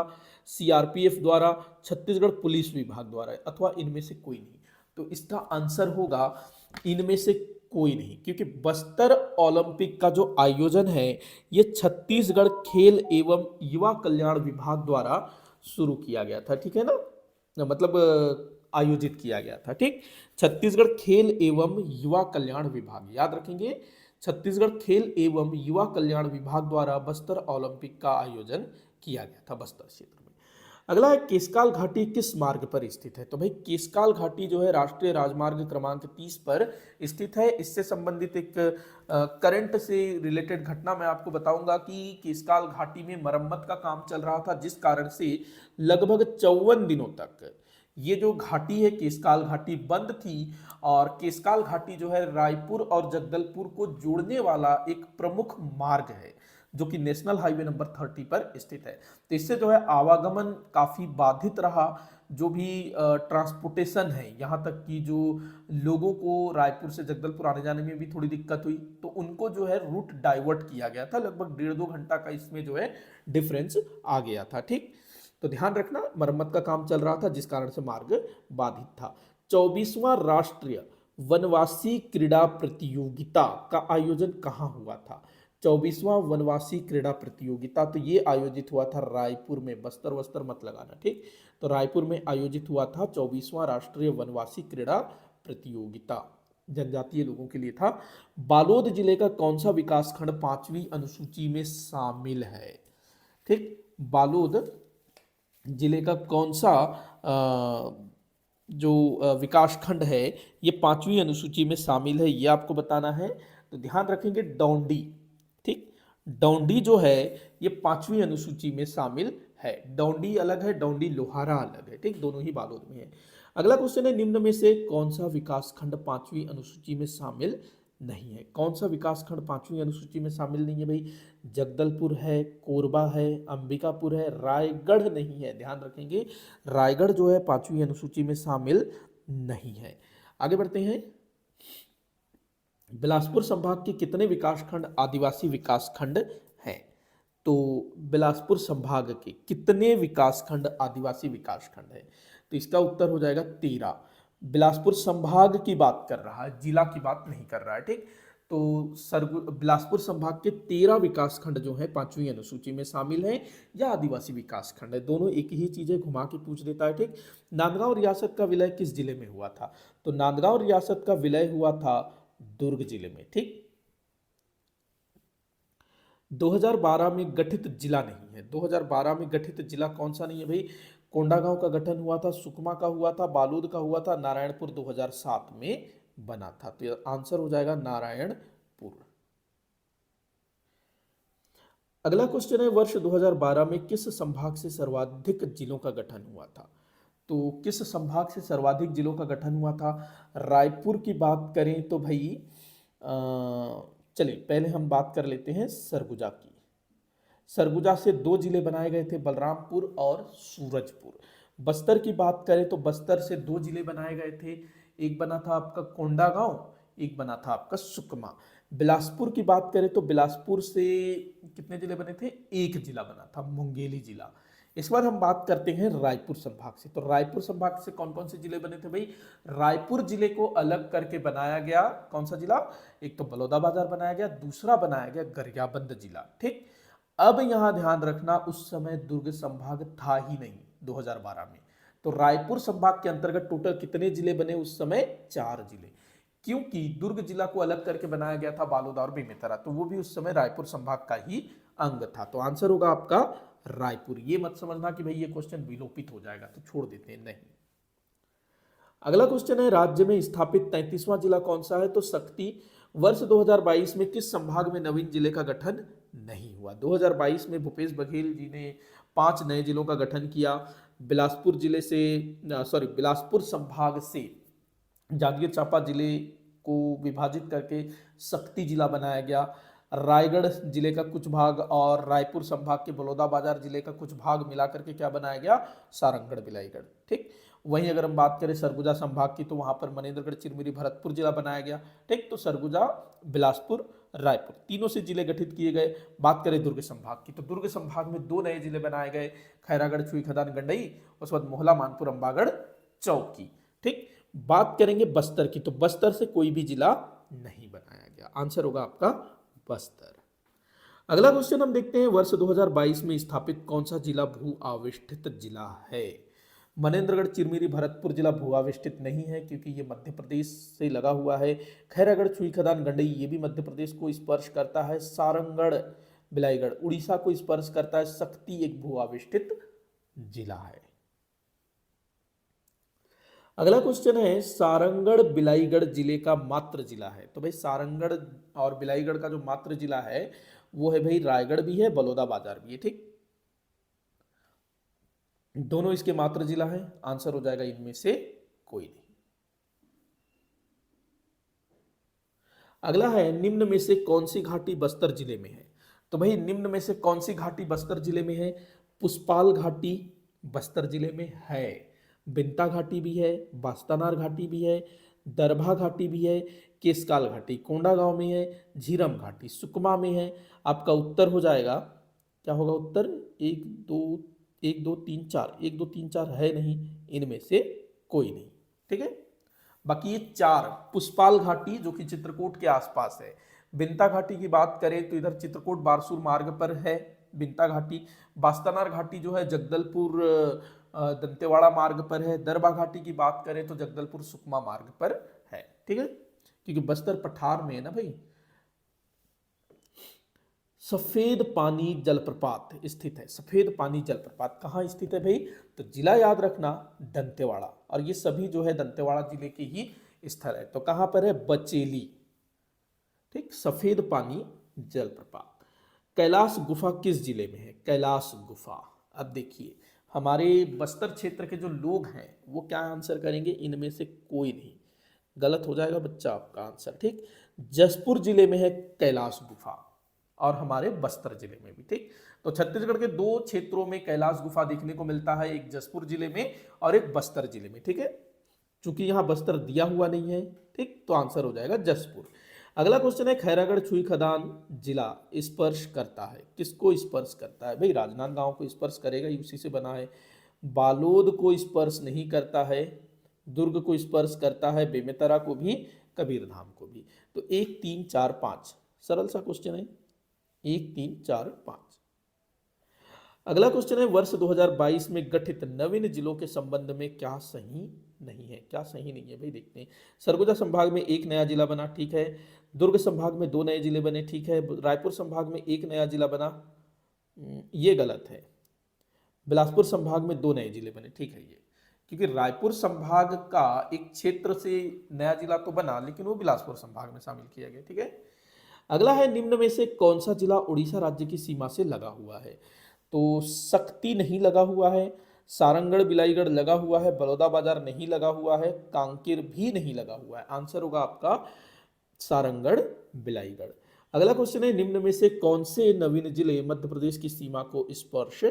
सीआरपीएफ द्वारा, छत्तीसगढ़ पुलिस विभाग द्वारा, अथवा इनमें से कोई नहीं। तो इसका आंसर होगा इनमें से कोई नहीं, क्योंकि बस्तर ओलंपिक का जो आयोजन है ये छत्तीसगढ़ खेल एवं युवा कल्याण विभाग द्वारा शुरू किया गया था। ठीक है ना, मतलब आयोजित किया गया था। ठीक, छत्तीसगढ़ खेल एवं युवा कल्याण विभाग, याद रखेंगे, छत्तीसगढ़ खेल एवं युवा कल्याण विभाग द्वारा बस्तर ओलंपिक का आयोजन किया गया था बस्तर क्षेत्र में। अगला है केशकाल घाटी किस मार्ग पर स्थित है? तो भाई केशकाल घाटी जो है राष्ट्रीय राजमार्ग क्रमांक 30 पर स्थित है। इससे संबंधित एक करंट से रिलेटेड घटना मैं आपको बताऊंगा कि केशकाल घाटी में मरम्मत का काम चल रहा था, जिस कारण से लगभग 54 दिनों तक ये जो घाटी है केशकाल घाटी बंद थी। और केशकाल घाटी जो है रायपुर और जगदलपुर को जोड़ने वाला एक प्रमुख मार्ग है, जो कि नेशनल हाईवे नंबर 30 पर स्थित है। तो इससे जो है आवागमन काफी बाधित रहा, जो भी ट्रांसपोर्टेशन है, यहाँ तक कि जो लोगों को रायपुर से जगदलपुर आने जाने में भी थोड़ी दिक्कत हुई, तो उनको जो है रूट डाइवर्ट किया गया था। लगभग 1.5-2 घंटा का इसमें जो है डिफरेंस आ गया था। ठीक, तो ध्यान रखना, मरम्मत का काम चल रहा था जिस कारण से मार्ग बाधित था। 24वां राष्ट्रीय वनवासी क्रीड़ा प्रतियोगिता का आयोजन कहाँ हुआ था? 24वां वनवासी क्रीड़ा प्रतियोगिता तो ये आयोजित हुआ था रायपुर में, बस्तर वस्तर मत लगाना। ठीक, तो रायपुर में आयोजित हुआ था 24वां राष्ट्रीय वनवासी क्रीड़ा प्रतियोगिता, जनजातीय लोगों के लिए था। बालोद जिले का कौन सा विकासखंड 5वीं अनुसूची में शामिल है? ठीक, बालोद जिले का कौन सा जो विकासखंड है ये 5वीं अनुसूची में शामिल है, ये आपको बताना है। तो ध्यान रखेंगे डौंडी। ठीक, डौंडी जो है ये 5वीं अनुसूची में शामिल है। डौंडी अलग है, डौंडी लोहारा अलग है। ठीक, दोनों ही बालोद में है। अगला क्वेश्चन है, निम्न में से कौन सा विकासखंड 5वीं अनुसूची में शामिल नहीं है? कौन सा विकासखंड 5वीं अनुसूची में शामिल नहीं है भाई? जगदलपुर है, कोरबा है, अंबिकापुर है, रायगढ़ नहीं है। ध्यान रखेंगे, रायगढ़ जो है 5वीं अनुसूची में शामिल नहीं है। आगे बढ़ते हैं। बिलासपुर संभाग के कितने विकासखंड आदिवासी विकासखंड हैं? तो बिलासपुर संभाग के कितने विकासखंड आदिवासी विकासखंड हैं? तो इसका उत्तर हो जाएगा 13। बिलासपुर संभाग की बात कर रहा है, जिला की बात नहीं कर रहा है। ठीक, तो बिलासपुर संभाग के 13 विकासखंड जो है 5वीं अनुसूची में शामिल हैं या आदिवासी विकासखंड है, दोनों एक ही चीजें घुमा के पूछ देता है। ठीक, नांदगांव रियासत का विलय किस जिले में हुआ था? तो नांदगांव रियासत का विलय हुआ था दुर्ग जिले में। ठीक, 2012 में गठित जिला नहीं है। 2012 में गठित जिला कौन सा नहीं है भाई? कोंडागांव का गठन हुआ था, सुकमा का हुआ था, बालोद का हुआ था, नारायणपुर 2007 में बना था। तो आंसर हो जाएगा नारायणपुर। अगला क्वेश्चन है, वर्ष 2012 में किस संभाग से सर्वाधिक जिलों का गठन हुआ था? तो किस संभाग से सर्वाधिक जिलों का गठन हुआ था? रायपुर की बात करें तो भाई चलिए पहले हम बात कर लेते हैं सरगुजा की। सरगुजा से 2 जिले बनाए गए थे, बलरामपुर और सूरजपुर। बस्तर की बात करें तो बस्तर से 2 जिले बनाए गए थे, एक बना था आपका कोंडागांव, एक बना था आपका सुकमा। बिलासपुर की बात करें तो बिलासपुर से कितने जिले बने थे? 1 जिला बना था, मुंगेली जिला। इस बार हम बात करते हैं रायपुर संभाग से। तो रायपुर संभाग से कौन कौन से जिले बने थे भाई? रायपुर जिले को अलग करके बनाया गया कौन सा जिला? एक तो बलौदाबाजार बनाया गया, दूसरा बनाया गया गरियाबंद जिला। ठीक, अब यहां ध्यान रखना, उस समय दुर्ग संभाग था ही नहीं 2012 में। तो रायपुर संभाग के अंतर्गत टोटल कितने जिले बने उस समय? 4 जिले, क्योंकि दुर्ग जिला को अलग करके बनाया गया था बालोद और बेमेतरा, तो वो भी उस समय रायपुर संभाग का ही अंग था। तो आंसर होगा आपका रायपुर। ये मत समझना कि भाई ये क्वेश्चन विलोपित हो जाएगा तो छोड़ देते हैं, नहीं। अगला क्वेश्चन है, राज्य में स्थापित 33वां जिला कौन सा है? तो शक्ति। वर्ष 2022 में किस संभाग में नवीन जिले का गठन नहीं हुआ? 2022 में भूपेश बघेल जी ने 5 नए जिलों का गठन किया। बिलासपुर जिले से बिलासपुर संभाग से जांजगीर चांपा जिले को विभाजित करके शक्ति जिला बनाया गया। रायगढ़ जिले का कुछ भाग और रायपुर संभाग के बलौदाबाजार जिले का कुछ भाग मिलाकर के क्या बनाया गया? सारंगढ़ बिलाईगढ़। ठीक, वहीं अगर हम बात करें सरगुजा संभाग की तो वहां पर मनेन्द्रगढ़ चिरमिरी भरतपुर जिला बनाया गया। ठीक, तो सरगुजा, बिलासपुर, रायपुर तीनों से जिले गठित किए गए। बात करें दुर्ग संभाग की तो दुर्ग संभाग में 2 नए जिले बनाए गए, खैरागढ़, छुई खदान, गंडई, उसके बाद मोहला, मानपुर, अंबागढ़, चौकी। ठीक, बात करेंगे बस्तर की तो बस्तर से कोई भी जिला नहीं बनाया गया। आंसर होगा आपका बस्तर। अगला क्वेश्चन हम देखते हैं, वर्ष 2022 में स्थापित कौन सा जिला भू आविष्ठित जिला है? मनेंद्रगढ़ चिरमिरी भरतपुर जिला भूआविष्टित नहीं है क्योंकि ये मध्य प्रदेश से लगा हुआ है। खैरागढ़ छुई खदान गंडई ये भी मध्य प्रदेश को स्पर्श करता है। सारंगढ़ बिलाईगढ़ उड़ीसा को स्पर्श करता है। सक्ती एक भूआविष्टित जिला है। अगला क्वेश्चन है सारंगढ़ बिलाईगढ़ जिले का मात्र जिला है। तो भाई सारंगढ़ और बिलाईगढ़ का जो मात्र जिला है वो है भाई रायगढ़ भी है, बलौदाबाजार भी है। ठीक, दोनों इसके मात्र जिला है। आंसर हो जाएगा इनमें से कोई नहीं। अगला है निम्न में से कौन सी घाटी बस्तर जिले में है। तो भाई निम्न में से कौन सी घाटी बस्तर जिले में है। पुष्पाल घाटी बस्तर जिले में है। बिंता घाटी भी है, बास्तानार घाटी भी है, दरभा घाटी भी है, केसकाल घाटी कोंडागांव में है, झीरम घाटी सुकमा में है। आपका उत्तर हो जाएगा, क्या होगा उत्तर, एक दो तीन चार, एक दो तीन चार है नहीं, इनमें से कोई नहीं। ठीक है, बाकी ये चार, पुष्पाल घाटी जो कि चित्रकूट के आसपास है। बिंता घाटी की बात करें तो इधर चित्रकूट बारसूर मार्ग पर है बिंता घाटी। बास्तानार घाटी जो है जगदलपुर दंतेवाड़ा मार्ग पर है। दरभा घाटी की बात करें तो जगदलपुर सुकमा मार्ग पर है। ठीक है, क्योंकि बस्तर पठार में है ना भाई। सफेद पानी जलप्रपात स्थित है। सफेद पानी जलप्रपात कहाँ स्थित है भाई, तो जिला याद रखना दंतेवाड़ा, और ये सभी जो है दंतेवाड़ा जिले के ही स्थल है। तो कहाँ पर है, बचेली। ठीक, सफेद पानी जलप्रपात। कैलाश गुफा किस जिले में है, कैलाश गुफा। अब देखिए हमारे बस्तर क्षेत्र के जो लोग हैं वो क्या आंसर करेंगे, इनमें से कोई नहीं, गलत हो जाएगा बच्चा आपका आंसर। ठीक, जसपुर जिले में है कैलाश गुफा, और हमारे बस्तर जिले में भी। ठीक, तो छत्तीसगढ़ के दो क्षेत्रों में कैलाश गुफा देखने को मिलता है, एक जसपुर जिले में और एक बस्तर जिले में। ठीक है, चूंकि यहां बस्तर दिया हुआ नहीं है, ठीक, तो आंसर हो जाएगा जसपुर। अगला क्वेश्चन है खैरागढ़ छुई खदान जिला स्पर्श करता है, किसको स्पर्श करता है भाई, राजनांदगांव को स्पर्श करेगा, उसी से बना है। बालोद को स्पर्श नहीं करता है, दुर्ग को स्पर्श करता है, बेमेतरा को भी, कबीरधाम को भी। तो 1 3 4 5 सरल सा क्वेश्चन है, 1 3 4 5। अगला क्वेश्चन है वर्ष 2022 में गठित नवीन जिलों के संबंध में क्या सही नहीं है, क्या सही नहीं है भाई, देखते हैं। सरगुजा संभाग में एक नया जिला बना, ठीक है। दुर्ग संभाग में 2 नए जिले बने, ठीक है। रायपुर संभाग में एक नया जिला बना, ये गलत है। बिलासपुर संभाग में 2 नए जिले बने, ठीक है ये, क्योंकि रायपुर संभाग का एक क्षेत्र से नया जिला तो बना लेकिन वो बिलासपुर संभाग में शामिल किया गया। ठीक है, अगला है निम्न में से कौन सा जिला उड़ीसा राज्य की सीमा से लगा हुआ है। तो सक्ती नहीं लगा हुआ है, सारंगढ़ बिलाईगढ़ लगा हुआ है, बलौदाबाजार नहीं लगा हुआ है, कांकेर भी नहीं लगा हुआ है। आंसर होगा आपका सारंगढ़ बिलाईगढ़। अगला क्वेश्चन है निम्न में से कौन से नवीन जिले मध्य प्रदेश की सीमा को स्पर्श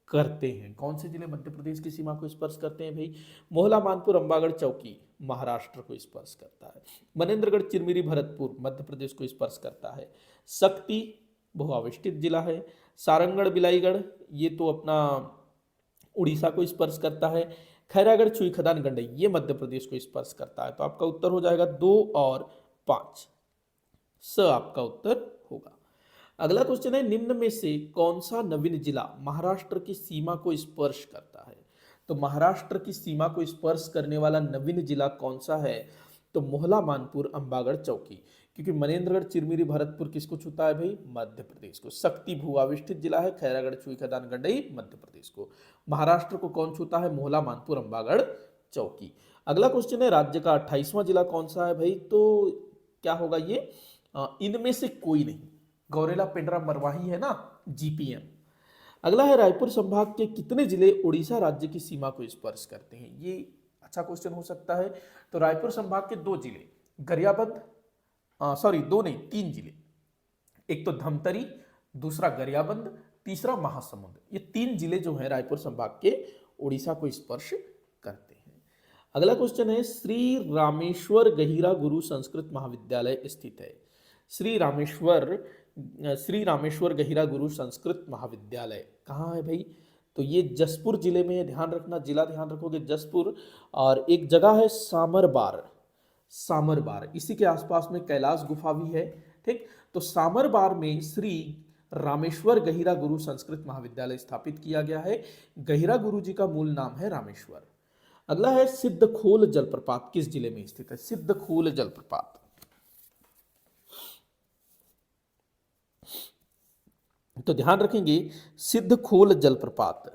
करते हैं। कौन से जिले मध्य प्रदेश की सीमा को स्पर्श करते हैं भाई, मोहला मानपुर अंबागढ़ चौकी महाराष्ट्र को स्पर्श करता है। मनेंद्रगढ़ चिरमिरी भरतपुर मध्य प्रदेश को स्पर्श करता है। सक्ती बहुआविष्टित जिला है। सारंगढ़ बिलाईगढ़ ये तो अपना उड़ीसा को स्पर्श करता है। खैरागढ़ छुई खदान गंडई ये मध्य प्रदेश को स्पर्श करता है। तो आपका उत्तर हो जाएगा 2 और 5, स आपका उत्तर होगा। अगला क्वेश्चन है निम्न में से कौन सा नवीन जिला महाराष्ट्र की सीमा को स्पर्श करता है। तो महाराष्ट्र की सीमा को स्पर्श करने वाला नवीन जिला कौन सा है, तो मोहला मानपुर अंबागढ़ चौकी, क्योंकि मनेंद्रगढ़ चिरमिरी भरतपुर किसको छूता है भाई, मध्य प्रदेश को। सक्ती भूआविष्ठित जिला है, खैरागढ़ छुई खदान गंडई मध्य प्रदेश को। महाराष्ट्र को कौन छूता है, मोहला मानपुर अंबागढ़ चौकी। अगला क्वेश्चन है राज्य का 28वां जिला कौन सा है भाई, तो क्या होगा ये, इनमें से कोई नहीं, गौरेला पेंड्रा मरवाही है ना, जीपीएम। अगला है रायपुर संभाग के कितने जिले उड़ीसा राज्य की सीमा को स्पर्श करते हैं। ये अच्छा क्वेश्चन हो सकता है। तो रायपुर संभाग के 2 जिले गरियाबंद, सॉरी 2 नहीं 3 जिले, एक तो धमतरी, दूसरा गरियाबंद, तीसरा महासमुंद। ये 3 जिले जो हैं रायपुर संभाग के उड़ीसा को स्पर्श करते हैं। अगला क्वेश्चन है श्री रामेश्वर गहिरा गुरु संस्कृत महाविद्यालय स्थित है। श्री रामेश्वर गहिरा गुरु संस्कृत महाविद्यालय कहाँ है भाई, तो ये जसपुर जिले में है। ध्यान रखना, जिला ध्यान रखोगे जसपुर, और एक जगह है सामरबार, सामरबार इसी के आसपास में कैलाश गुफा भी है। ठीक, तो सामरबार में श्री रामेश्वर गहिरा गुरु संस्कृत महाविद्यालय स्थापित किया गया है। गहिरा गुरु जी का मूल नाम है रामेश्वर। अगला है सिद्धखोल जलप्रपात किस जिले में स्थित है? सिद्धखोल जलप्रपात, तो ध्यान रखेंगे सिद्धखोल जलप्रपात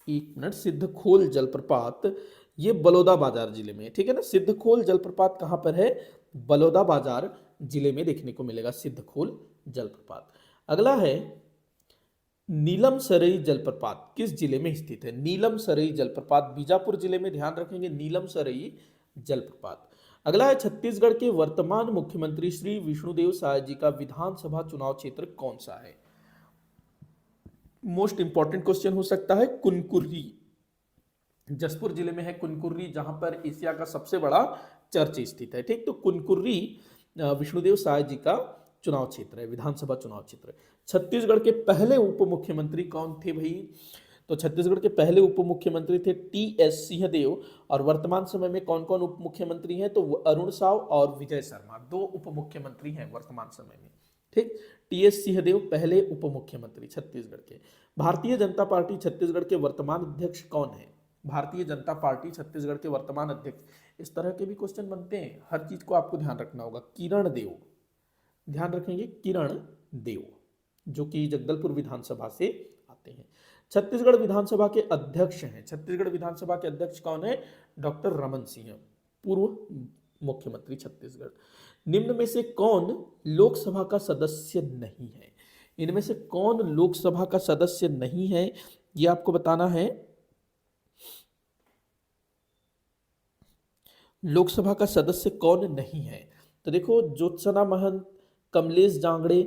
एक मिनट, सिद्धखोल जलप्रपात ये बलौदा बाजार जिले में, ठीक है ना। सिद्धखोल जलप्रपात कहां पर है? बलौदा बाजार जिले में देखने को मिलेगा सिद्धखोल जलप्रपात। अगला है नीलम सरई जलप्रपात किस जिले में स्थित है? नीलम सरई जलप्रपात बीजापुर जिले में, ध्यान रखेंगे नीलम सरई जलप्रपात। अगला है छत्तीसगढ़ के वर्तमान मुख्यमंत्री श्री विष्णुदेव साय जी का विधानसभा चुनाव क्षेत्र कौन सा है? मोस्ट इंपॉर्टेंट क्वेश्चन हो सकता है। कुनकुर्री, जसपुर जिले में है कुनकुर्री, जहां पर एशिया का सबसे बड़ा चर्च स्थित है, ठीक। तो कुनकुर्री विष्णुदेव साय जी का चुनाव क्षेत्र है, विधानसभा चुनाव क्षेत्र। छत्तीसगढ़ के पहले उप मुख्यमंत्री कौन थे भाई? तो छत्तीसगढ़ के पहले उप मुख्यमंत्री थे टी.एस. सिंहदेव। और वर्तमान समय में कौन कौन उप मुख्यमंत्री हैं? तो अरुण साव और विजय शर्मा, दो उप मुख्यमंत्री हैं वर्तमान समय में, ठीक। टी.एस. सिंहदेव पहले उप मुख्यमंत्री छत्तीसगढ़ के। भारतीय जनता पार्टी छत्तीसगढ़ के वर्तमान अध्यक्ष कौन है? भारतीय जनता पार्टी छत्तीसगढ़ के वर्तमान अध्यक्ष, इस तरह के भी क्वेश्चन बनते हैं, हर चीज को आपको ध्यान रखना होगा। किरण देव, ध्यान रखेंगे किरण देव, जो कि जगदलपुर विधानसभा से आते हैं। छत्तीसगढ़ विधानसभा के अध्यक्ष हैं, छत्तीसगढ़ विधानसभा के अध्यक्ष कौन है? डॉक्टर रमन सिंह, पूर्व मुख्यमंत्री छत्तीसगढ़। निम्न में से कौन लोकसभा का सदस्य नहीं है? इनमें से कौन लोकसभा का सदस्य नहीं है, यह आपको बताना है। लोकसभा का सदस्य कौन नहीं है? तो देखो, ज्योत्सना महंत, कमलेश जांगड़े,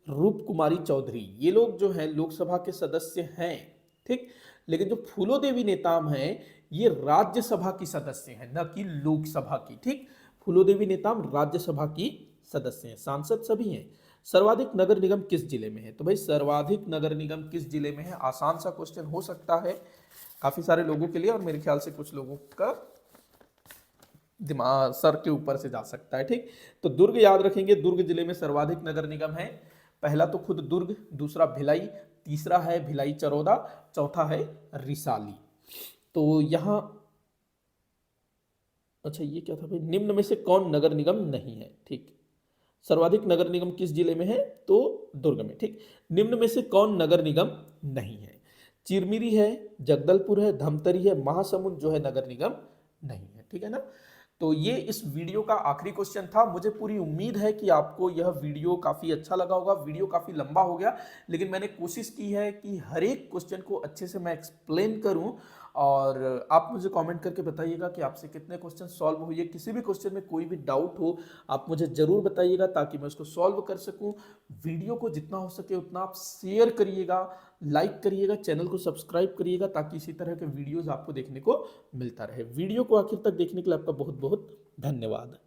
रूप कुमारी चौधरी, ये लोग जो हैं लोकसभा के सदस्य हैं, ठीक। लेकिन जो फूलो देवी नेताम हैं ये राज्यसभा की सदस्य हैं, न कि लोकसभा की, ठीक। फूलो देवी नेताम राज्यसभा की सदस्य हैं, सांसद सभी हैं। सर्वाधिक नगर निगम किस जिले में है? तो भाई सर्वाधिक नगर निगम किस जिले में है? आसान सा क्वेश्चन हो सकता है काफी सारे लोगों के लिए, और मेरे ख्याल से कुछ लोगों का दिमाग सर के ऊपर से जा सकता है, ठीक। तो दुर्ग याद रखेंगे, दुर्ग जिले में सर्वाधिक नगर निगम है। पहला तो खुद दुर्ग, दूसरा भिलाई, तीसरा है भिलाई चरोदा, चौथा है रिसाली। तो यहां अच्छा ये क्या था भाई? निम्न में से कौन नगर निगम नहीं है, ठीक। सर्वाधिक नगर निगम किस जिले में है? तो दुर्ग में, ठीक। निम्न में से कौन नगर निगम नहीं है? चिरमिरी है, जगदलपुर है, धमतरी है, महासमुंद जो है नगर निगम नहीं है, ठीक है ना। तो ये इस वीडियो का आखिरी क्वेश्चन था। मुझे पूरी उम्मीद है कि आपको यह वीडियो काफ़ी अच्छा लगा होगा। वीडियो काफ़ी लंबा हो गया, लेकिन मैंने कोशिश की है कि हर एक क्वेश्चन को अच्छे से मैं एक्सप्लेन करूं। और आप मुझे कमेंट करके बताइएगा कि आपसे कितने क्वेश्चन सॉल्व हुए। किसी भी क्वेश्चन में कोई भी डाउट हो आप मुझे ज़रूर बताइएगा, ताकि मैं उसको सॉल्व कर सकूं। वीडियो को जितना हो सके उतना आप शेयर करिएगा, लाइक करिएगा, चैनल को सब्सक्राइब करिएगा, ताकि इसी तरह के वीडियोस आपको देखने को मिलता रहे। वीडियो को आखिर तक देखने के लिए आपका बहुत बहुत धन्यवाद।